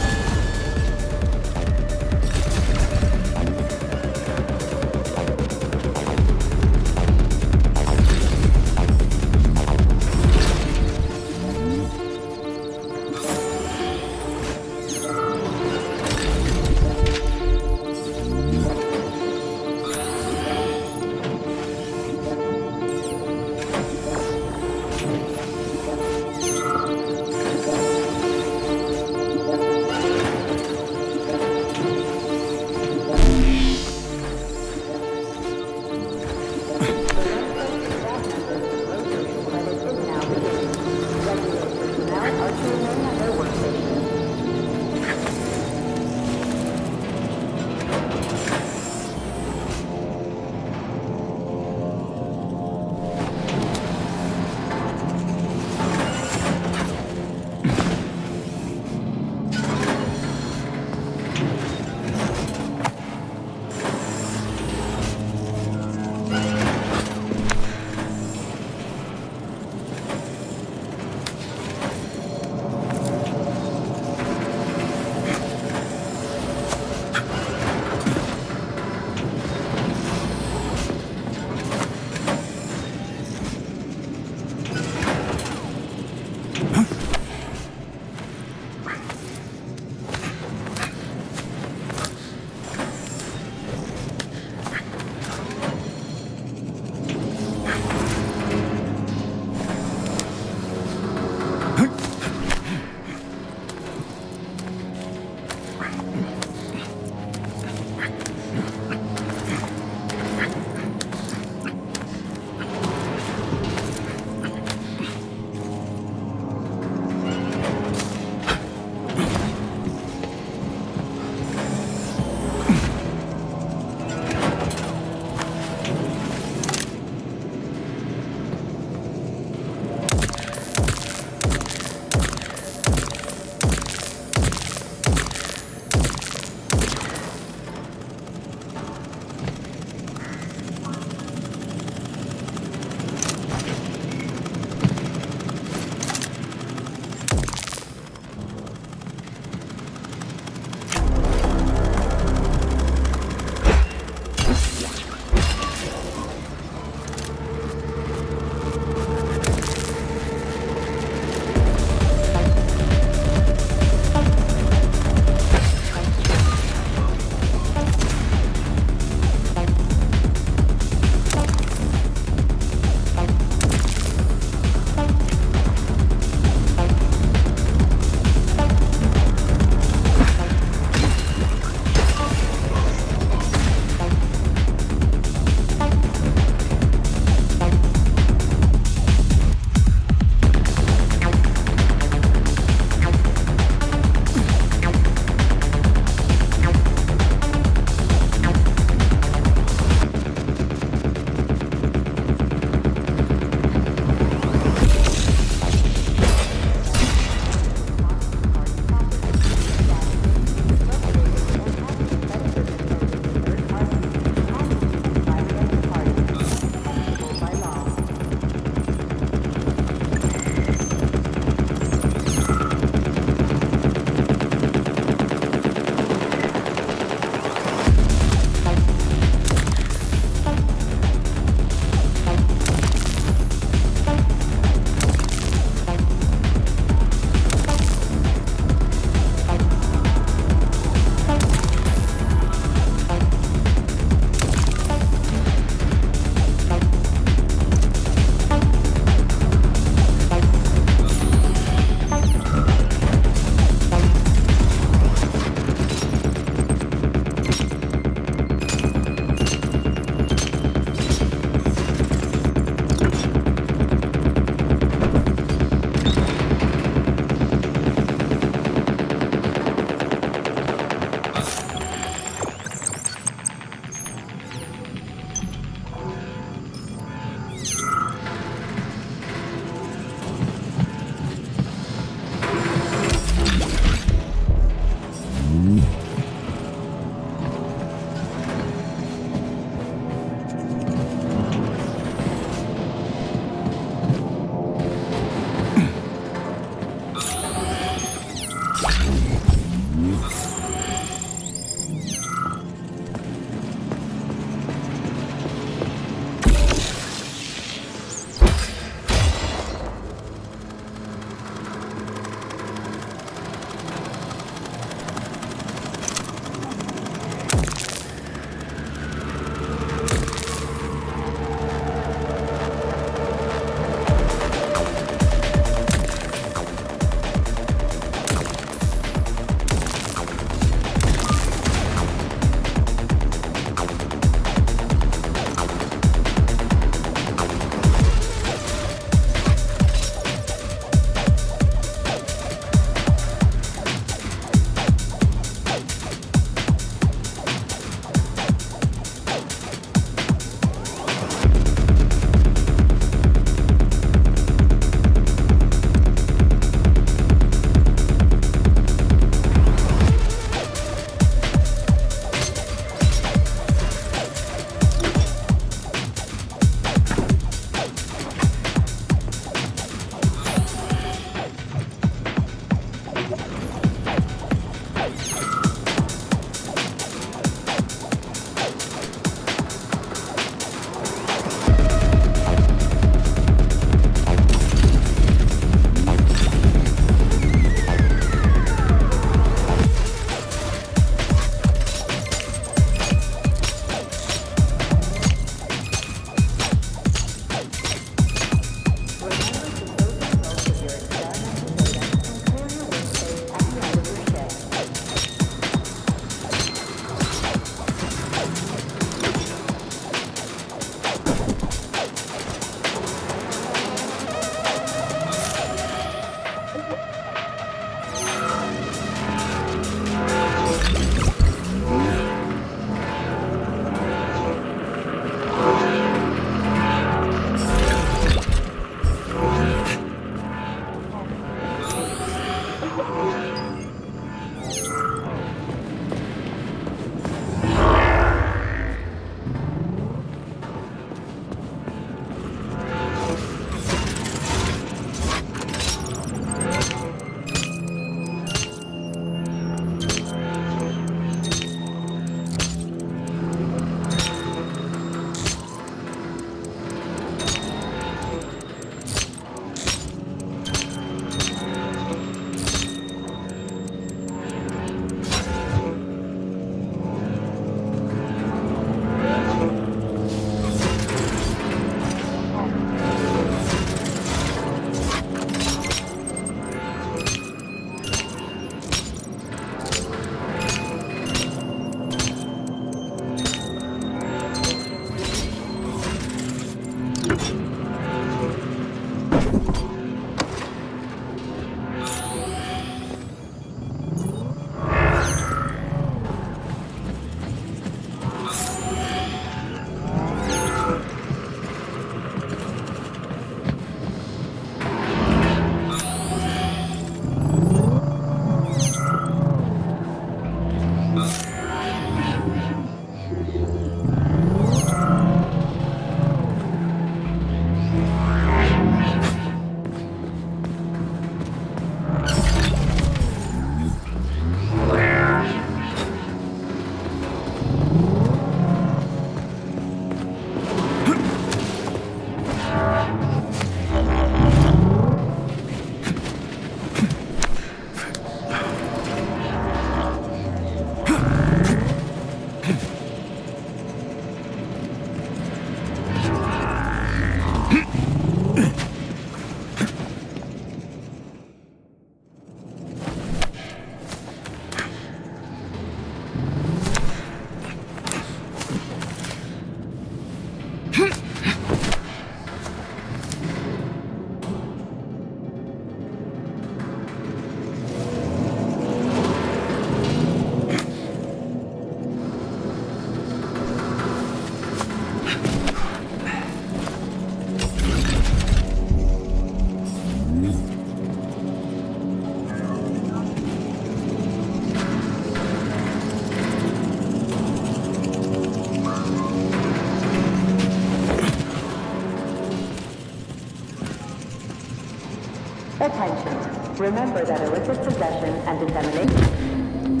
Attention. Remember that illicit possession and dissemination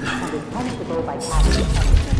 and is punishable by capital punishment.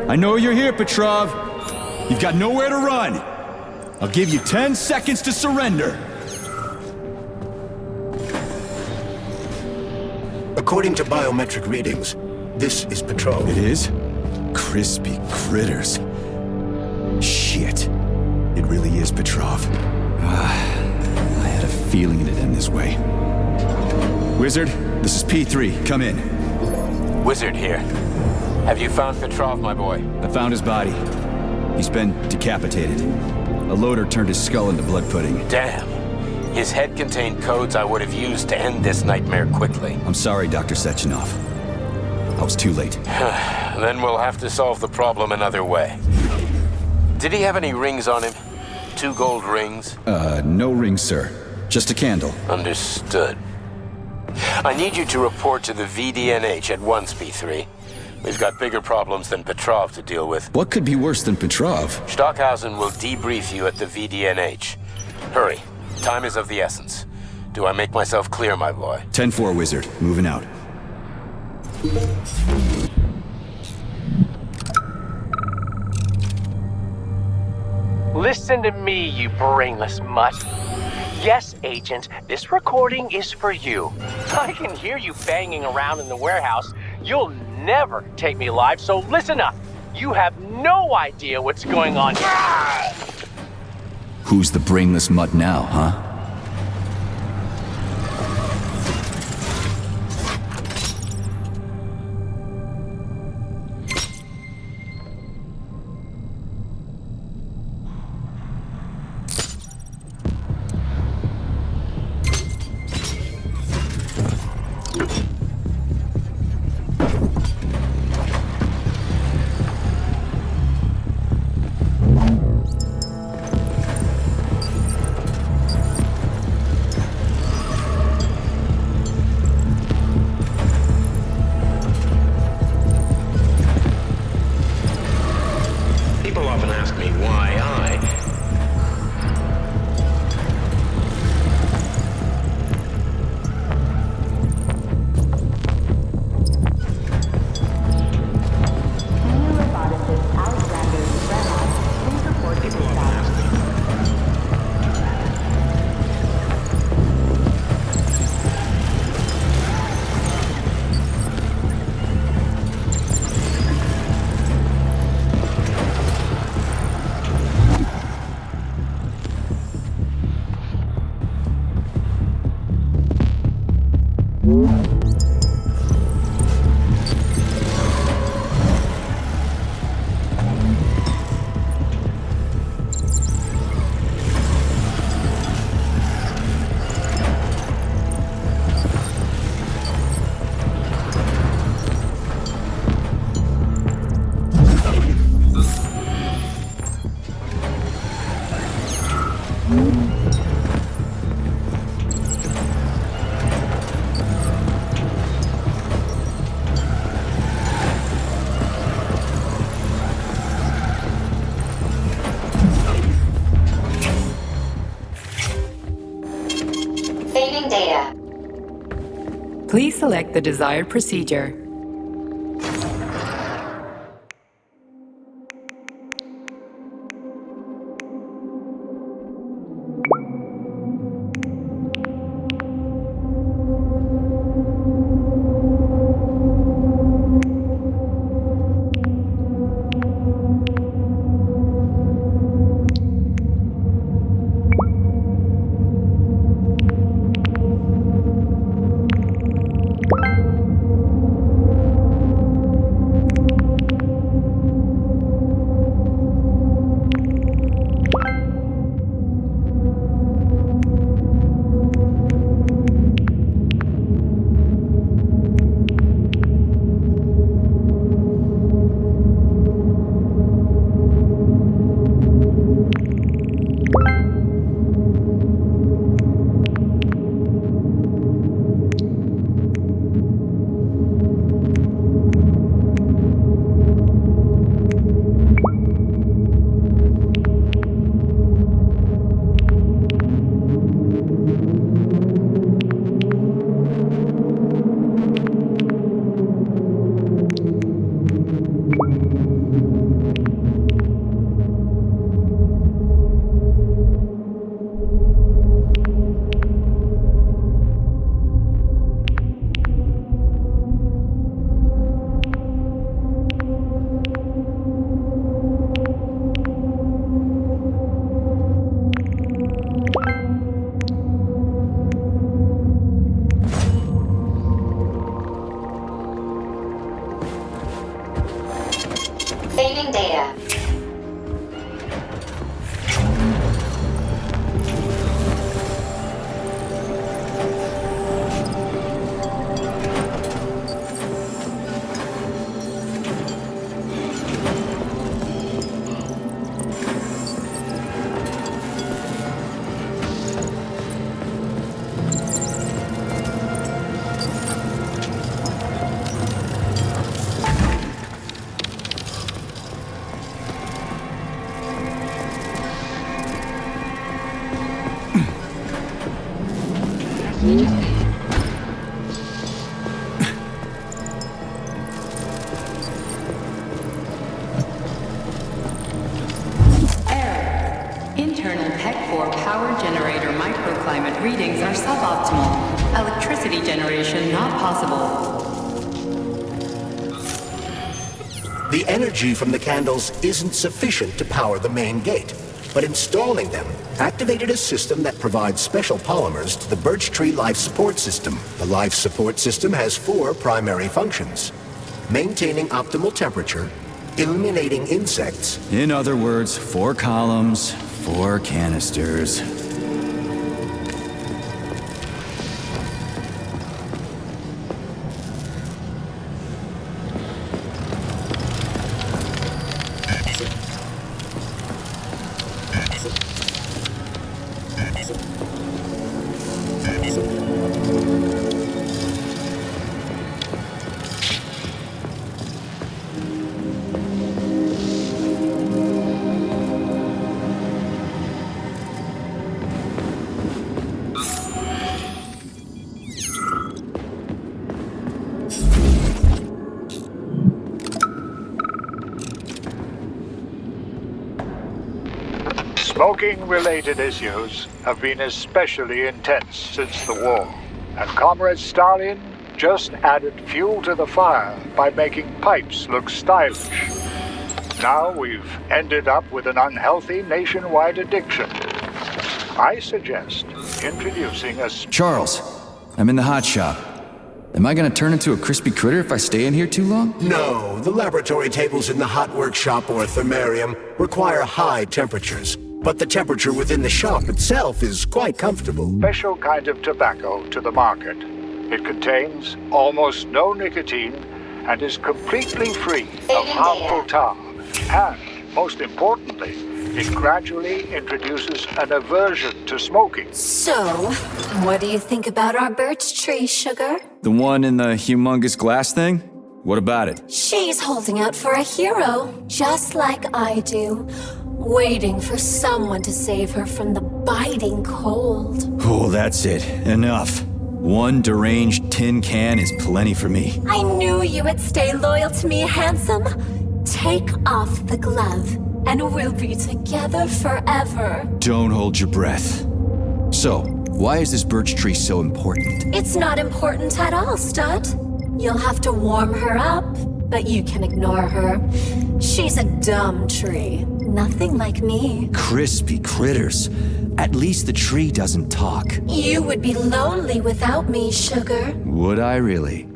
I know you're here, Petrov. You've got nowhere to run. I'll give you 10 seconds to surrender. According to biometric readings, this is Petrov. It is? Crispy critters. Shit. It really is Petrov. I had a feeling it'd end this way. Wizard, this is P3. Come in. Wizard here. Have you found Petrov, my boy? I found his body. He's been decapitated. A loader turned his skull into blood pudding. Damn. His head contained codes I would have used to end this nightmare quickly. I'm sorry, Dr. Sechenov. I was too late. Then we'll have to solve the problem another way. Did he have any rings on him? 2 gold rings? No rings, sir. Just a candle. Understood. I need you to report to the VDNH at once, P3. We've got bigger problems than Petrov to deal with. What could be worse than Petrov? Stockhausen will debrief you at the VDNH. Hurry. Time is of the essence. Do I make myself clear, my boy? 10-4, Wizard. Moving out. Listen to me, you brainless mutt. Yes, Agent, this recording is for you. I can hear you banging around in the warehouse. You'll never take me alive, so listen up. You have no idea what's going on here. Who's the brainless mutt now, huh? People often ask me why I... Saving data. Please select the desired procedure. Saving data. Tech 4 power generator microclimate readings are suboptimal. Electricity generation not possible. The energy from the candles isn't sufficient to power the main gate, but installing them activated a system that provides special polymers to the birch tree life support system. The life support system has 4 primary functions: maintaining optimal temperature, eliminating insects. In other words, 4 columns, 4 canisters. Smoking-related issues have been especially intense since the war, and Comrade Stalin just added fuel to the fire by making pipes look stylish. Now we've ended up with an unhealthy nationwide addiction. I suggest introducing a... Charles, I'm in the hot shop. Am I gonna turn into a crispy critter if I stay in here too long? No, the laboratory tables in the hot workshop or thermarium require high temperatures. But the temperature within the shop itself is quite comfortable. Special kind of tobacco to the market. It contains almost no nicotine and is completely free of harmful tar. And, most importantly, it gradually introduces an aversion to smoking. So, what do you think about our birch tree, Sugar? The one in the humongous glass thing? What about it? She's holding out for a hero, just like I do. Waiting for someone to save her from the biting cold. Oh, that's it. Enough. One deranged tin can is plenty for me. I knew you would stay loyal to me, handsome. Take off the glove, and we'll be together forever. Don't hold your breath. So, why is this birch tree so important? It's not important at all, Stud. You'll have to warm her up, but you can ignore her. She's a dumb tree. Nothing like me. Crispy critters. At least the tree doesn't talk. You would be lonely without me, Sugar. Would I really?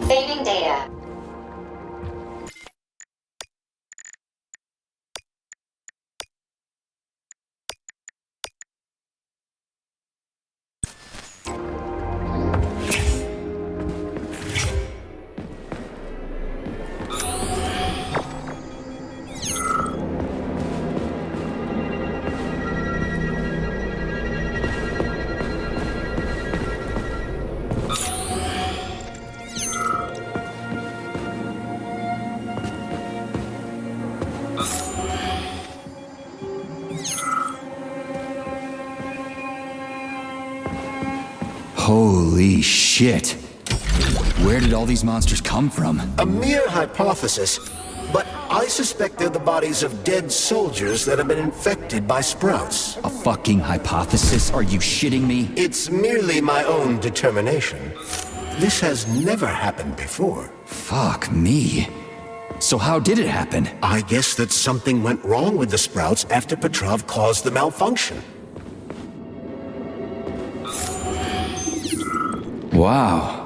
Saving data. Holy shit. Where did all these monsters come from? A mere hypothesis, but I suspect they're the bodies of dead soldiers that have been infected by sprouts. A fucking hypothesis? Are you shitting me? It's merely my own determination. This has never happened before. Fuck me. So how did it happen? I guess that something went wrong with the sprouts after Petrov caused the malfunction. Wow.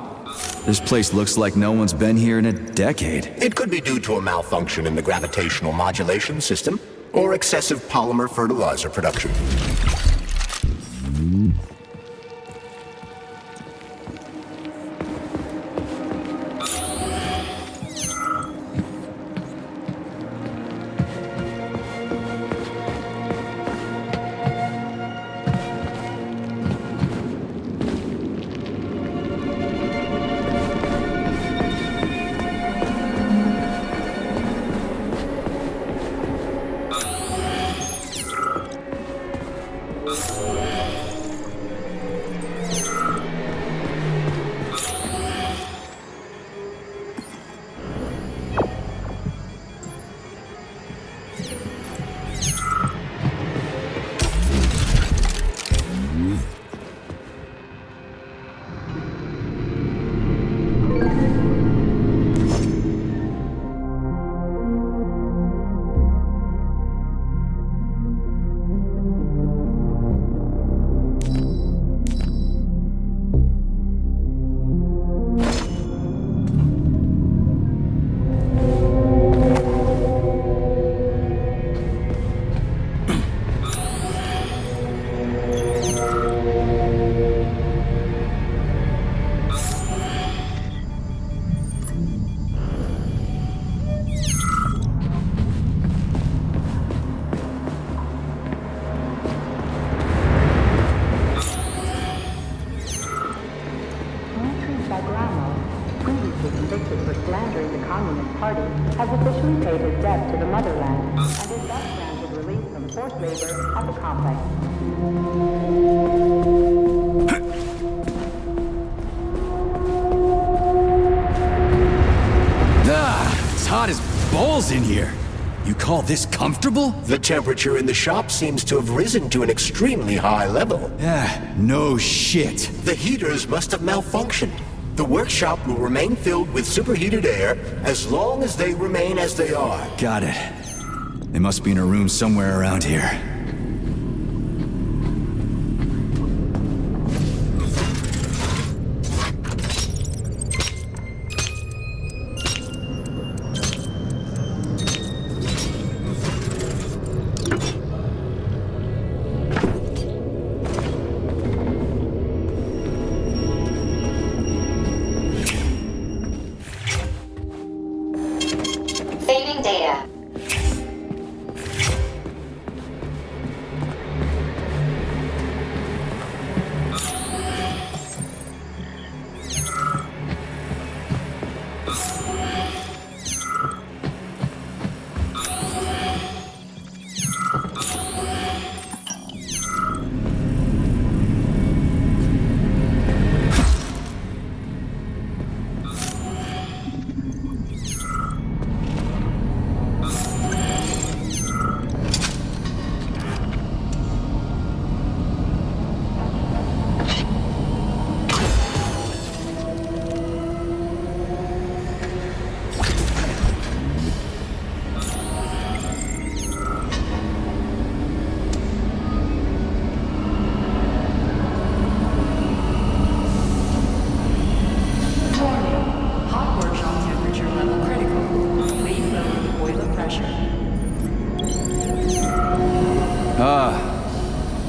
This place looks like no one's been here in a decade. It could be due to a malfunction in the gravitational modulation system, or excessive polymer fertilizer production. to the motherland, and is thus granted release from forced labor at the complex. It's hot as balls in here. You call this comfortable? The temperature in the shop seems to have risen to an extremely high level. No shit. The heaters must have malfunctioned. The workshop will remain filled with superheated air as long as they remain as they are. Got it. They must be in a room somewhere around here. Saving data.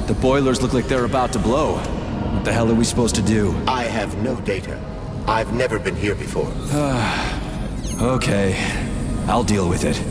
The boilers look like they're about to blow. What the hell are we supposed to do? I have no data. I've never been here before. Okay. I'll deal with it.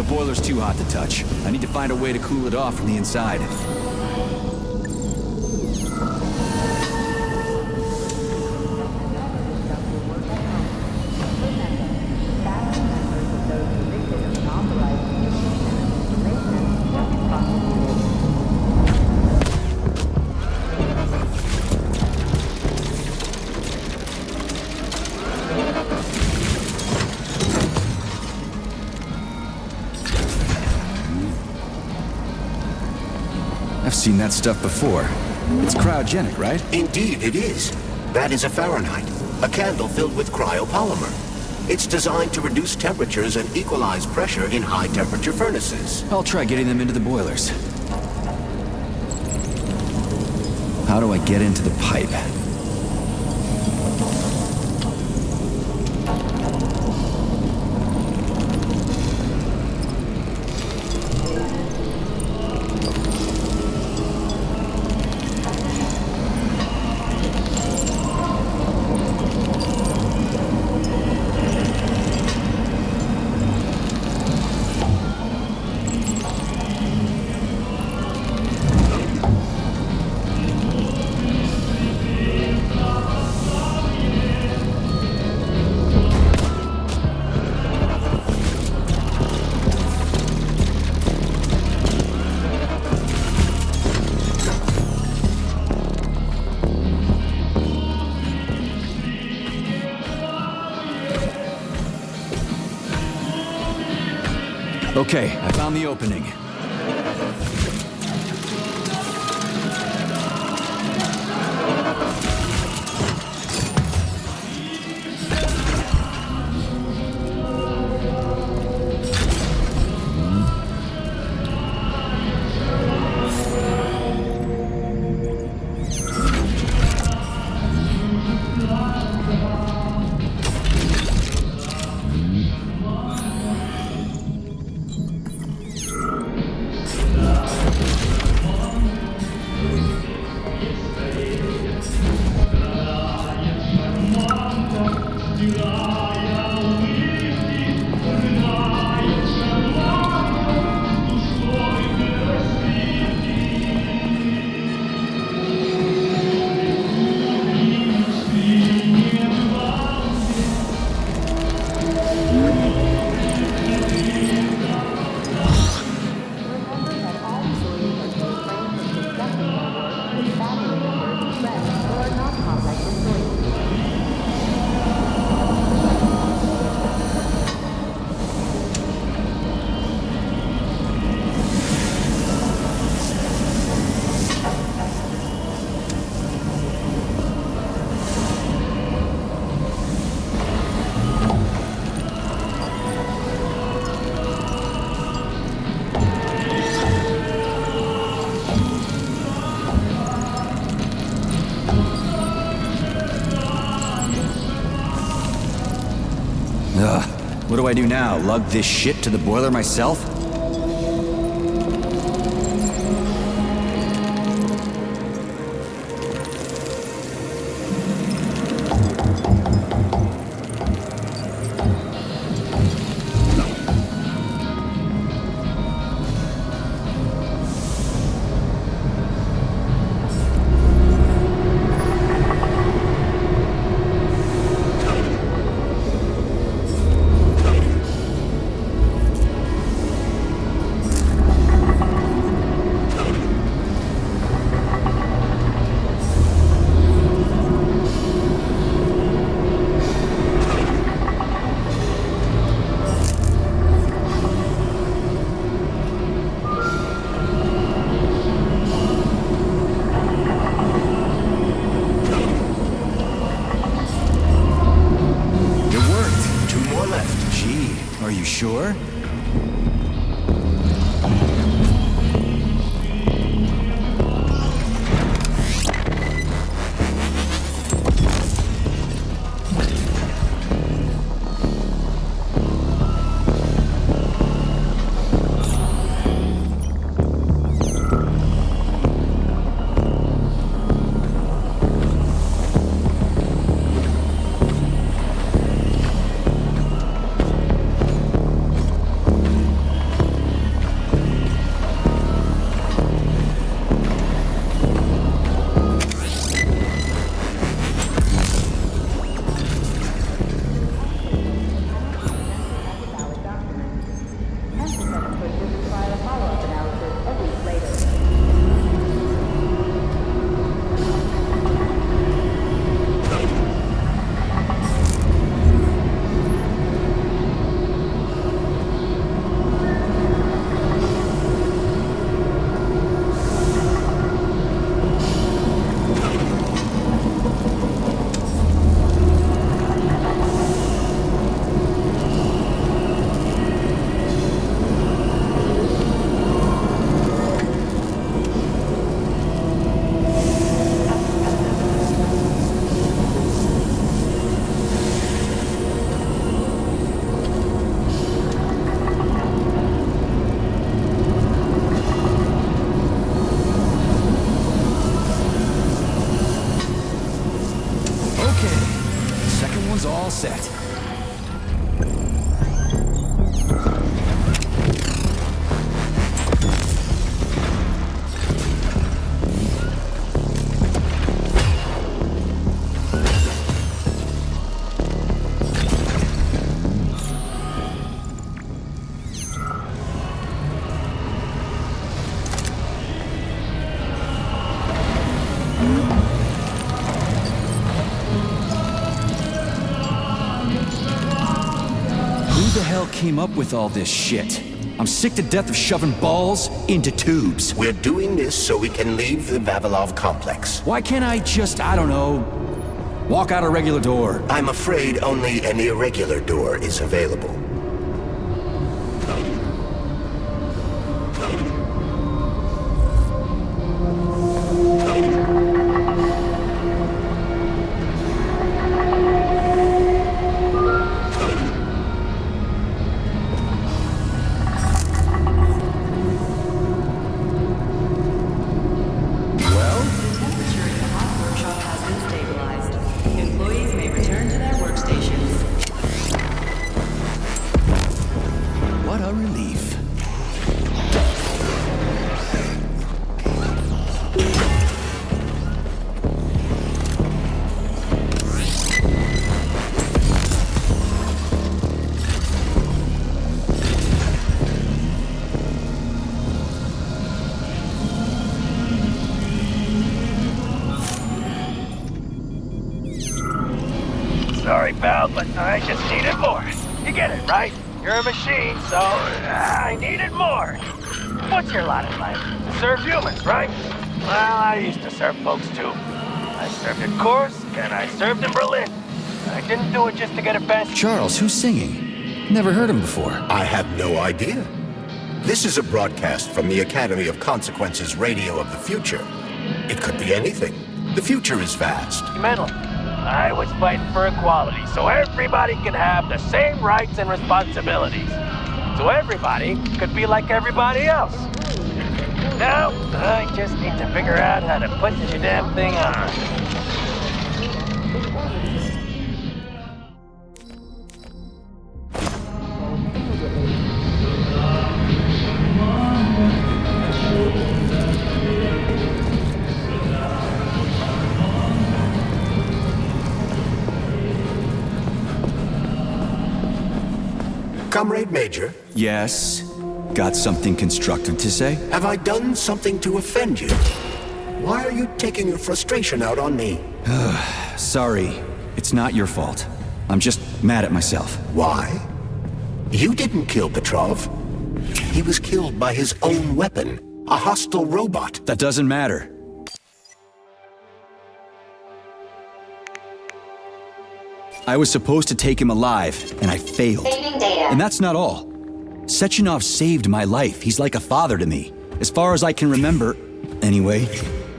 Boiler's too hot to touch. I need to find a way to cool it off from the inside. I've seen that stuff before. It's cryogenic, right? Indeed it is. That is a Fahrenheit, a candle filled with cryopolymer. It's designed to reduce temperatures and equalize pressure in high-temperature furnaces. I'll try getting them into the boilers. How do I get into the pipe? Okay, I found the opening. What do I do now? Lug this shit to the boiler myself? Are you sure? All set. Who the hell came up with all this shit? I'm sick to death of shoving balls into tubes. We're doing this so we can leave the Vavilov Complex. Why can't I just, I don't know, walk out a regular door? I'm afraid only an irregular door is available. Sorry, pal, but I just needed more. You get it, right? You're a machine, so I needed more. What's your lot in life? To serve humans, right? Well, I used to serve folks, too. I served in Kursk, and I served in Berlin. I didn't do it just to get a fancy... Charles, who's singing? Never heard him before. I have no idea. This is a broadcast from the Academy of Consequences Radio of the Future. It could be anything. The future is vast. Mental. I was fighting for equality, so everybody can have the same rights and responsibilities. So everybody could be like everybody else. Now, I just need to figure out how to put the damn thing on. Comrade Major? Yes? Got something constructive to say? Have I done something to offend you? Why are you taking your frustration out on me? Sorry. It's not your fault. I'm just mad at myself. Why? You didn't kill Petrov. He was killed by his own weapon, a hostile robot. That doesn't matter. I was supposed to take him alive, and I failed. Saving data. And that's not all. Sechenov saved my life. He's like a father to me. As far as I can remember, anyway,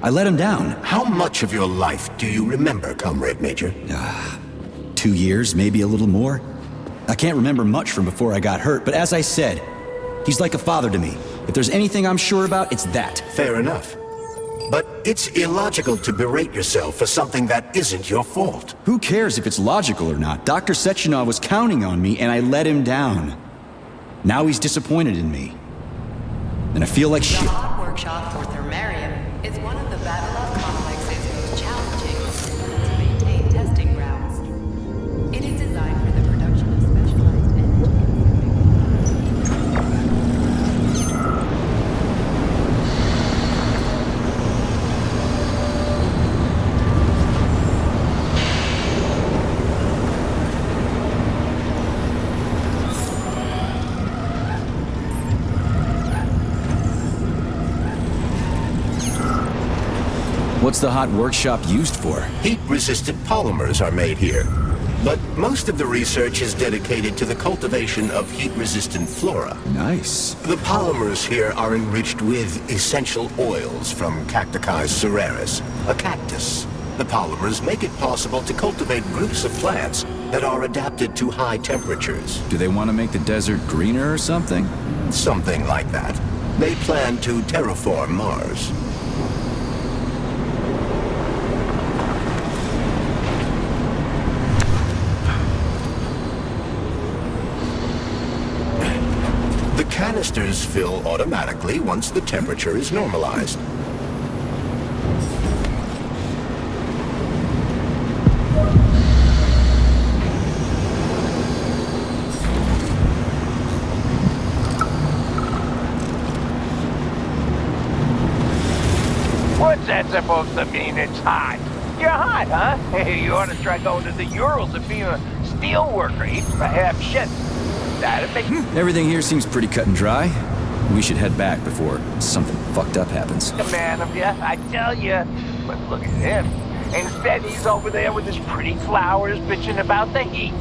I let him down. How much of your life do you remember, Comrade Major? 2 years, maybe a little more. I can't remember much from before I got hurt, but as I said, he's like a father to me. If there's anything I'm sure about, it's that. Fair enough. But it's illogical to berate yourself for something that isn't your fault. Who cares if it's logical or not? Dr. Sechenov was counting on me, and I let him down. Now he's disappointed in me. And I feel like shit. The hot workshop for Thermarium is one of the Vavilov Complex's most challenging to maintain testing grounds. It is designed for the production of specialized energy. What's the hot workshop used for? Heat-resistant polymers are made here. But most of the research is dedicated to the cultivation of heat-resistant flora. Nice. The polymers here are enriched with essential oils from Cacticus cereris, a cactus. The polymers make it possible to cultivate groups of plants that are adapted to high temperatures. Do they want to make the desert greener or something? Something like that. They plan to terraform Mars. The canisters fill automatically once the temperature is normalized. What's that supposed to mean, it's hot? You're hot, huh? You ought to try going to the Urals and being a steel worker. Shit. that. It makes Everything here seems pretty cut and dry. We should head back before something fucked up happens. a man of you, I tell you. But look at him. Instead, he's over there with his pretty flowers bitching about the heat.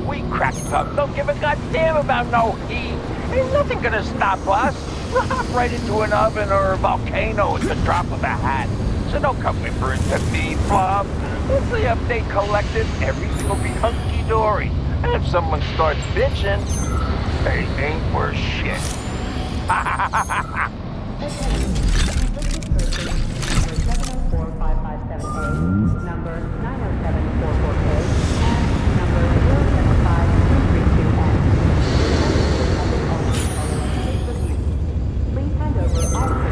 We cracked up, don't give a goddamn about no heat. Ain't nothing gonna stop us. We'll hop right into an oven or a volcano at the drop of a hat. So don't come whimpering to me, Bob. Once the update collected, everything will be hunky-dory. And if someone starts bitching, they ain't worth shit. Number 90744K and number 075232N. Please hand over all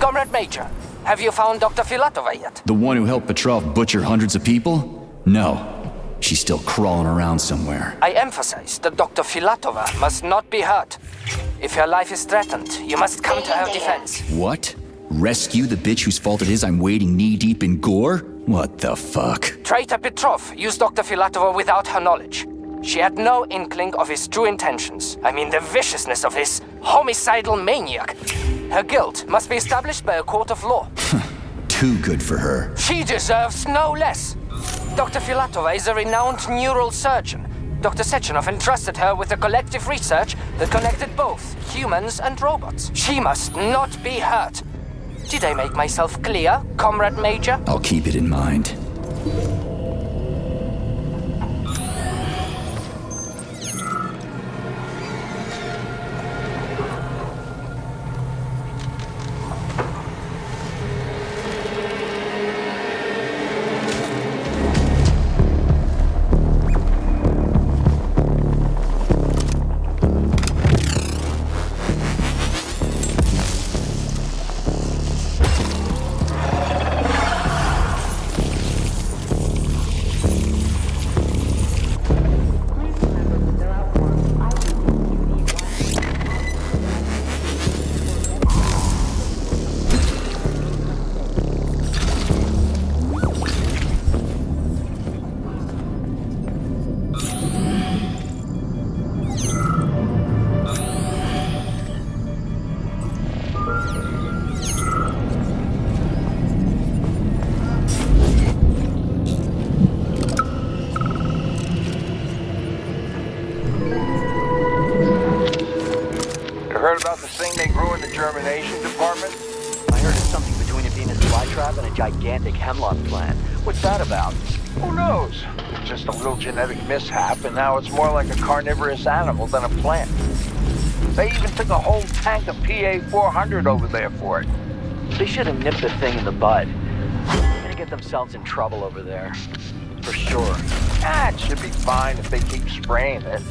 Comrade Major, have you found Dr. Filatova yet? The one who helped Petrov butcher hundreds of people? No. She's still crawling around somewhere. I emphasize that Dr. Filatova must not be hurt. If her life is threatened, you must come to her defense. What? Rescue the bitch whose fault it is I'm wading knee-deep in gore? What the fuck? Traitor Petrov used Dr. Filatova without her knowledge. She had no inkling of his true intentions. I mean the viciousness of this homicidal maniac. Her guilt must be established by a court of law. Too good for her. She deserves no less. Dr. Filatova is a renowned neurosurgeon. Dr. Sechenov entrusted her with the collective research that connected both humans and robots. She must not be hurt. Did I make myself clear, Comrade Major? I'll keep it in mind. About the thing they grew in the germination department? I heard it's something between a Venus flytrap and a gigantic hemlock plant. What's that about? Who knows? Just a little genetic mishap, and now it's more like a carnivorous animal than a plant. They even took a whole tank of PA-400 over there for it. They should have nipped the thing in the bud. They're gonna get themselves in trouble over there. For sure. It should be fine if they keep spraying it.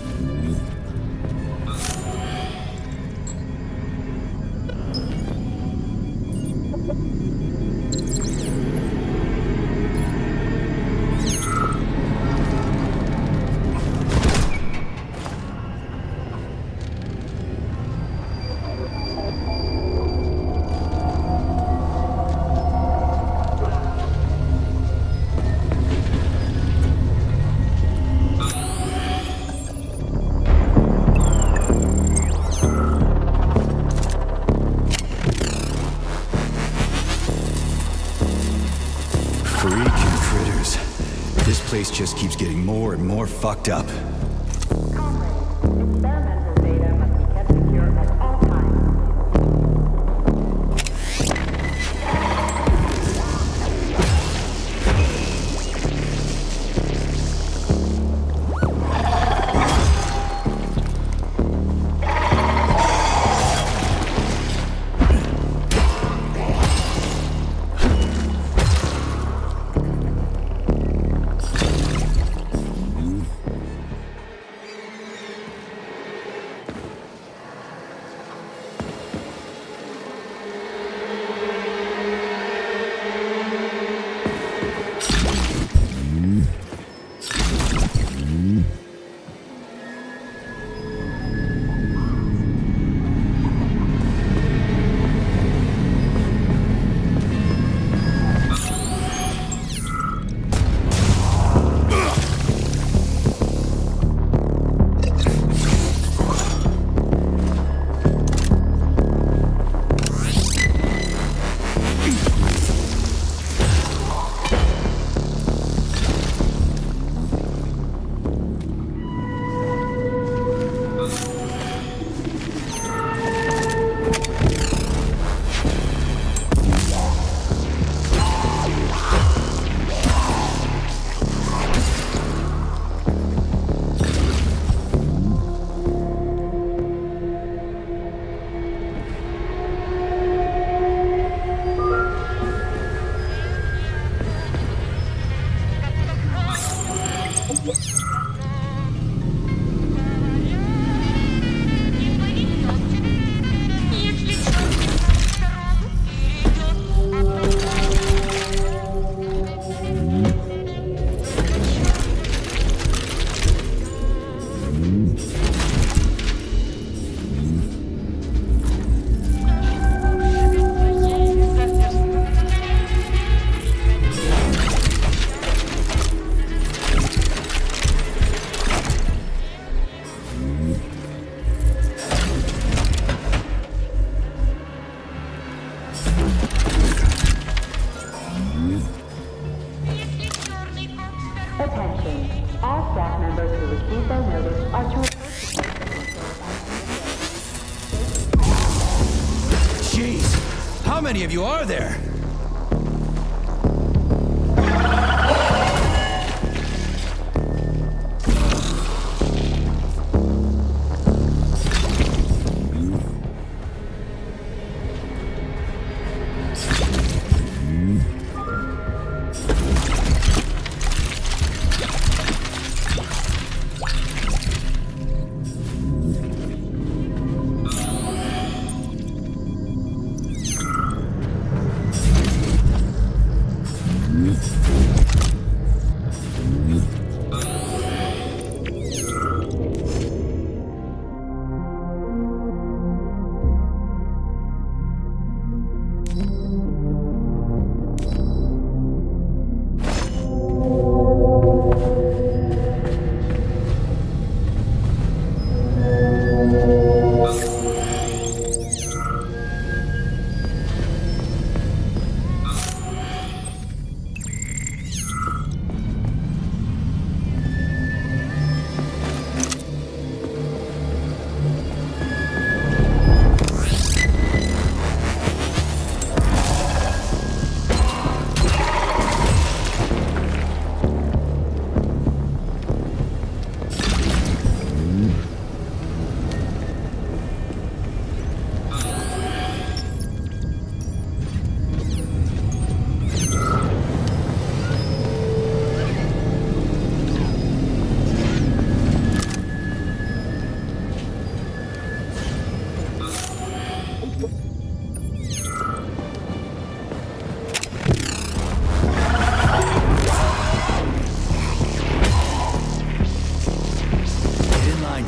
place just keeps getting more and more fucked up. Experimental data must be kept secure at all times. Jeez, how many of you are there?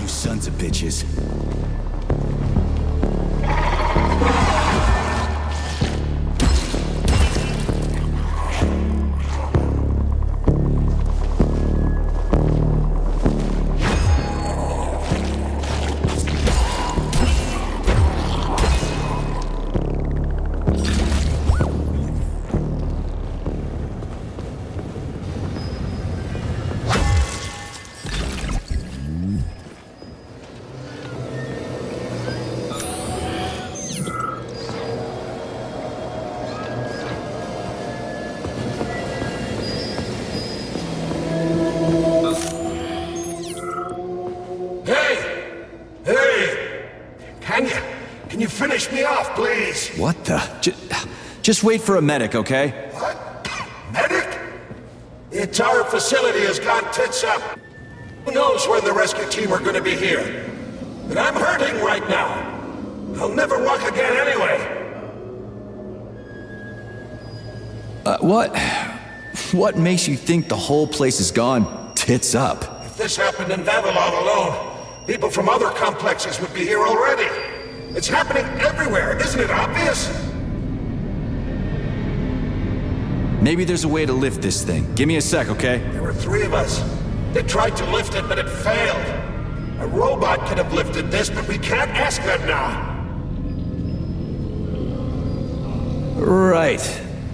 Sons of bitches. finish me off, please? What the? Just wait for a medic, okay? What? Medic? The entire facility has gone tits up. Who knows when the rescue team are gonna be here? But I'm hurting right now. I'll never walk again anyway. What makes you think the whole place is gone tits up? If this happened in Vavilov alone, people from other complexes would be here already. It's happening everywhere, isn't it obvious? Maybe there's a way to lift this thing. Give me a sec, okay? There were 3 of us. They tried to lift it, but it failed. A robot could have lifted this, but we can't ask that now. Right.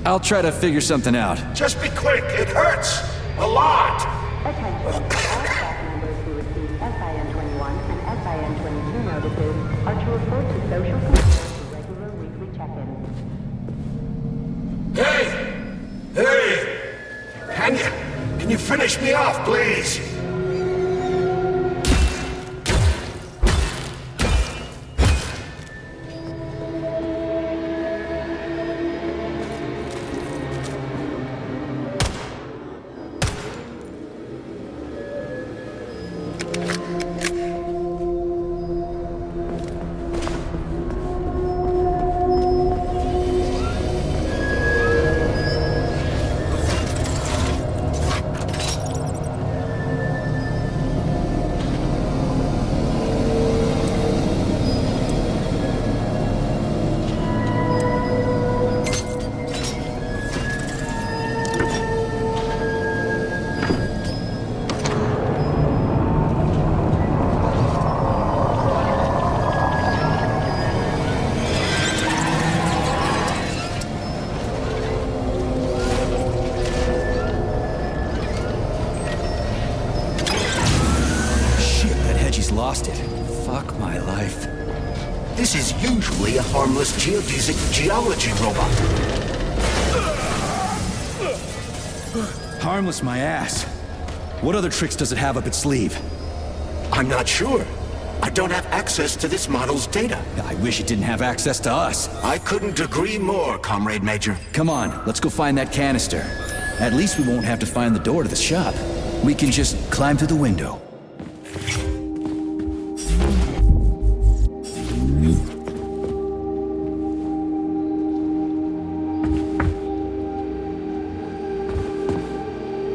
I'll try to figure something out. Just be quick, it hurts. A lot. Attention. All staff members who received SIN-21 and SIN-22 notices are to report to social control for regular weekly check-ins. Hey! Can you finish me off, please? Lost it. Fuck my life. This is usually a harmless geodesic geology robot. Harmless my ass. What other tricks does it have up its sleeve? I'm not sure. I don't have access to this model's data. I wish it didn't have access to us. I couldn't agree more, Comrade Major. Come on, let's go find that canister. At least we won't have to find the door to the shop. We can just climb through the window.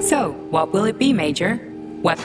So, what will it be, Major? What?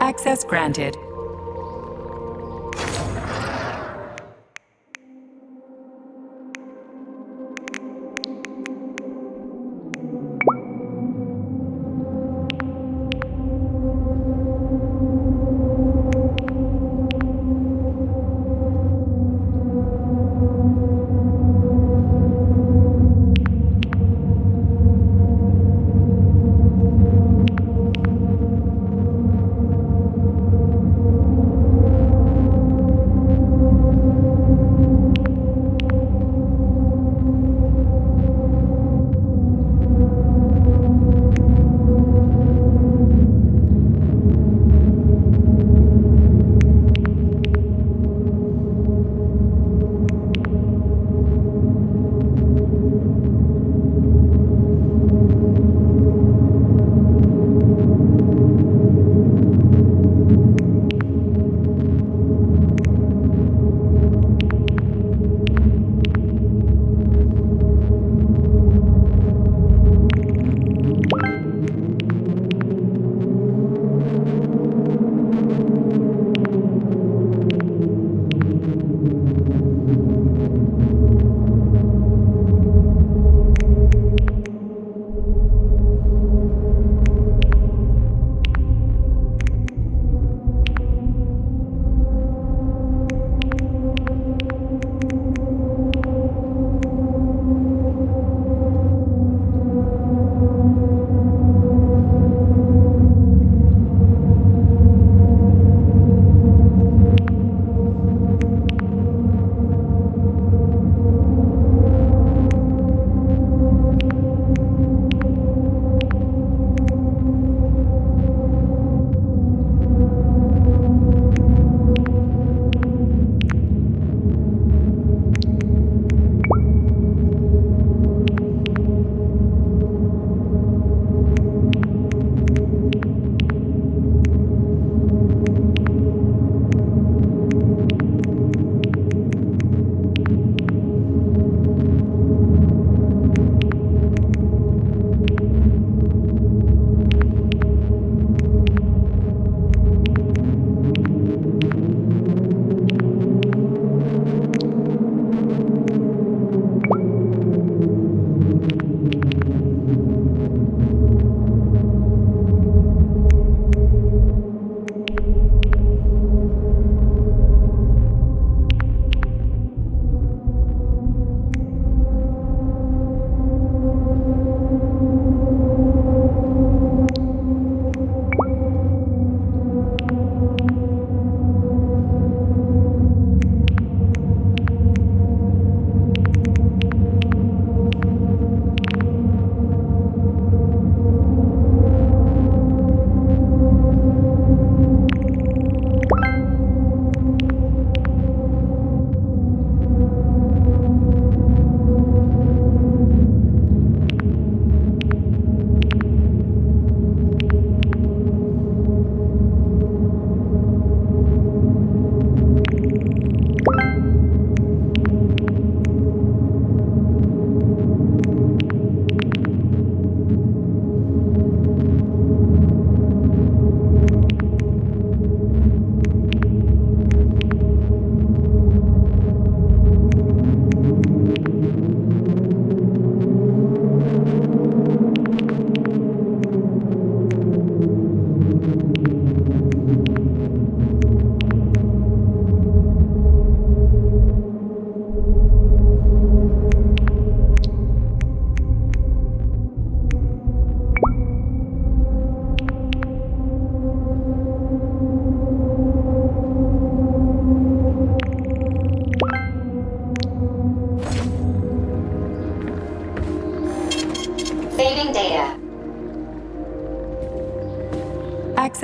Access granted.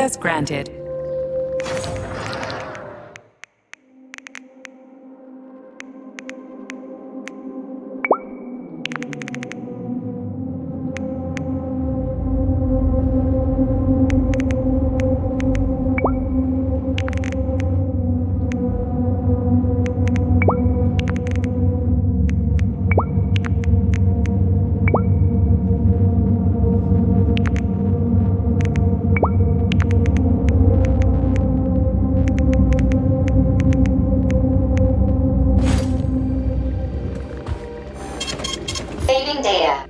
Access granted. Saving data.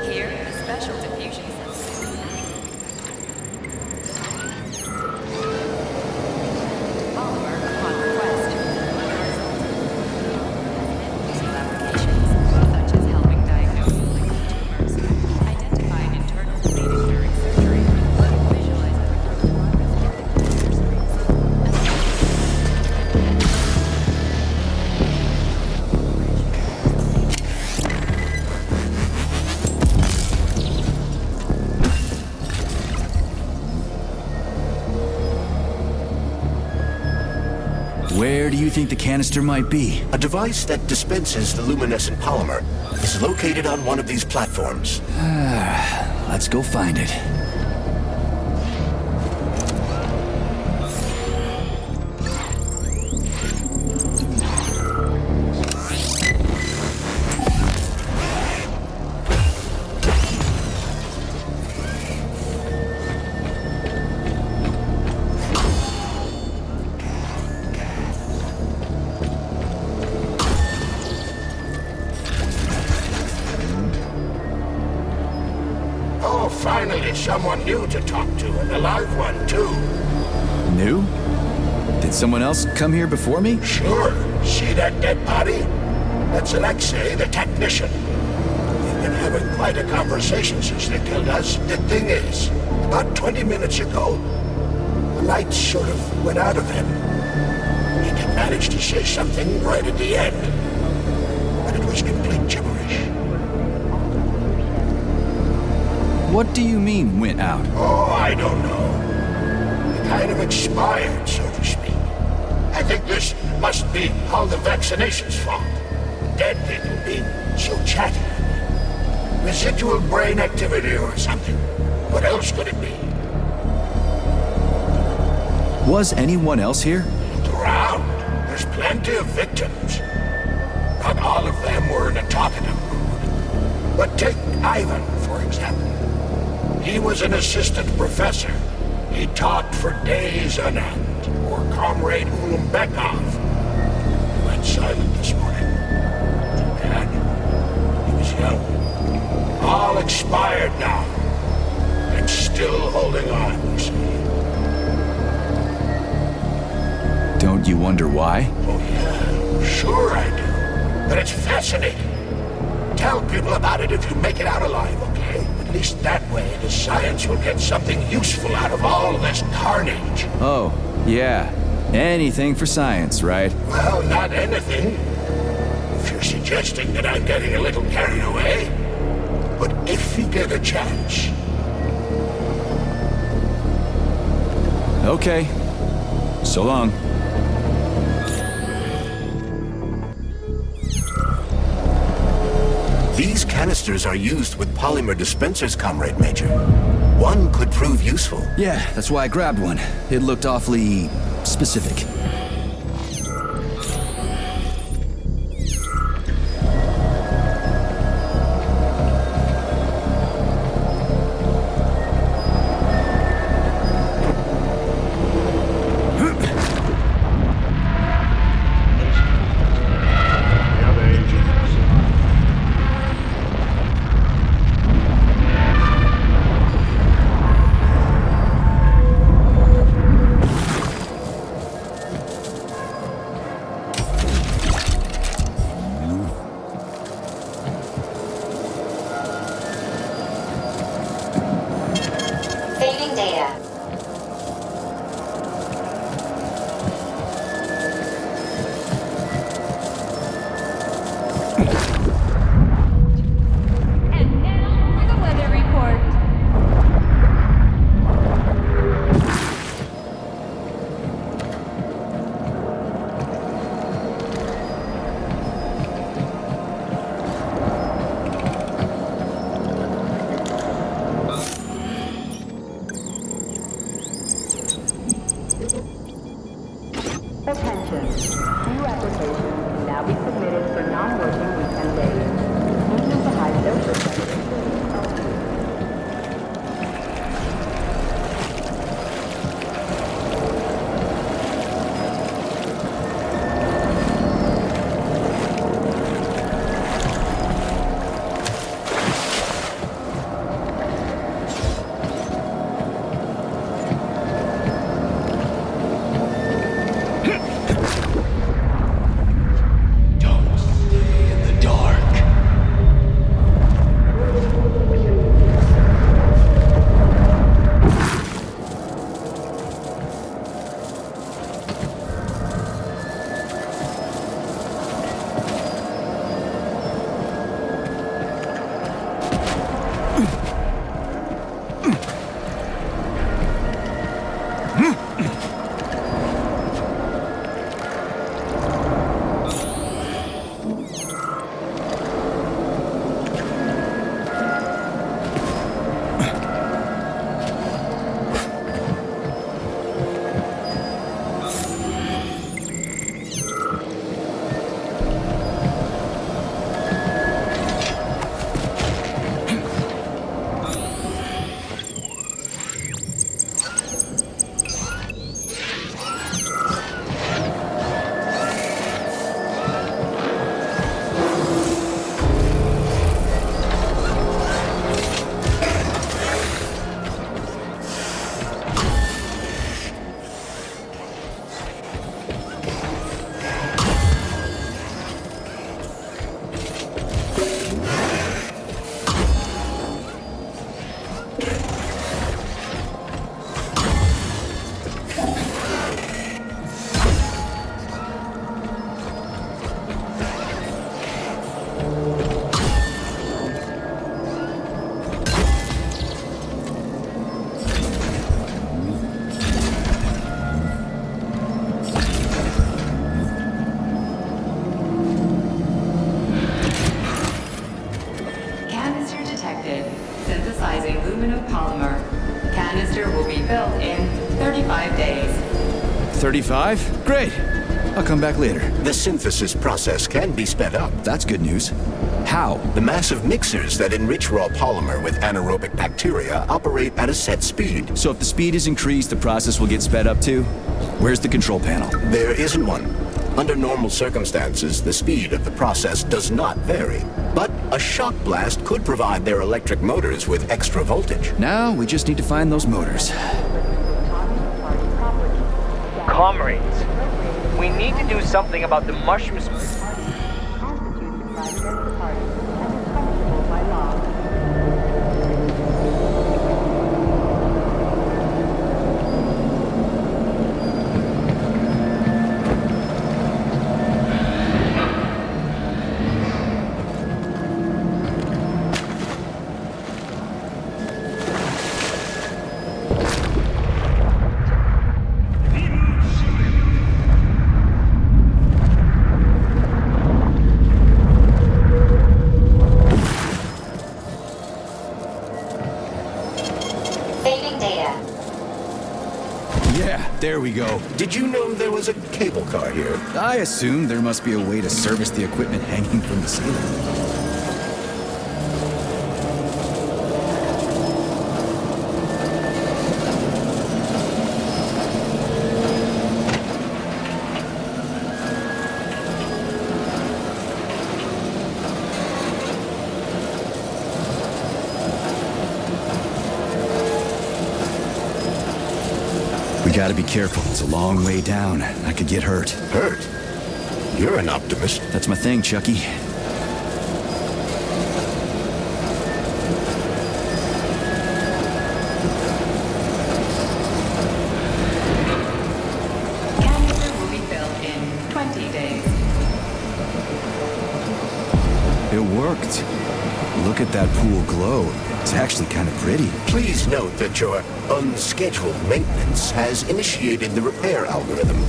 Here, the special diffusion Where do you think the canister might be? A device that dispenses the luminescent polymer is located on one of these platforms. Let's go find it. Finally, someone new to talk to, and a live one, too. New? Did someone else come here before me? Sure. See that dead body? That's Alexei, the technician. We've been having quite a conversation since they killed us. The thing is, about 20 minutes ago, the light sort of went out of him. He did manage to say something right at the end, but it was complete gibberish. What do you mean, went out? Oh, I don't know. It kind of expired, so to speak. I think this must be all the vaccination's fault. Dead people being so chatty. Residual brain activity or something. What else could it be? Was anyone else here? Look around. There's plenty of victims. Not all of them were in a talkative mood. But take Ivan, for example. He was an assistant professor. He taught for days on end. Or Comrade Ulumbekov. He went silent this morning. And he was young. All expired now. And still holding on, you see. Don't you wonder why? Oh yeah, sure I do. But it's fascinating. Tell people about it if you make it out alive, okay? At least that way the science will get something useful out of all this carnage. Oh, yeah. Anything for science, right? Well, not anything. If you're suggesting that I'm getting a little carried away. But if you get a chance. Okay. So long. These canisters are used with polymer dispensers, Comrade Major. One could prove useful. Yeah, that's why I grabbed one. It looked awfully specific. Attention. New applications can now be submitted for non-working weekend days. Movement to high social Synthesizing luminopolymer. Canister will be built in 35 days. 35? Great. I'll come back later. The synthesis process can be sped up. That's good news. How? The massive mixers that enrich raw polymer with anaerobic bacteria operate at a set speed. So if the speed is increased, the process will get sped up too? Where's the control panel? There isn't one. Under normal circumstances, the speed of the process does not vary. But a shock blast could provide their electric motors with extra voltage. Now we just need to find those motors. Comrades, we need to do something about the mushrooms. There we go. Did you know there was a cable car here? I assumed there must be a way to service the equipment hanging from the ceiling. Gotta be careful. It's a long way down. I could get hurt. Hurt? You're an optimist. That's my thing, Chucky. Canister will be built in 20 days. It worked. Look at that pool glow. It's actually kind of pretty. Please note that your unscheduled maintenance has initiated the repair algorithm.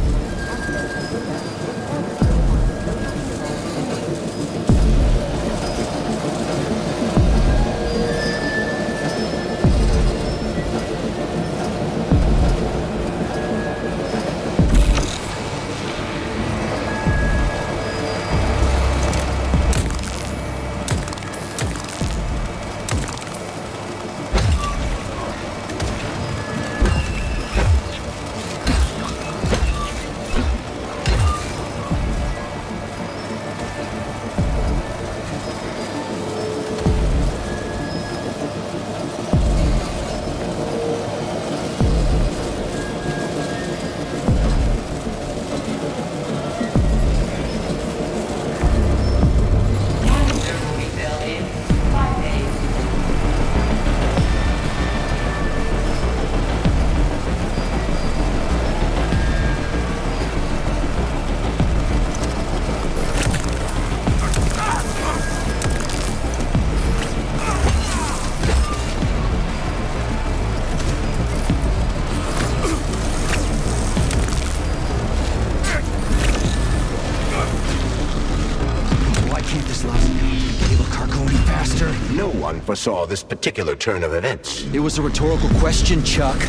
No one foresaw this particular turn of events. It was a rhetorical question, Chuck.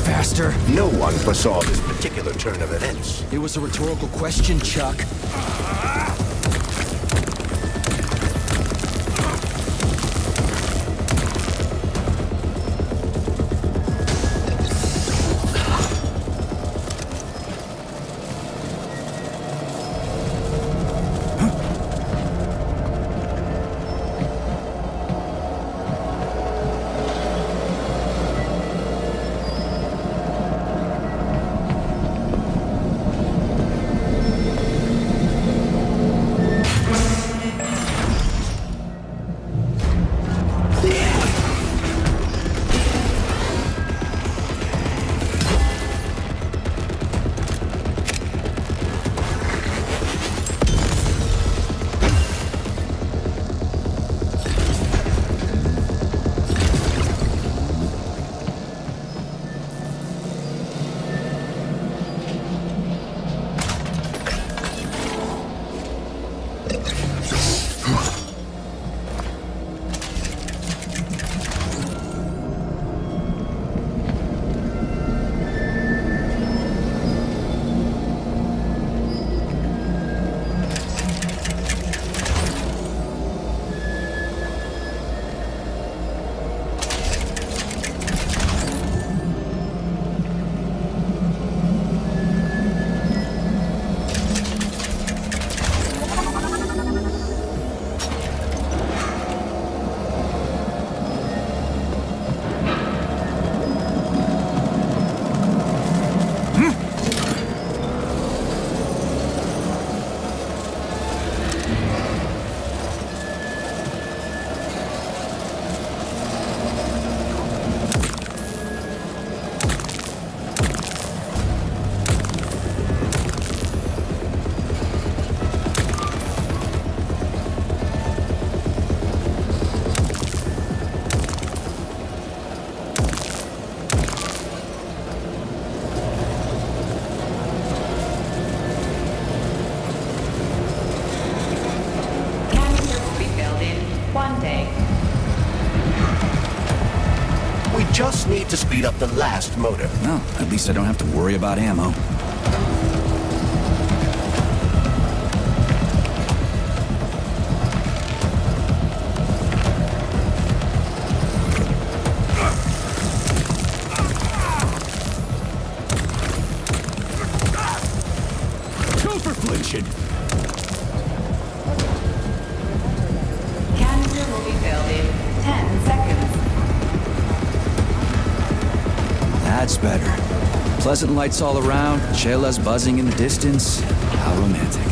Faster. No one foresaw this particular turn of events. It was a rhetorical question, Chuck. Just need to speed up the last motor. Well, at least I don't have to worry about ammo. Go for flinching! Canister will be filled in 10 seconds. That's better. Pleasant lights all around, Shayla's buzzing in the distance. How romantic.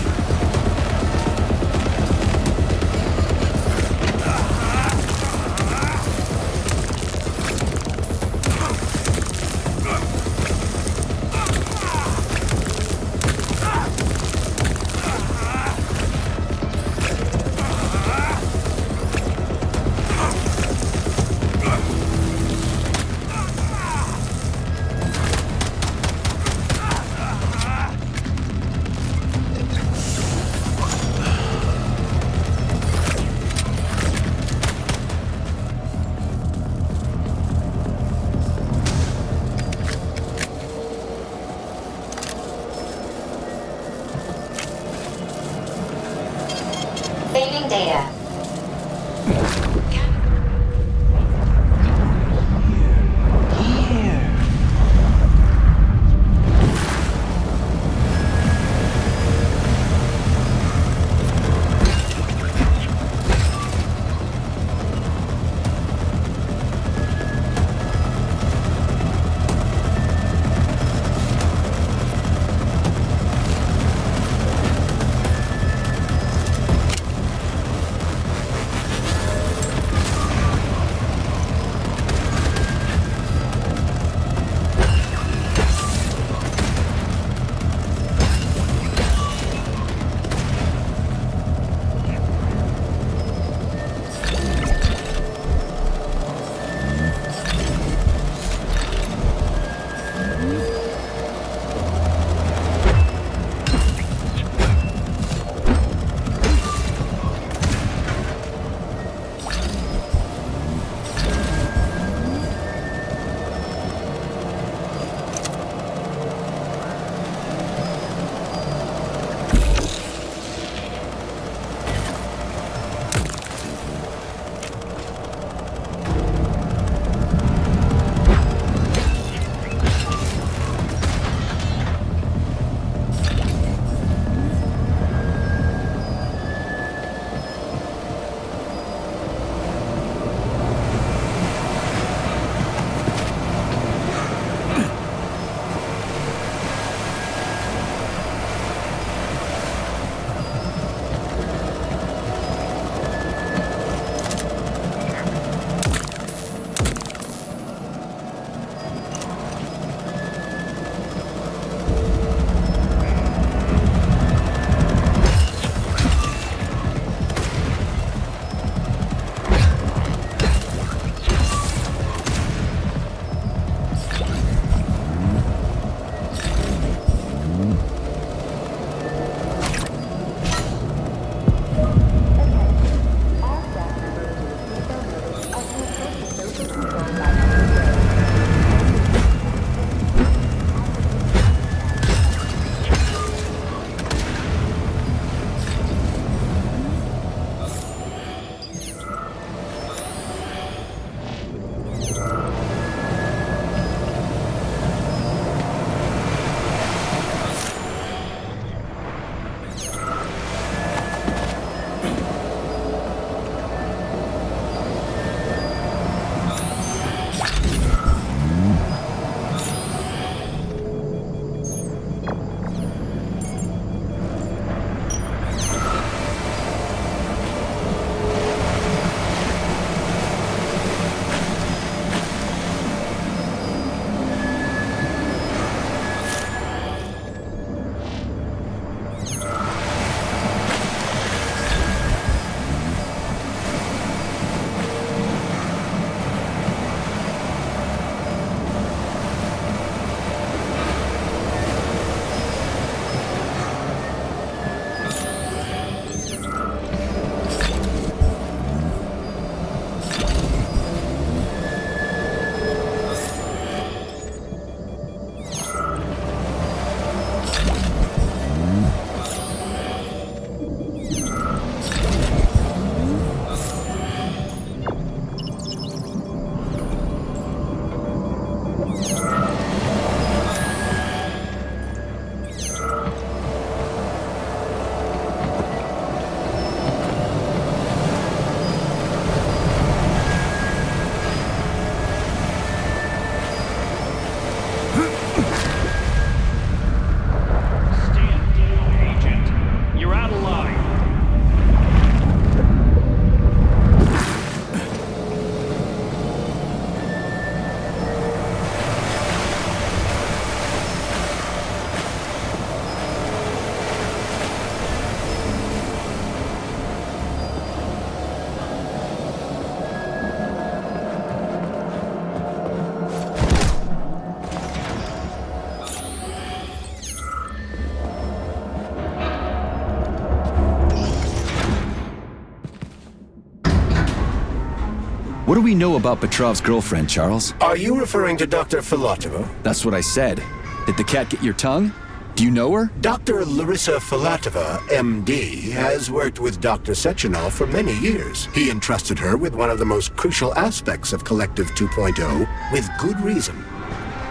What do we know about Petrov's girlfriend, Charles? Are you referring to Dr. Filatova? That's what I said. Did the cat get your tongue? Do you know her? Dr. Larissa Filatova, MD, has worked with Dr. Sechenov for many years. He entrusted her with one of the most crucial aspects of Collective 2.0, with good reason.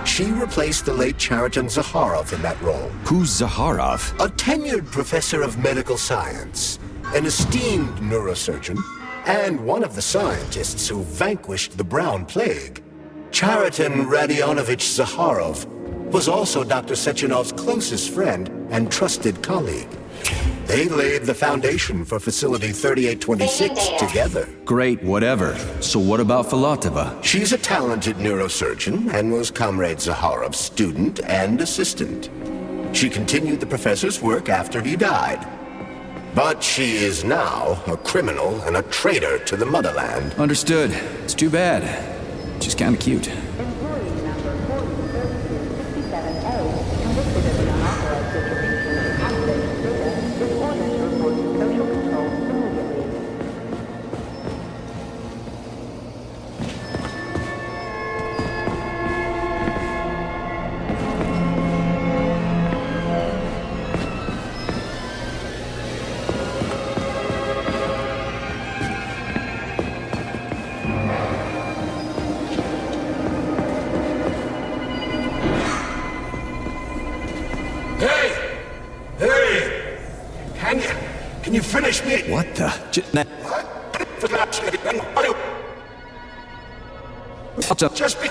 She replaced the late Chariton Zakharov in that role. Who's Zakharov? A tenured professor of medical science, an esteemed neurosurgeon, and one of the scientists who vanquished the Brown Plague. Chariton Radionovich Zakharov was also Dr. Sechenov's closest friend and trusted colleague. They laid the foundation for Facility 3826 together. Great, whatever. So what about Filatova? She's a talented neurosurgeon and was Comrade Zakharov's student and assistant. She continued the professor's work after he died. But she is now a criminal and a traitor to the motherland. Understood. It's too bad. She's kinda cute. Employee number 403267A, convicted of an unauthorized distribution of confidential data, is ordered to report to social control immediately. Can you finish me? What the? Just be...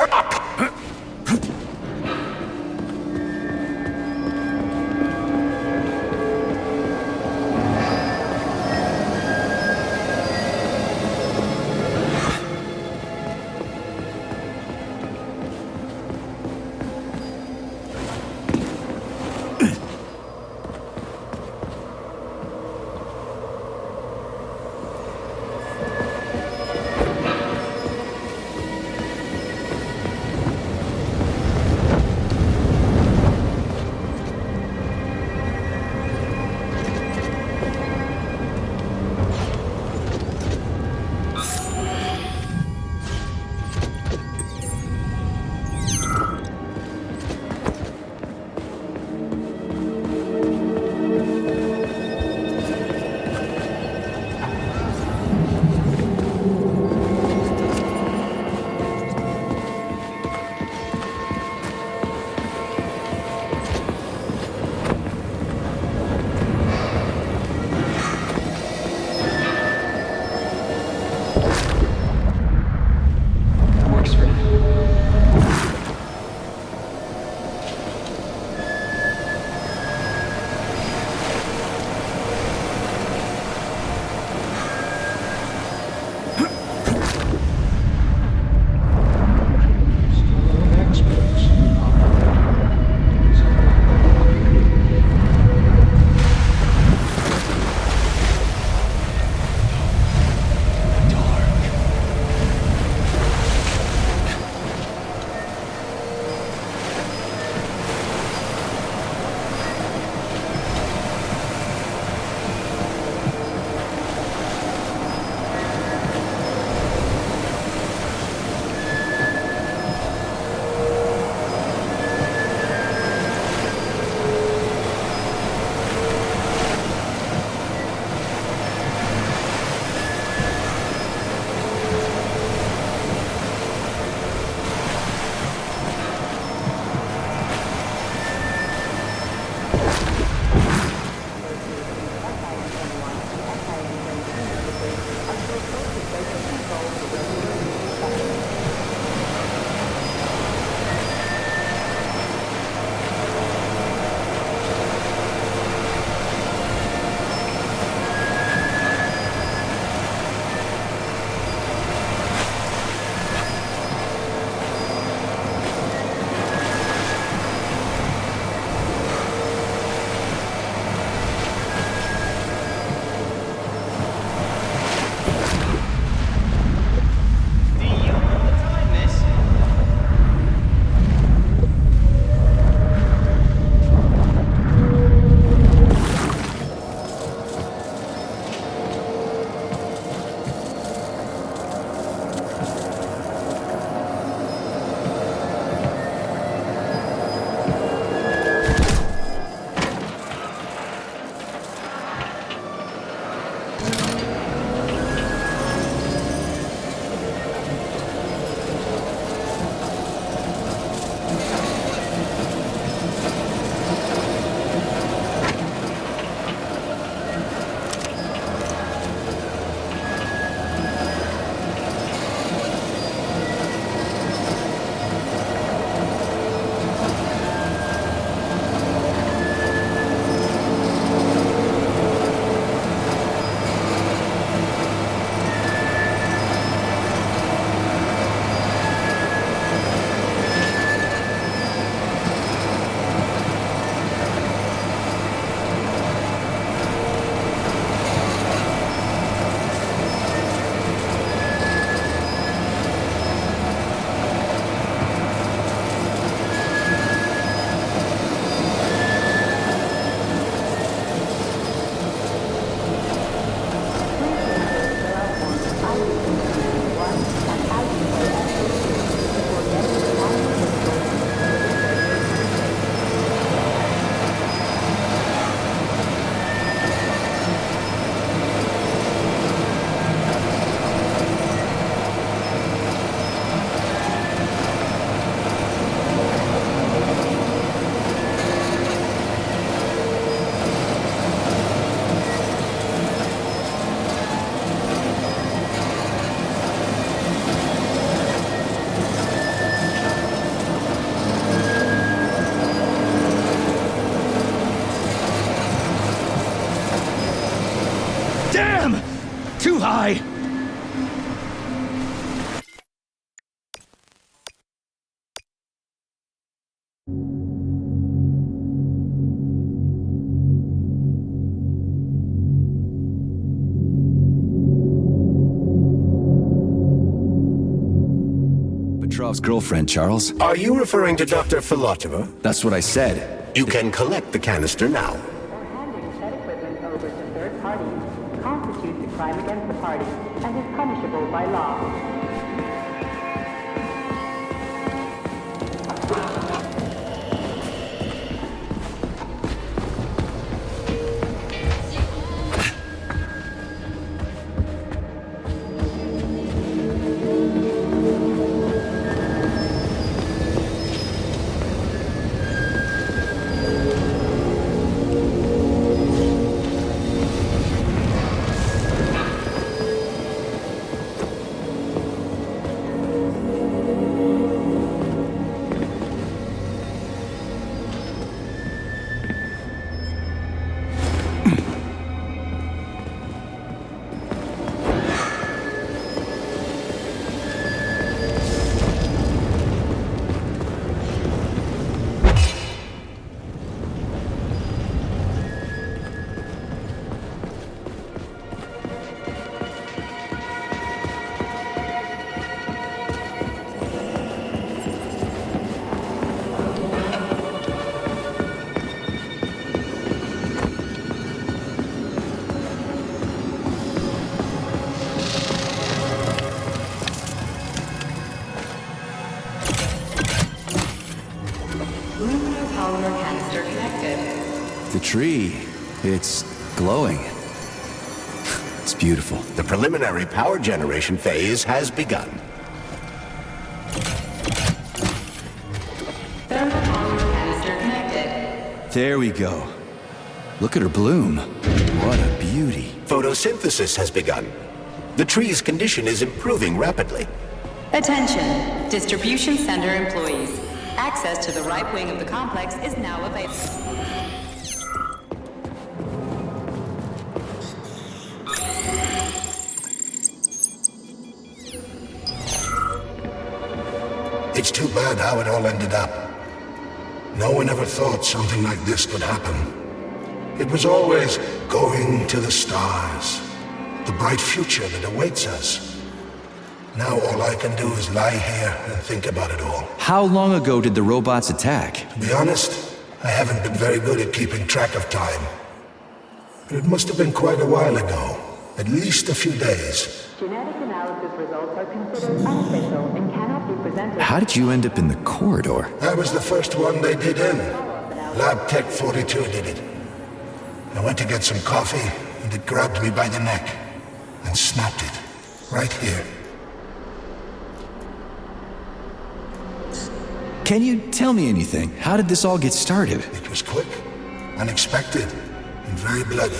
die! Petrov's girlfriend, Charles. Are you referring to Dr. Filatova? That's what I said. You can collect the canister now. Handing said equipment over to third parties constitutes a crime against the party and is punishable by law. The tree, it's glowing. It's beautiful. The preliminary power generation phase has begun. There we go. Look at her bloom. What a beauty. Photosynthesis has begun. The tree's condition is improving rapidly. Attention, distribution center employees. Access to the right wing of the complex is now available. It's too bad how it all ended up. No one ever thought something like this could happen. It was always going to the stars, the bright future that awaits us. Now all I can do is lie here and think about it all. How long ago did the robots attack? To be honest, I haven't been very good at keeping track of time. But it must have been quite a while ago, at least a few days. Genetic analysis results are considered unofficial and cannot be presented. How did you end up in the corridor? I was the first one they did in. Lab Tech 42 did it. I went to get some coffee, and it grabbed me by the neck and snapped it, right here. Can you tell me anything? How did this all get started? It was quick, unexpected, and very bloody.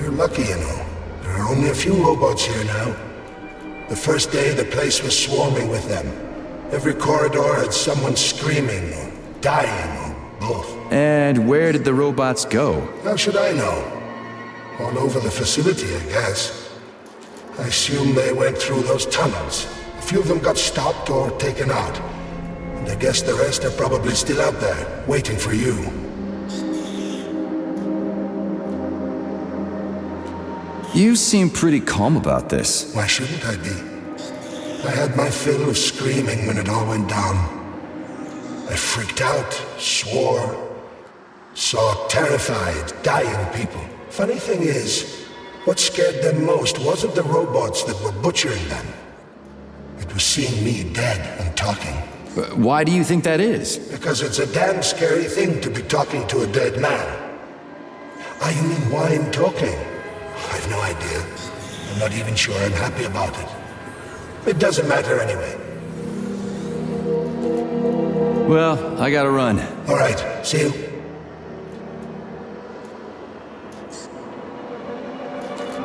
You're lucky, you know. There are only a few robots here now. The first day, the place was swarming with them. Every corridor had someone screaming or dying or both. And where did the robots go? How should I know? All over the facility, I guess. I assume they went through those tunnels. A few of them got stopped or taken out. And I guess the rest are probably still out there, waiting for you. You seem pretty calm about this. Why shouldn't I be? I had my fill of screaming when it all went down. I freaked out, swore, saw terrified, dying people. Funny thing is, what scared them most wasn't the robots that were butchering them. It was seeing me dead and talking. Why do you think that is? Because it's a damn scary thing to be talking to a dead man. You mean why I'm talking? I've no idea. I'm not even sure I'm happy about it. It doesn't matter anyway. Well, I gotta run. All right, see you.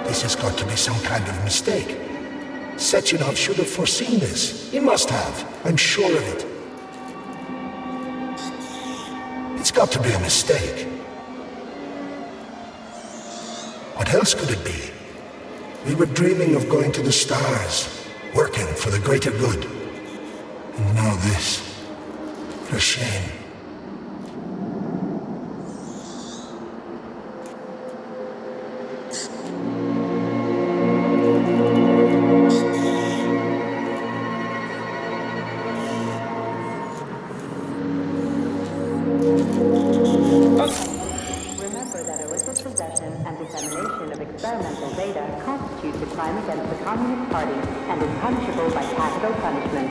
This has got to be some kind of mistake. Sechenov should have foreseen this. He must have. I'm sure of it. It's got to be a mistake. What else could it be? We were dreaming of going to the stars, working for the greater good. And now this. What a shame. Remember that illicit possession and dissemination of experimental data constitutes a crime against the Communist Party and is punishable by capital punishment.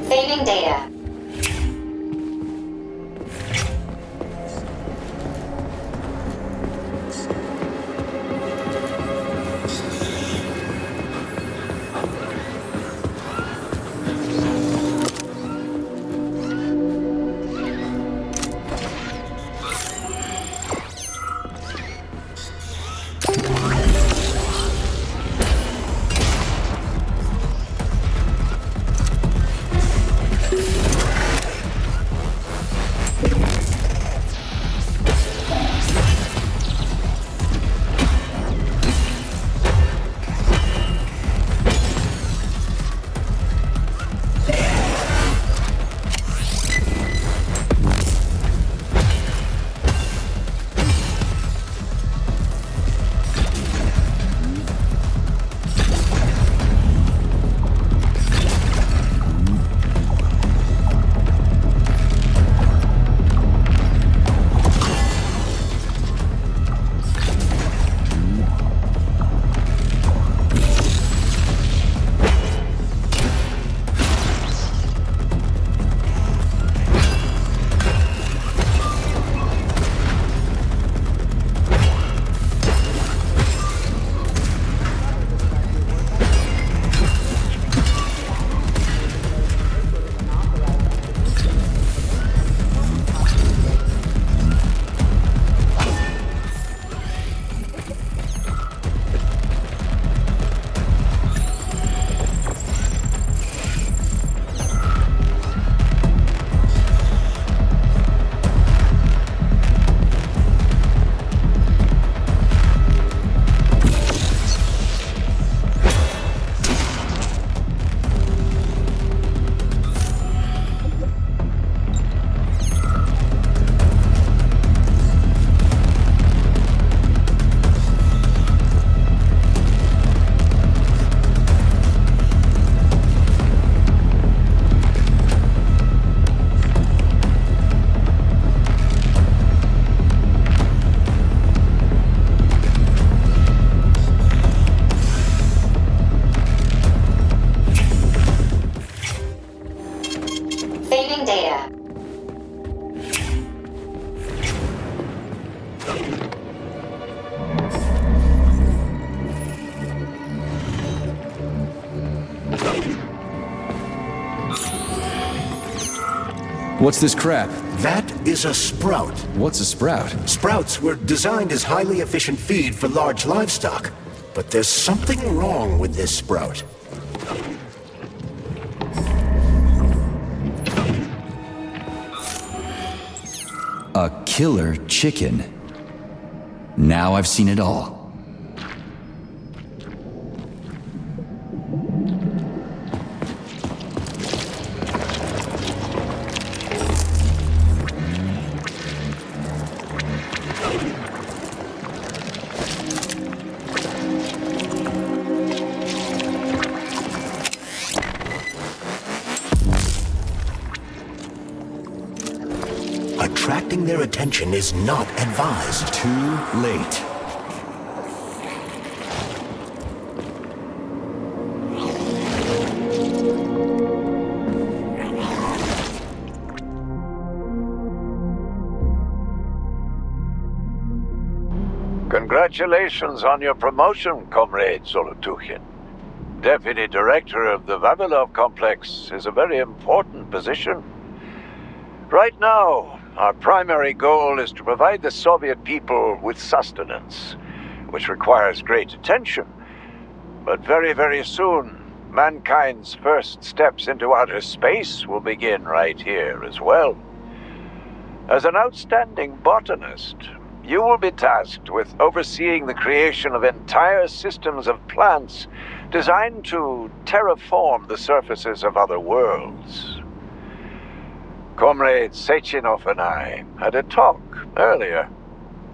Saving data. Saving data. What's this crap? That is a sprout. What's a sprout? Sprouts were designed as highly efficient feed for large livestock. But there's something wrong with this sprout. A killer chicken. Now I've seen it all. Attracting their attention is not advised. Too late. Congratulations on your promotion, Comrade Zolotukhin. Deputy Director of the Vavilov Complex is a very important position. Right now, our primary goal is to provide the Soviet people with sustenance, which requires great attention. But very, very soon, mankind's first steps into outer space will begin right here as well. As an outstanding botanist, you will be tasked with overseeing the creation of entire systems of plants designed to terraform the surfaces of other worlds. Comrade Sechenov and I had a talk earlier,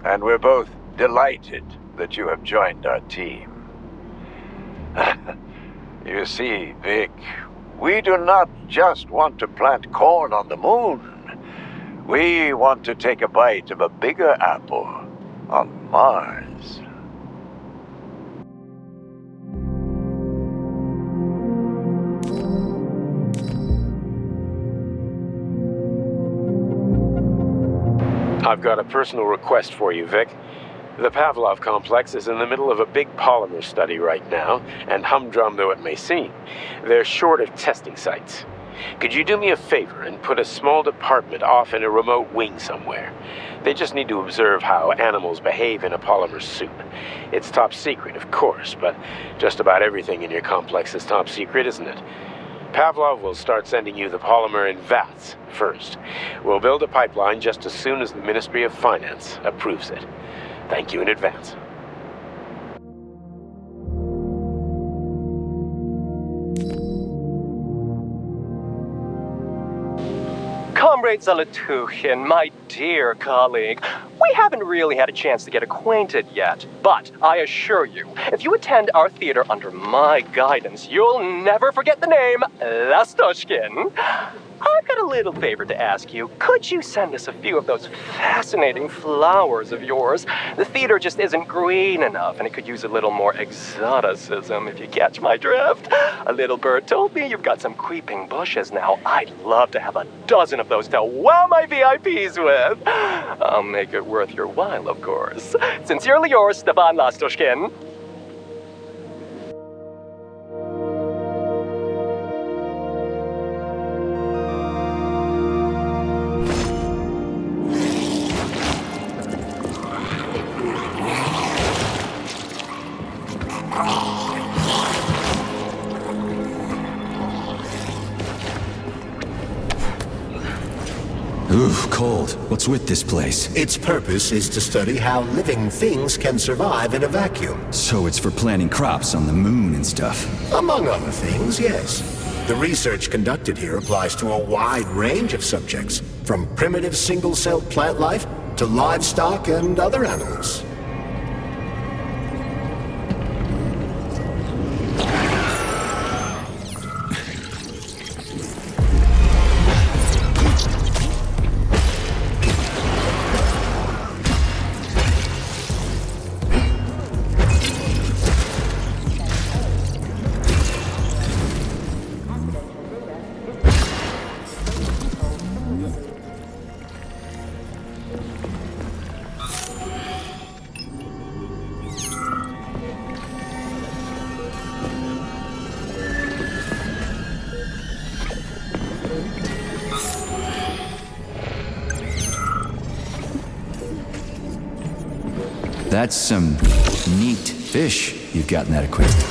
and we're both delighted that you have joined our team. You see, Vic, we do not just want to plant corn on the moon. We want to take a bite of a bigger apple on Mars. I've got a personal request for you, Vic. The Vavilov Complex is in the middle of a big polymer study right now, and humdrum though it may seem, they're short of testing sites. Could you do me a favor and put a small department off in a remote wing somewhere? They just need to observe how animals behave in a polymer soup. It's top secret, of course, but just about everything in your complex is top secret, isn't it? Pavlov will start sending you the polymer in vats first. We'll build a pipeline just as soon as the Ministry of Finance approves it. Thank you in advance. Comrade Zolotukhin, my dear colleague, we haven't really had a chance to get acquainted yet, but I assure you, if you attend our theater under my guidance, you'll never forget the name Lastoshkin. I've got a little favor to ask you. Could you send us a few of those fascinating flowers of yours? The theater just isn't green enough, and it could use a little more exoticism, if you catch my drift. A little bird told me you've got some creeping bushes now. I'd love to have a dozen of those to wow my VIPs with. I'll make it worth your while, of course. Sincerely yours, Stepan Lastoshkin. Oof, cold. What's with this place? Its purpose is to study how living things can survive in a vacuum. So it's for planting crops on the moon and stuff? Among other things, yes. The research conducted here applies to a wide range of subjects, from primitive single-celled plant life to livestock and other animals. That's some neat fish you've gotten that equipped.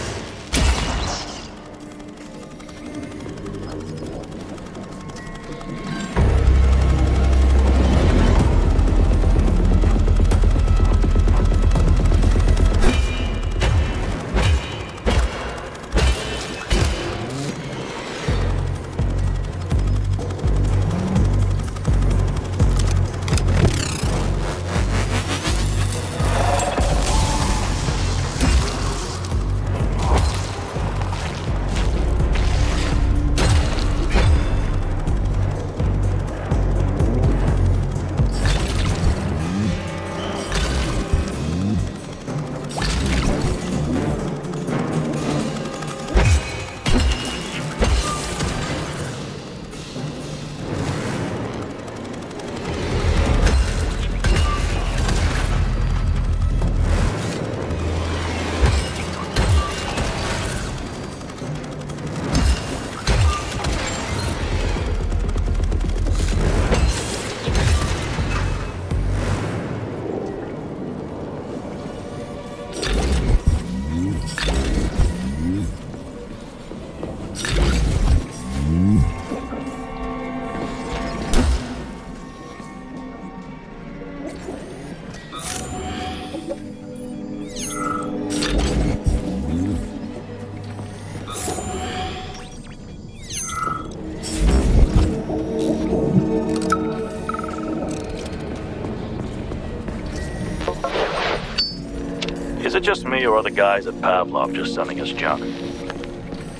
it just me, or are the guys at Pavlov just sending us junk?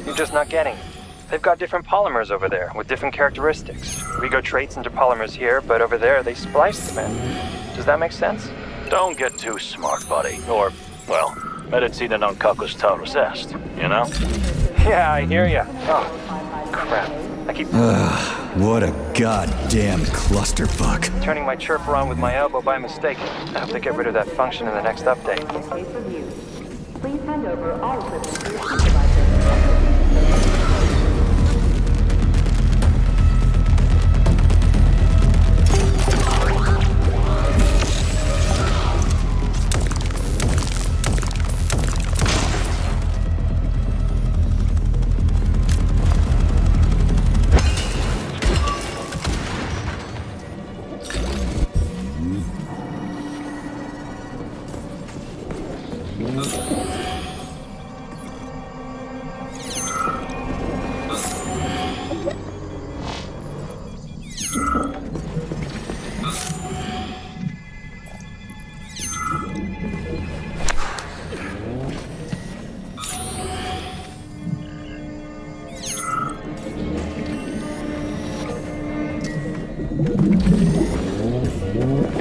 You're just not getting it. They've got different polymers over there, with different characteristics. We go traits into polymers here, but over there they splice them in. Does that make sense? Don't get too smart, buddy. Or, well, medicina non cacus taurus est, you know? Yeah, I hear ya. Oh, crap. I keep... What a goddamn clusterfuck. Turning my chirper on with my elbow by mistake. I hope to get rid of that function in the next update. Please hand over all equipment to your supervisor.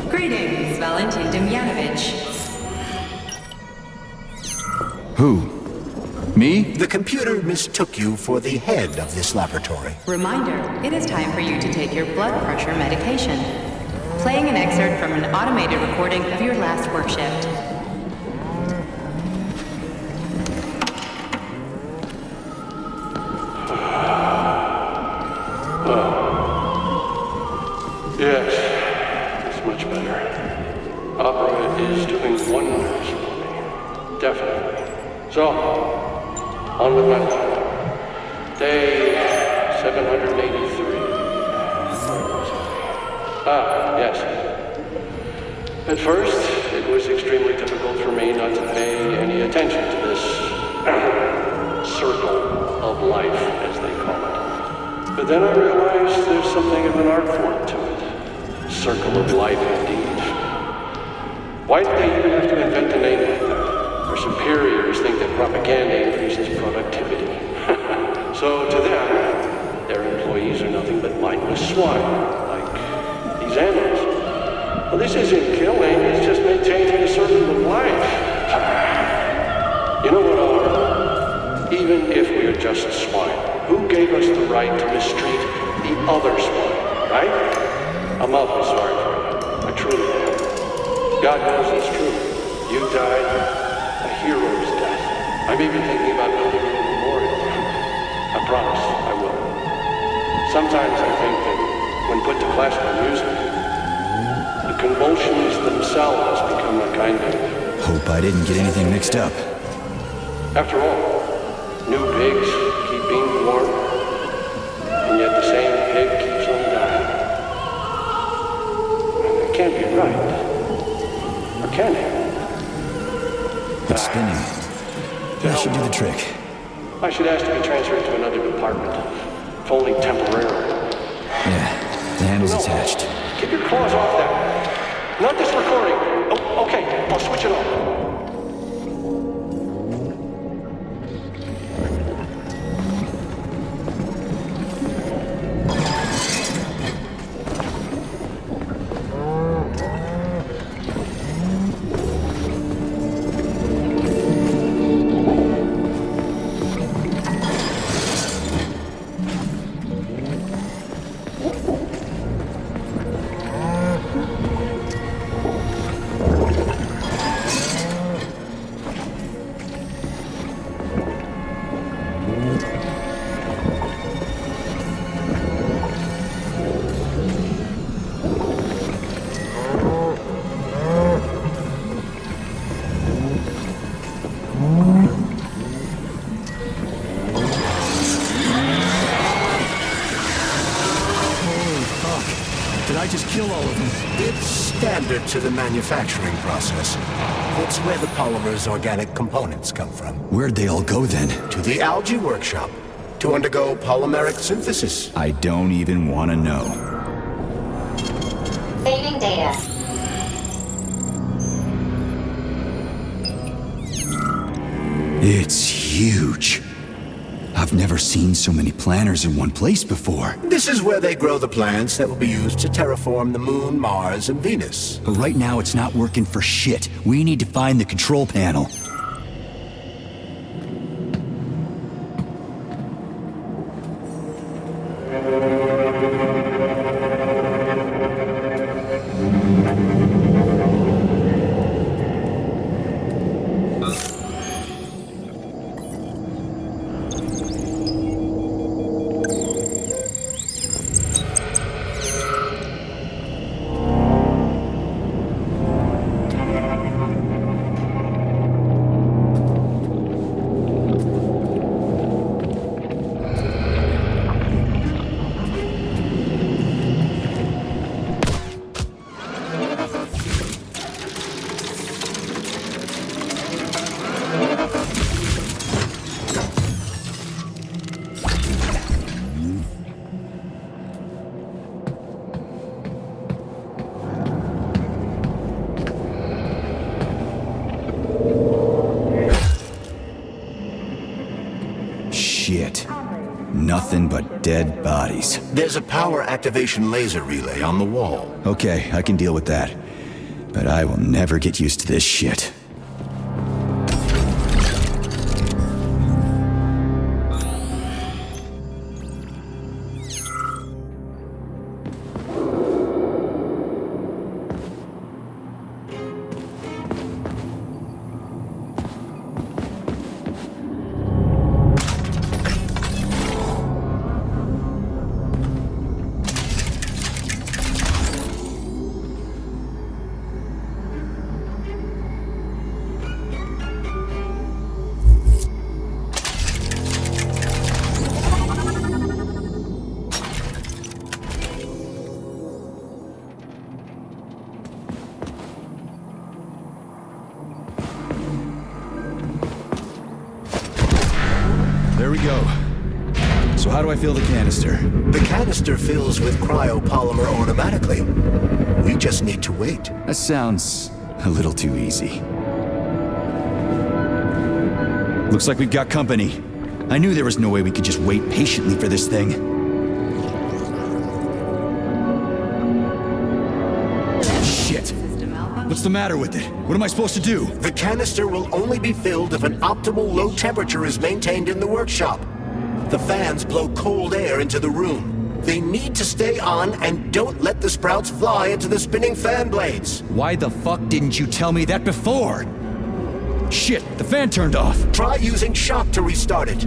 Greetings, Valentin Demyanovich. Who? Me? The computer mistook you for the head of this laboratory. Reminder, it is time for you to take your blood pressure medication. Playing an excerpt from an automated recording of your last work shift. Yes, it's much better. Opera is doing wonders for me. Definitely. So, on with my life. Day 783. Yes. At first, it was extremely difficult for me not to pay any attention to this circle of life, as they call it. But then I realized there's something of an art form to it. Circle of life, indeed. Why did they even have to invent a name like that? Our superiors think that propaganda increases productivity. So to them, their employees are nothing but mindless swine, like these animals. Well, this isn't killing, it's just maintaining a circle of life. You know what, Oliver? Even if we are just swine, who gave us the right to mistreat the other swine, right? I'm awfully sorry for you. I truly am. God knows it's true. You died a hero's death. I'm even thinking about building a memorial. I promise I will. Sometimes I think that when put to classical music, the convulsions themselves become a kind of... Hope I didn't get anything mixed up. After all, new pigs keep being born, and yet the same pig keeps on dying. It can't be right. Or can it? It's spinning. That should do the trick. I should ask to be transferred to another department, if only temporarily. Yeah, the handle's attached. Keep your claws off that. Not this recording. Oh, okay, I'll switch it off. Standard to the manufacturing process. It's where the polymer's organic components come from. Where'd they all go then? To the algae workshop to undergo polymeric synthesis. I don't even want to know. Saving data. It's huge. I've never seen so many planners in one place before. This is where they grow the plants that will be used to terraform the Moon, Mars, and Venus. But right now it's not working for shit. We need to find the control panel. Shit. Nothing but dead bodies. There's a power activation laser relay on the wall. Okay, I can deal with that. But I will never get used to this shit. There we go. So how do I fill the canister? The canister fills with cryopolymer automatically. We just need to wait. That sounds a little too easy. Looks like we've got company. I knew there was no way we could just wait patiently for this thing. Shit! What's the matter with it? What am I supposed to do? The canister will only be filled if an optimal low temperature is maintained in the workshop. The fans blow cold air into the room. They need to stay on and don't let the sprouts fly into the spinning fan blades. Why the fuck didn't you tell me that before? Shit, the fan turned off. Try using shock to restart it.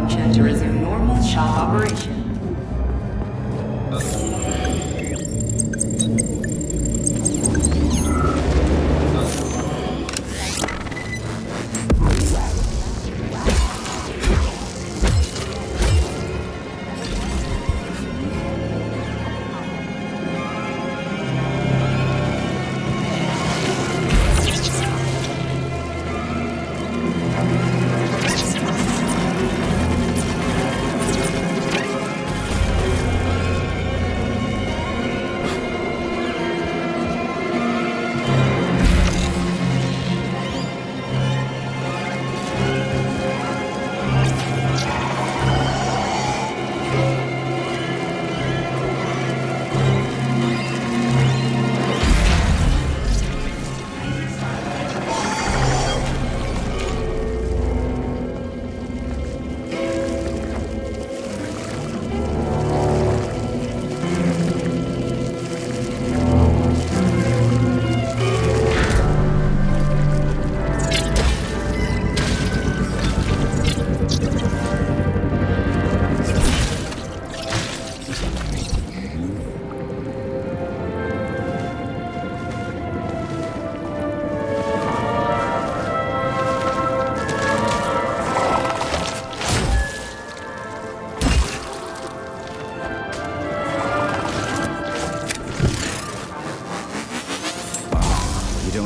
function to resume normal shop operation.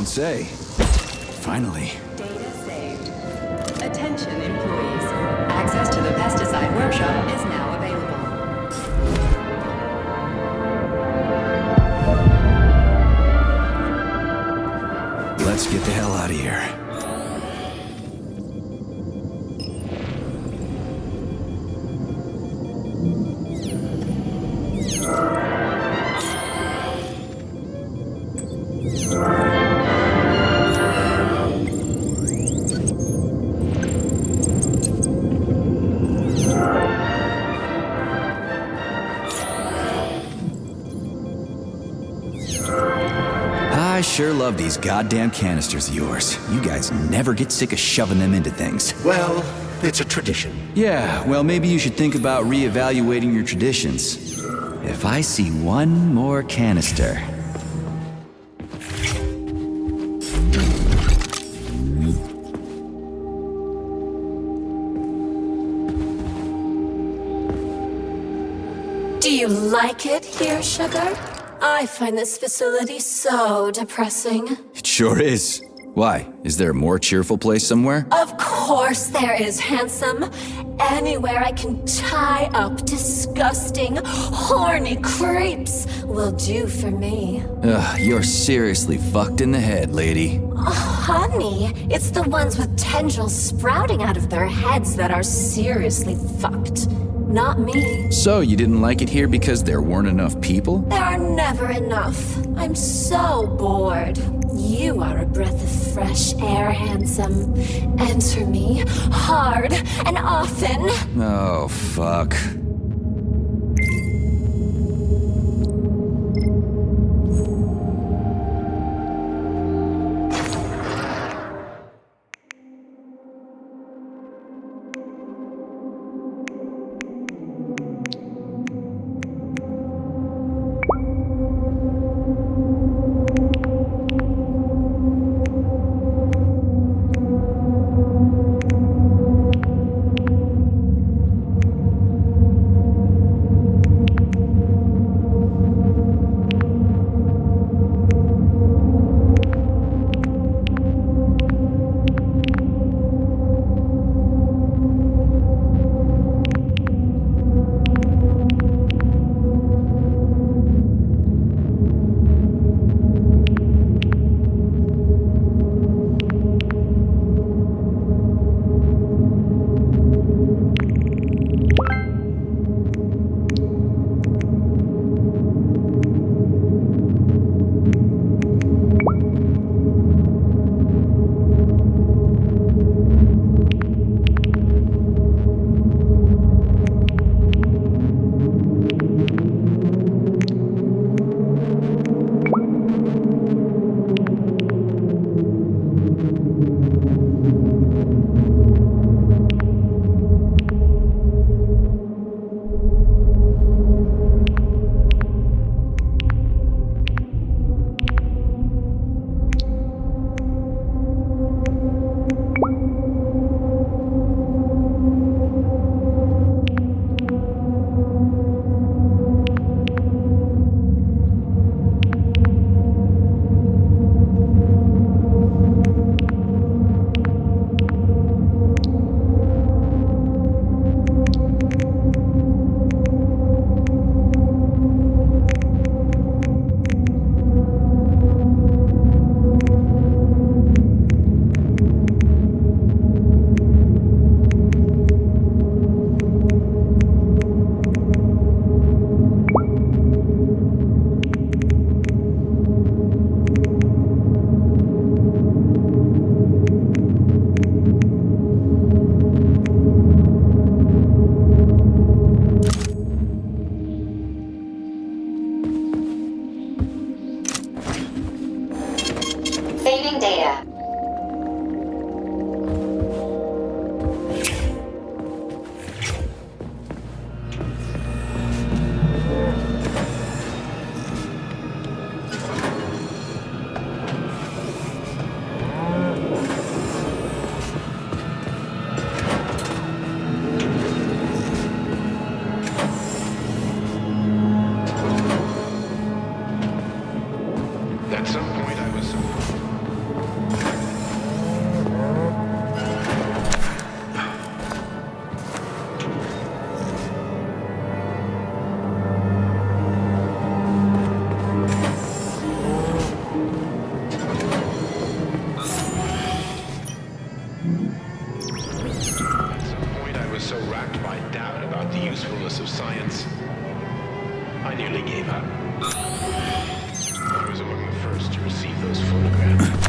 Say. Finally. Data saved. Attention employees. Access to the pesticide workshop is now available. Let's get the hell out of here. I sure love these goddamn canisters of yours. You guys never get sick of shoving them into things. Well, it's a tradition. Yeah, well, maybe you should think about reevaluating your traditions. If I see one more canister... Do you like it here, Sugar? I find this facility so depressing. It sure is. Why? Is there a more cheerful place somewhere? Of course there is, Handsome. Anywhere I can tie up disgusting, horny creeps will do for me. Ugh, you're seriously fucked in the head, lady. Oh, honey, it's the ones with tendrils sprouting out of their heads that are seriously fucked. Not me. So, you didn't like it here because there weren't enough people? There are never enough. I'm so bored. You are a breath of fresh air, Handsome. Enter me hard and often. Oh, fuck. so racked by doubt about the usefulness of science, I nearly gave up. I was among the first to receive those photographs.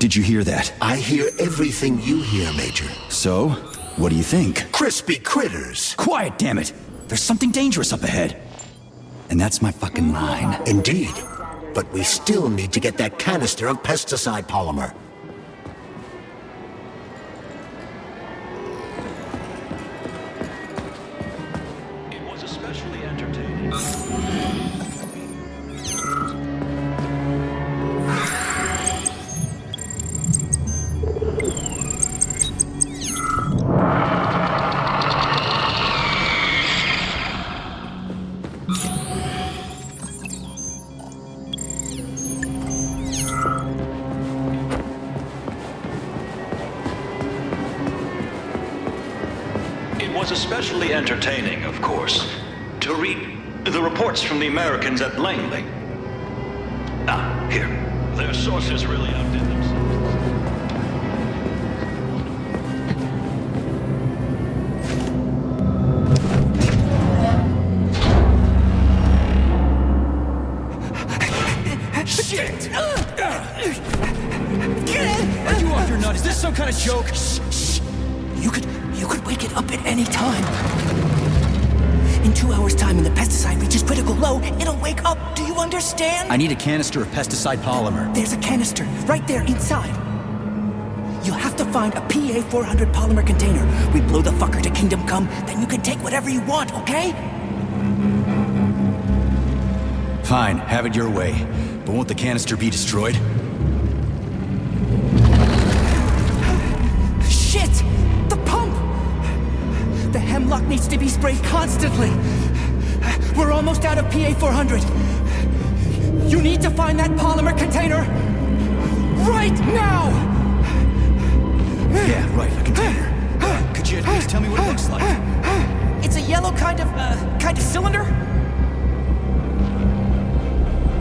Did you hear that? I hear everything you hear, Major. So, what do you think? Crispy critters! Quiet, damn it! There's something dangerous up ahead. And that's my fucking line. Indeed. But we still need to get that canister of pesticide polymer. It was especially entertaining. It was especially entertaining, of course, to read the reports from the Americans at Langley. Ah, here. Their sources really outdid themselves. Shit! Are you off your nut? Is this some kind of joke? Shh. You could wake it up at any time. In 2 hours' time, when the pesticide reaches critical low, it'll wake up. Do you understand? I need a canister of pesticide polymer. There's a canister right there inside. You'll have to find a PA-400 polymer container. We blow the fucker to Kingdom Come, then you can take whatever you want, okay? Fine, have it your way. But won't the canister be destroyed? Shit! The pump! The hemlock needs to be sprayed constantly. We're almost out of PA-400. You need to find that polymer container right now! Yeah, right, a container. Could you at least tell me what it looks like? It's a yellow kind of cylinder?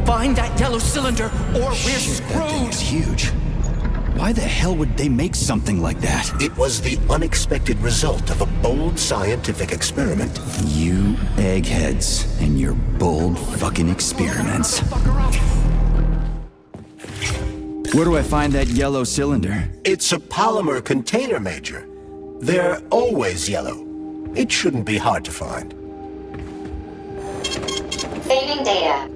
Find that yellow cylinder, or we're screwed! That thing is huge. Why the hell would they make something like that? It was the unexpected result of a bold scientific experiment. You eggheads and your bold fucking experiments. Where do I find that yellow cylinder? It's a polymer container, Major. They're always yellow. It shouldn't be hard to find. Saving data.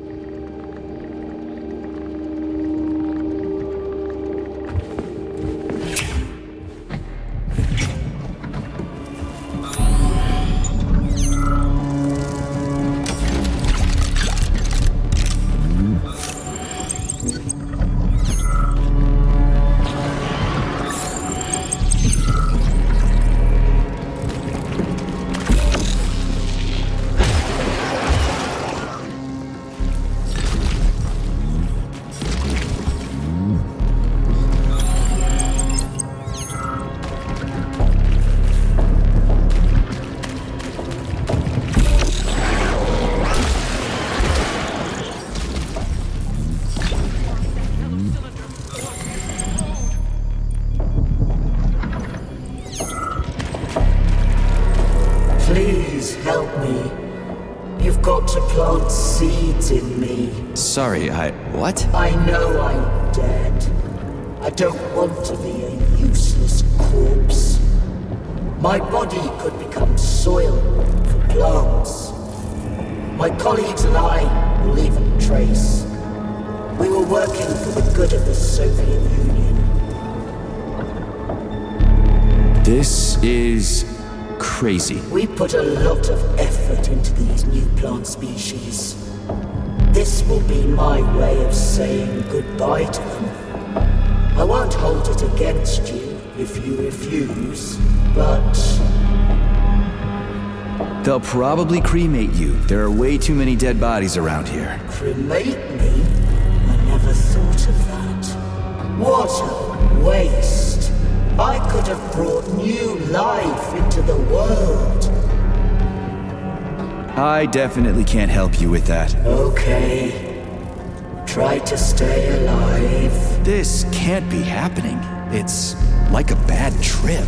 Please help me. You've got to plant seeds in me. Sorry, what? I know I'm dead. I don't want to be a useless corpse. My body could become soil for plants. My colleagues and I will leave a trace. We were working for the good of the Soviet Union. This is crazy. We put a lot of effort into these new plant species. This will be my way of saying goodbye to them. I won't hold it against you if you refuse, but... They'll probably cremate you. There are way too many dead bodies around here. Cremate me? I never thought of that. What a waste! I could have brought new life into the world. I definitely can't help you with that. Okay. Try to stay alive. This can't be happening. It's like a bad trip.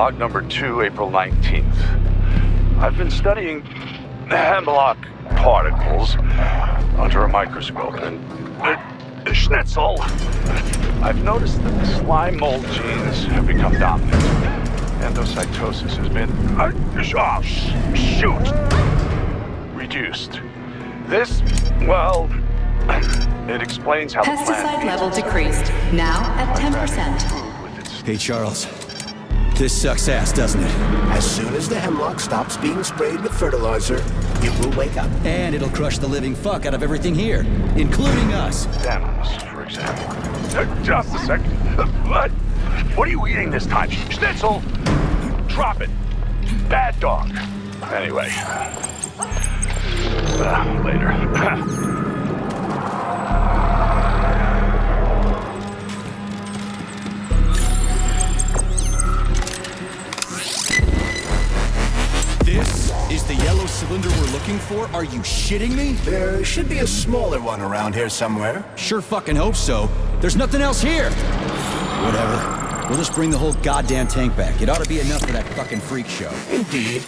Log number 2, April 19th. I've been studying hemlock particles under a microscope, and Schnitzel, I've noticed that the slime mold genes have become dominant. Endocytosis has been reduced. This, well, it explains how pesticide level decreased, now at 10%. Hey, Charles. This sucks ass, doesn't it? As soon as the hemlock stops being sprayed with fertilizer, it will wake up. And it'll crush the living fuck out of everything here, including us. Animals, for example. Just a second. What? What are you eating this time? Schnitzel! Drop it. Bad dog. Anyway. Later. This is the yellow cylinder we're looking for? Are you shitting me? There should be a smaller one around here somewhere. Sure fucking hope so. There's nothing else here. Whatever. We'll just bring the whole goddamn tank back. It ought to be enough for that fucking freak show. Indeed.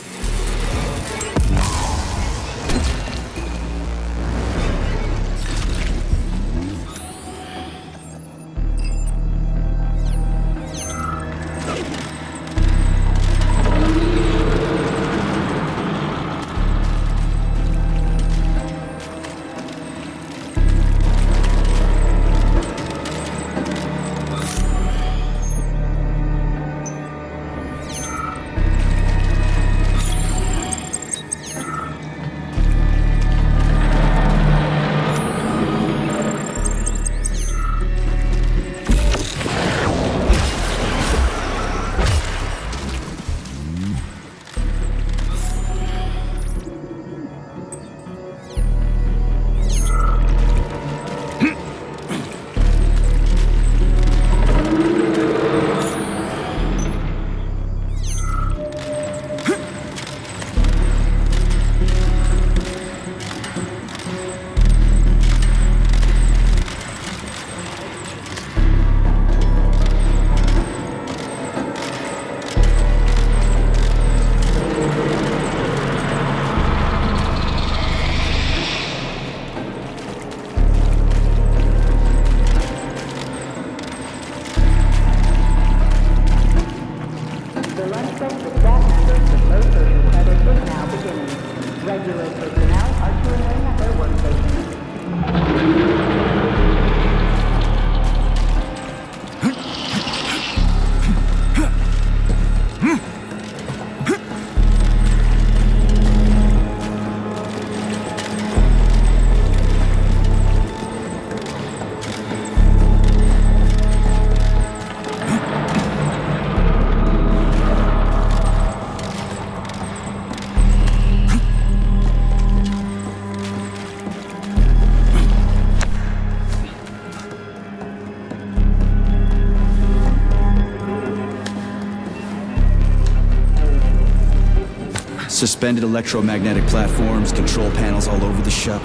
Suspended electromagnetic platforms, control panels all over the shop.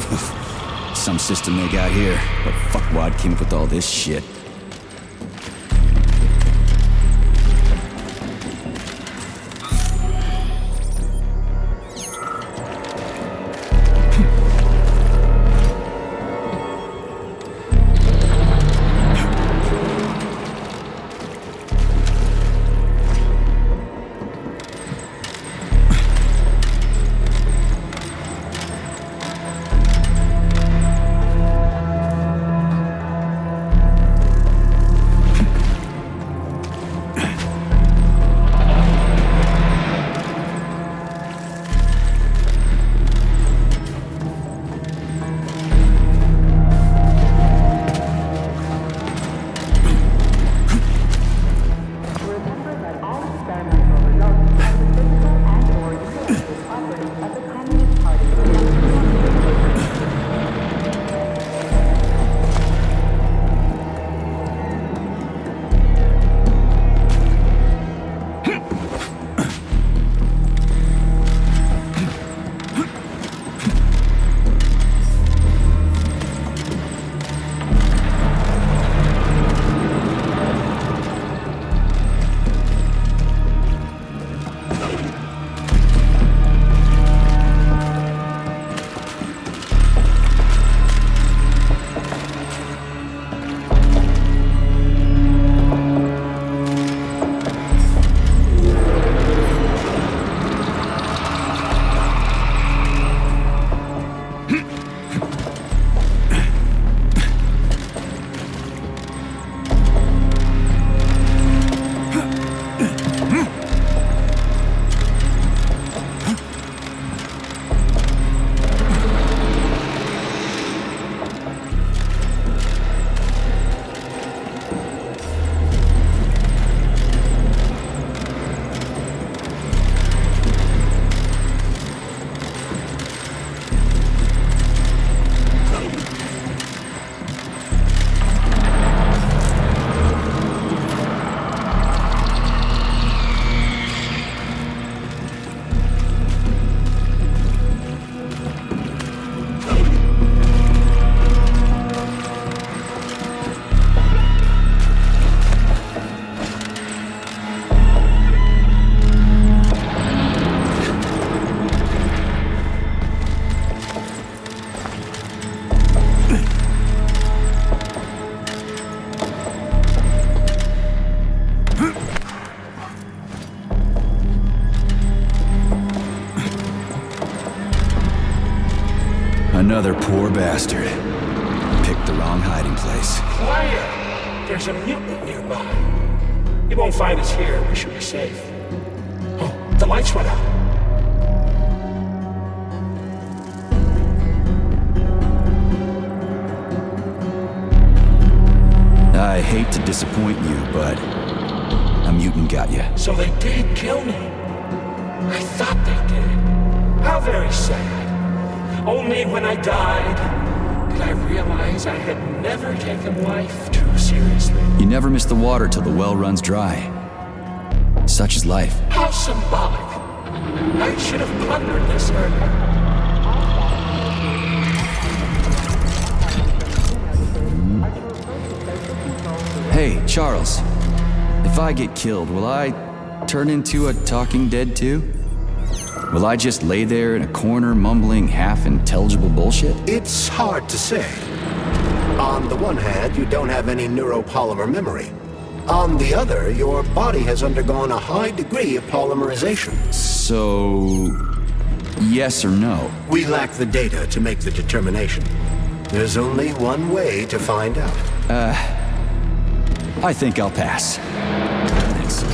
Some system they got here. But fuckwad came up with all this shit. Another poor bastard. Picked the wrong hiding place. Quiet! There's a mutant nearby. He won't find us here. We should be safe. Oh, the lights went out. I hate to disappoint you, but a mutant got you. So they did kill me. I thought they did. How very sad. Only when I died did I realize I had never taken life too seriously. You never miss the water till the well runs dry. Such is life. How symbolic. I should have plundered this earlier. Hey, Charles. If I get killed, will I turn into a talking dead too? Will I just lay there in a corner mumbling half-intelligible bullshit? It's hard to say. On the one hand, you don't have any neuropolymer memory. On the other, your body has undergone a high degree of polymerization. So, yes or no? We lack the data to make the determination. There's only one way to find out. I think I'll pass. Thanks.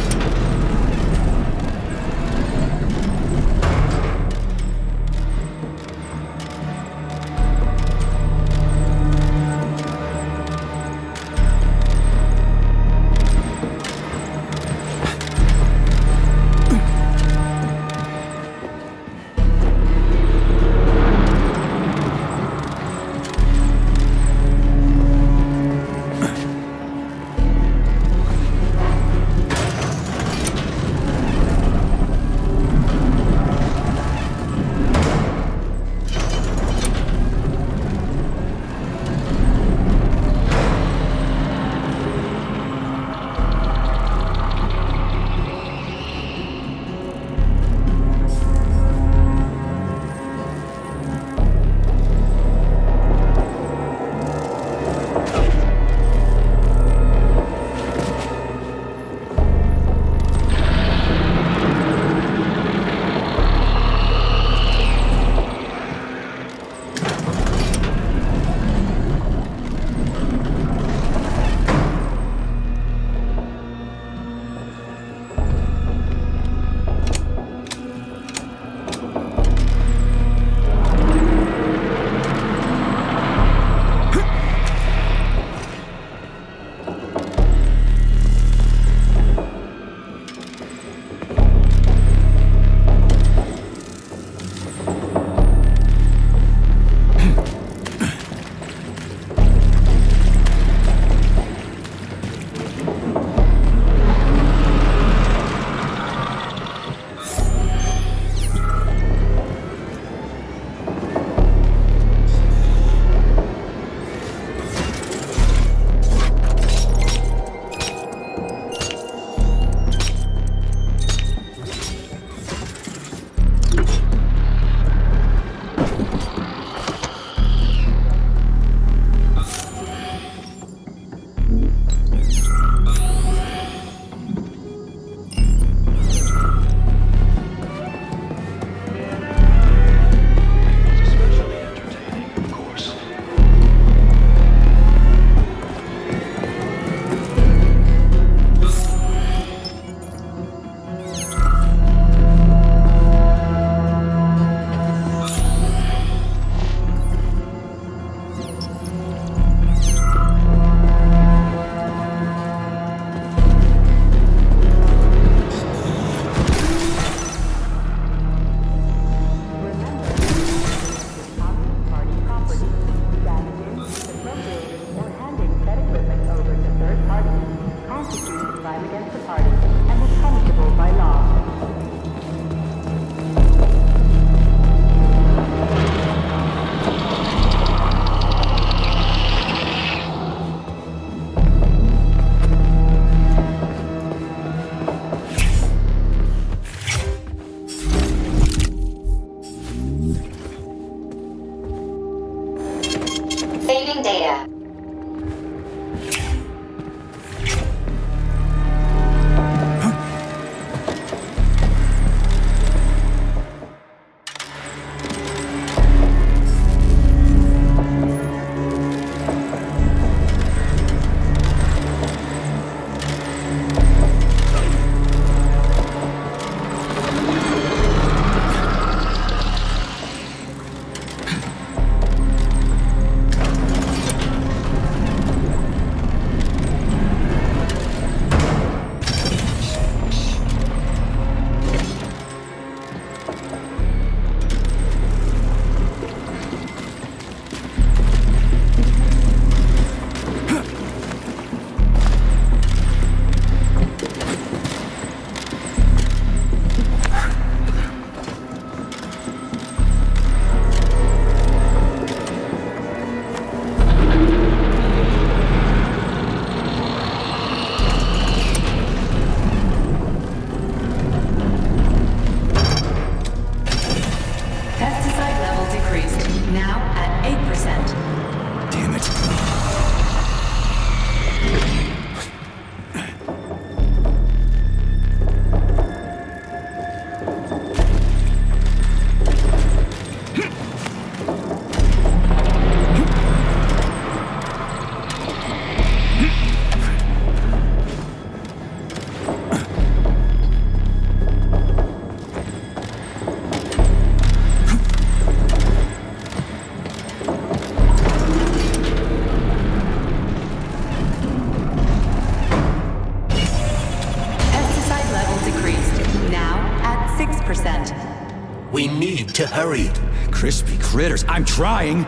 We need to hurry. Crispy critters, I'm trying!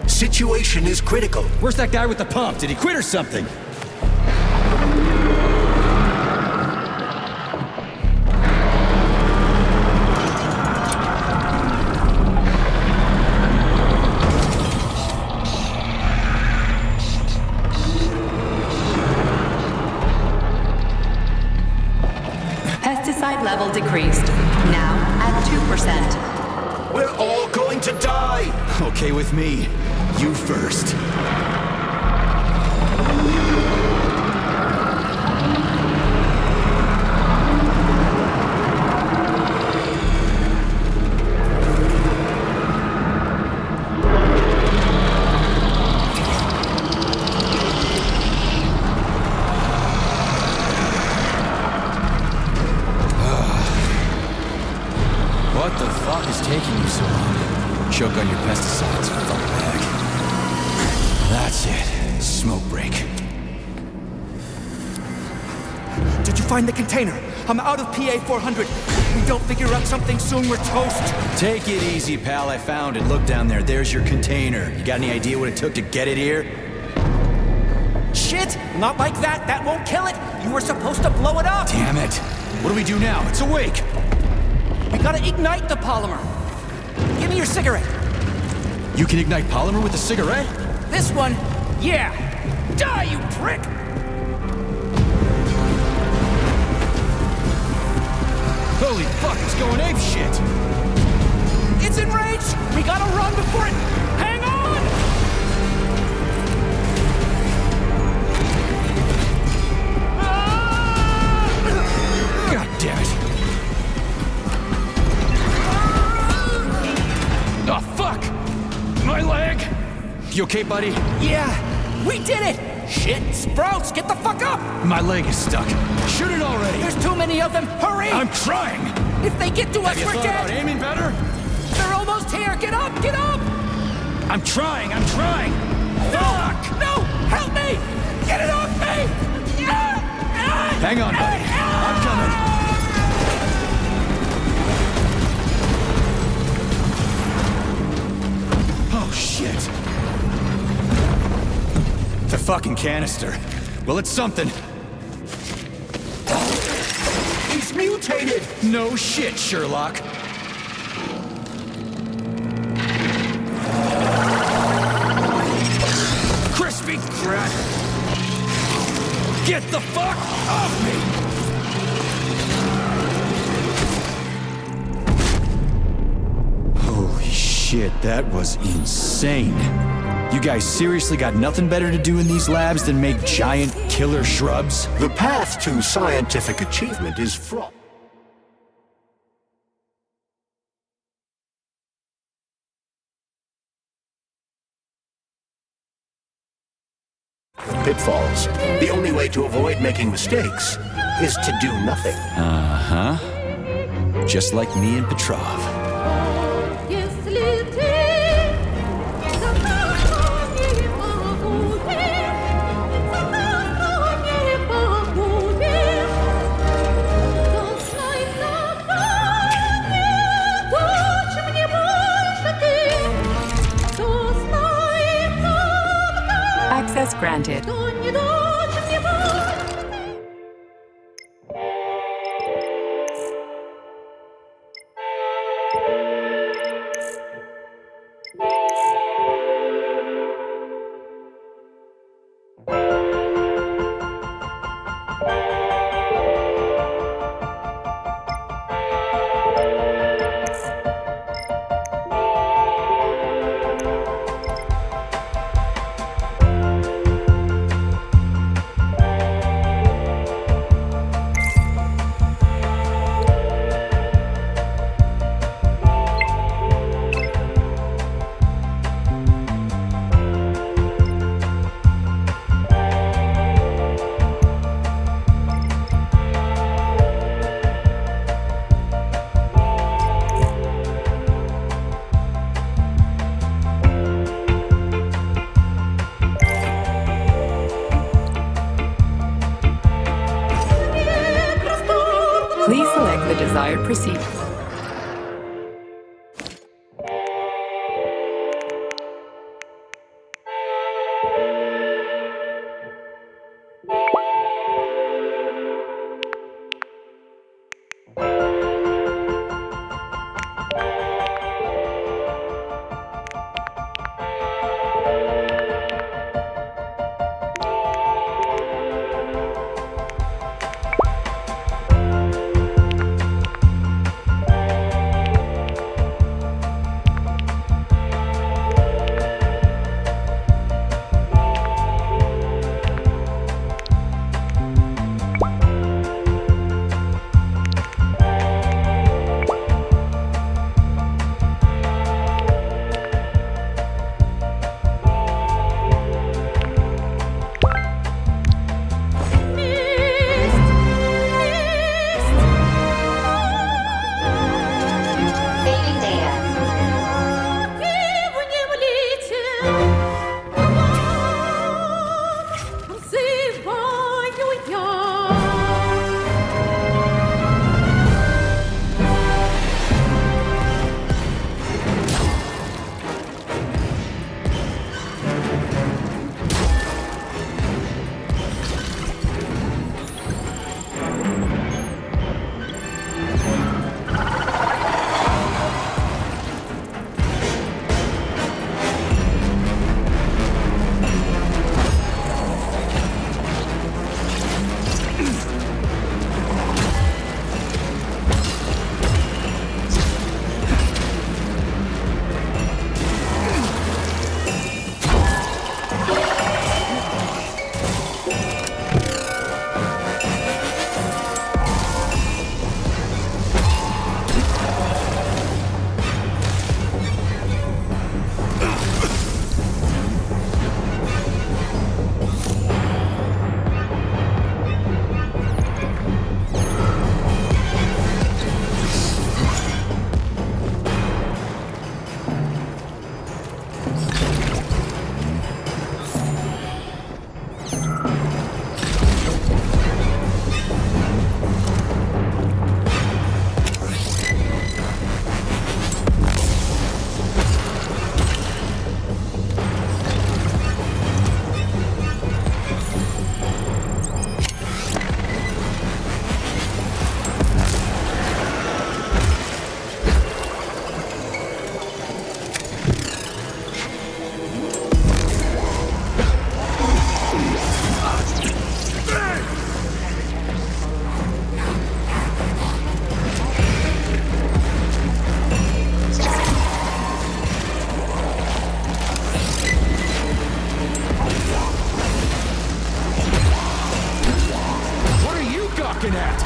Situation is critical. Where's that guy with the pump? Did he quit or something? Pesticide level decreased. Now at 2%. We're all going to die! Okay with me. You first. What the fuck is taking you so long? Choke on your pesticides. Fuck bag. That's it. Smoke break. Did you find the container? I'm out of PA 400. If we don't figure out something soon, we're toast. Take it easy, pal. I found it. Look down there. There's your container. You got any idea what it took to get it here? Shit! Not like that. That won't kill it. You were supposed to blow it up. Damn it. What do we do now? It's awake. We gotta ignite the polymer. Give me your cigarette. You can ignite polymer with a cigarette? This one, yeah. Die, you prick! Holy fuck, it's going ape shit! It's enraged! We gotta run before it... Hang on! God damn it! Oh, fuck! My leg! You okay, buddy? Yeah, we did it! Shit, Sprouts, get the fuck up! My leg is stuck. Shoot it already! There's too many of them, hurry! I'm trying! If they get to us, we're dead! Have you thought about aiming better? They're almost here, get up, get up! I'm trying! No! Fuck! No! Help me! Get it off me! Hang on, buddy. I'm coming. Oh, shit. It's a fucking canister. Well, it's something. He's mutated! No shit, Sherlock. Crispy crap! Get the fuck off me! Holy shit, that was insane. You guys seriously got nothing better to do in these labs than make giant killer shrubs? The path to scientific achievement is fraught. Pitfalls. The only way to avoid making mistakes is to do nothing. Uh-huh. Just like me and Petrov. Access granted. Please select the desired procedure. gawking at?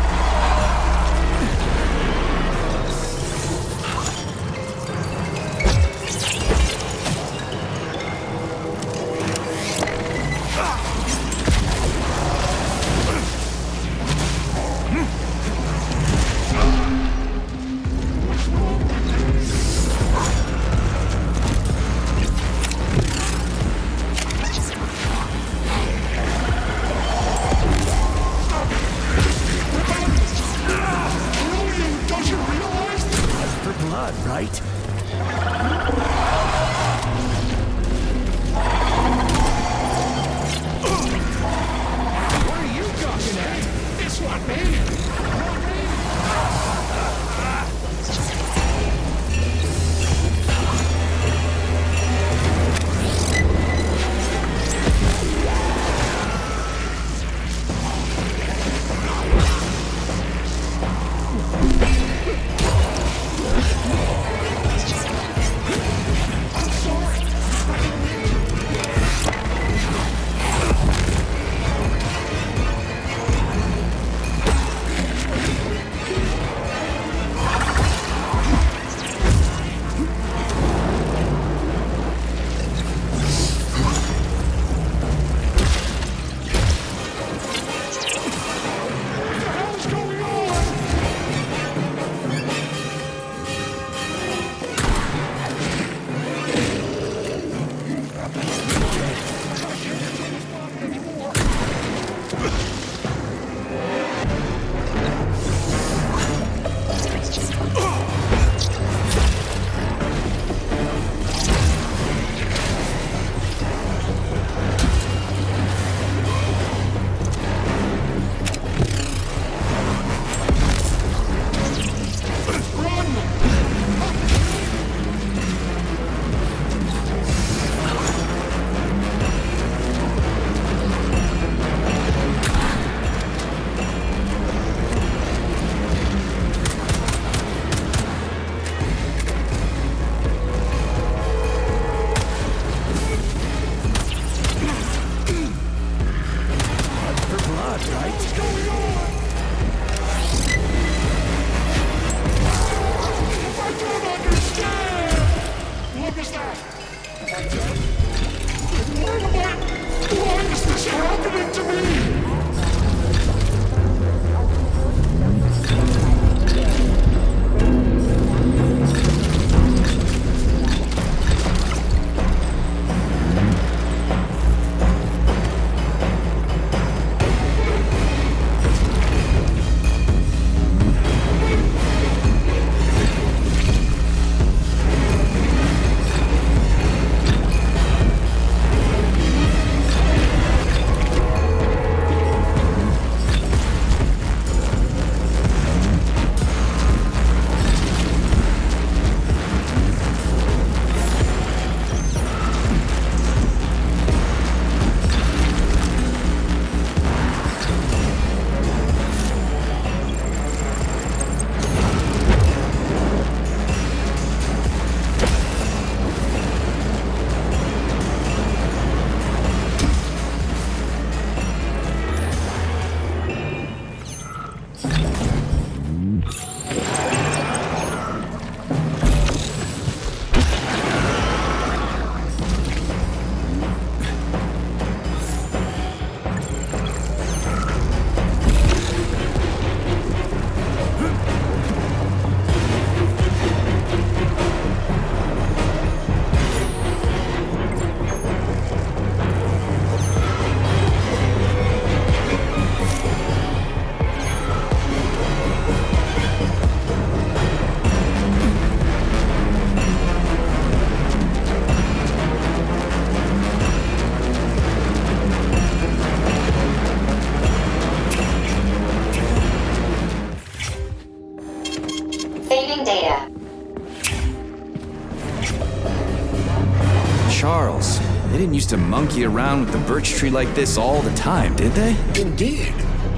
Charles, they didn't used to monkey around with the birch tree like this all the time, did they? Indeed.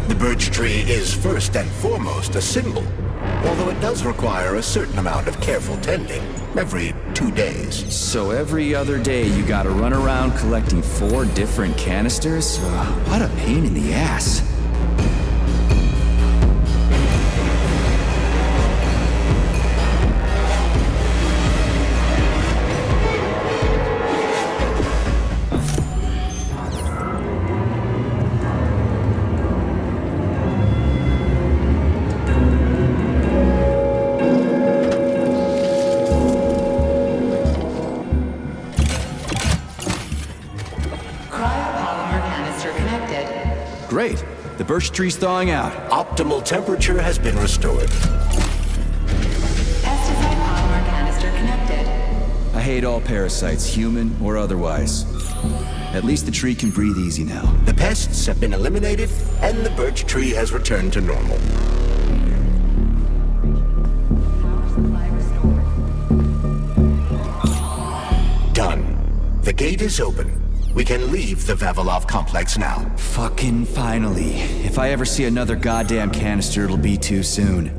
The birch tree is first and foremost a symbol, although it does require a certain amount of careful tending every 2 days. So every other day you gotta run around collecting 4 different canisters? What a pain in the ass. The birch tree's thawing out. Optimal temperature has been restored. Pesticide polymer canister connected. I hate all parasites, human or otherwise. At least the tree can breathe easy now. The pests have been eliminated, and the birch tree has returned to normal. Done. The gate is open. We can leave the Vavilov Complex now. Fucking finally. If I ever see another goddamn canister, it'll be too soon.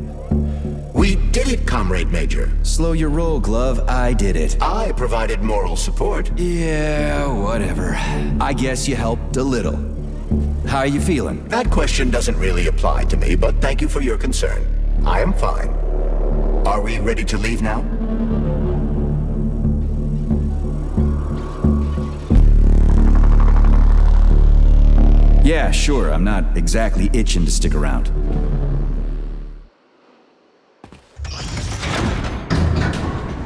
We did it, Comrade Major. Slow your roll, Glove. I did it. I provided moral support. Yeah, whatever. I guess you helped a little. How are you feeling? That question doesn't really apply to me, but thank you for your concern. I am fine. Are we ready to leave now? Yeah, sure. I'm not exactly itching to stick around.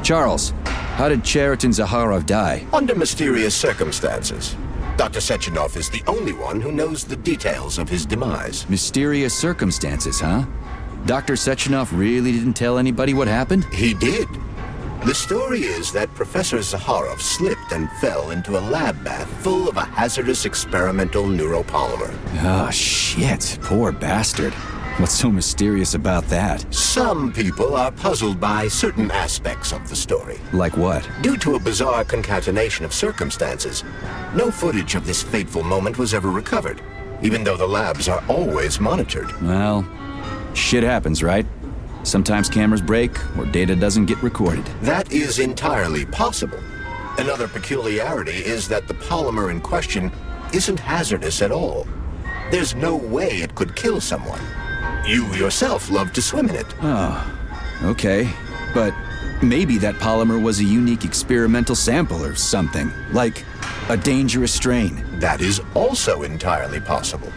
Charles, how did Cheriton Zaharov die? Under mysterious circumstances. Dr. Sechenov is the only one who knows the details of his demise. Mysterious circumstances, huh? Dr. Sechenov really didn't tell anybody what happened? He did. The story is that Professor Zaharov slipped and fell into a lab bath full of a hazardous experimental neuropolymer. Oh, shit. Poor bastard. What's so mysterious about that? Some people are puzzled by certain aspects of the story. Like what? Due to a bizarre concatenation of circumstances, no footage of this fateful moment was ever recovered, even though the labs are always monitored. Well, shit happens, right? Sometimes cameras break, or data doesn't get recorded. That is entirely possible. Another peculiarity is that the polymer in question isn't hazardous at all. There's no way it could kill someone. You yourself love to swim in it. Oh, okay. But maybe that polymer was a unique experimental sample or something, like a dangerous strain. That is also entirely possible.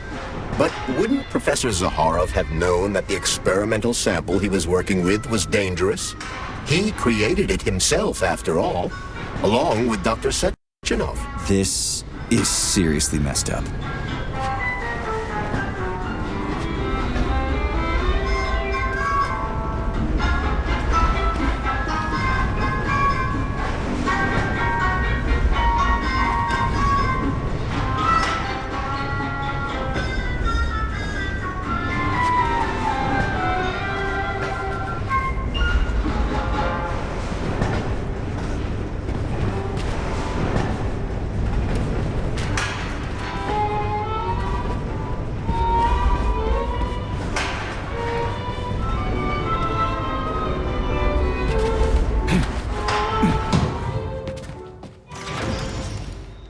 But wouldn't Professor Zaharov have known that the experimental sample he was working with was dangerous? He created it himself, after all, along with Dr. Sechenov. This is seriously messed up.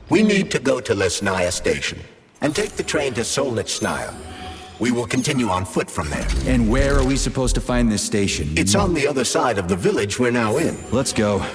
We need to go to Lesnaya Station and take the train to Solnitsnaya. We will continue on foot from there. And where are we supposed to find this station? It's on the other side of the village we're now in. Let's go.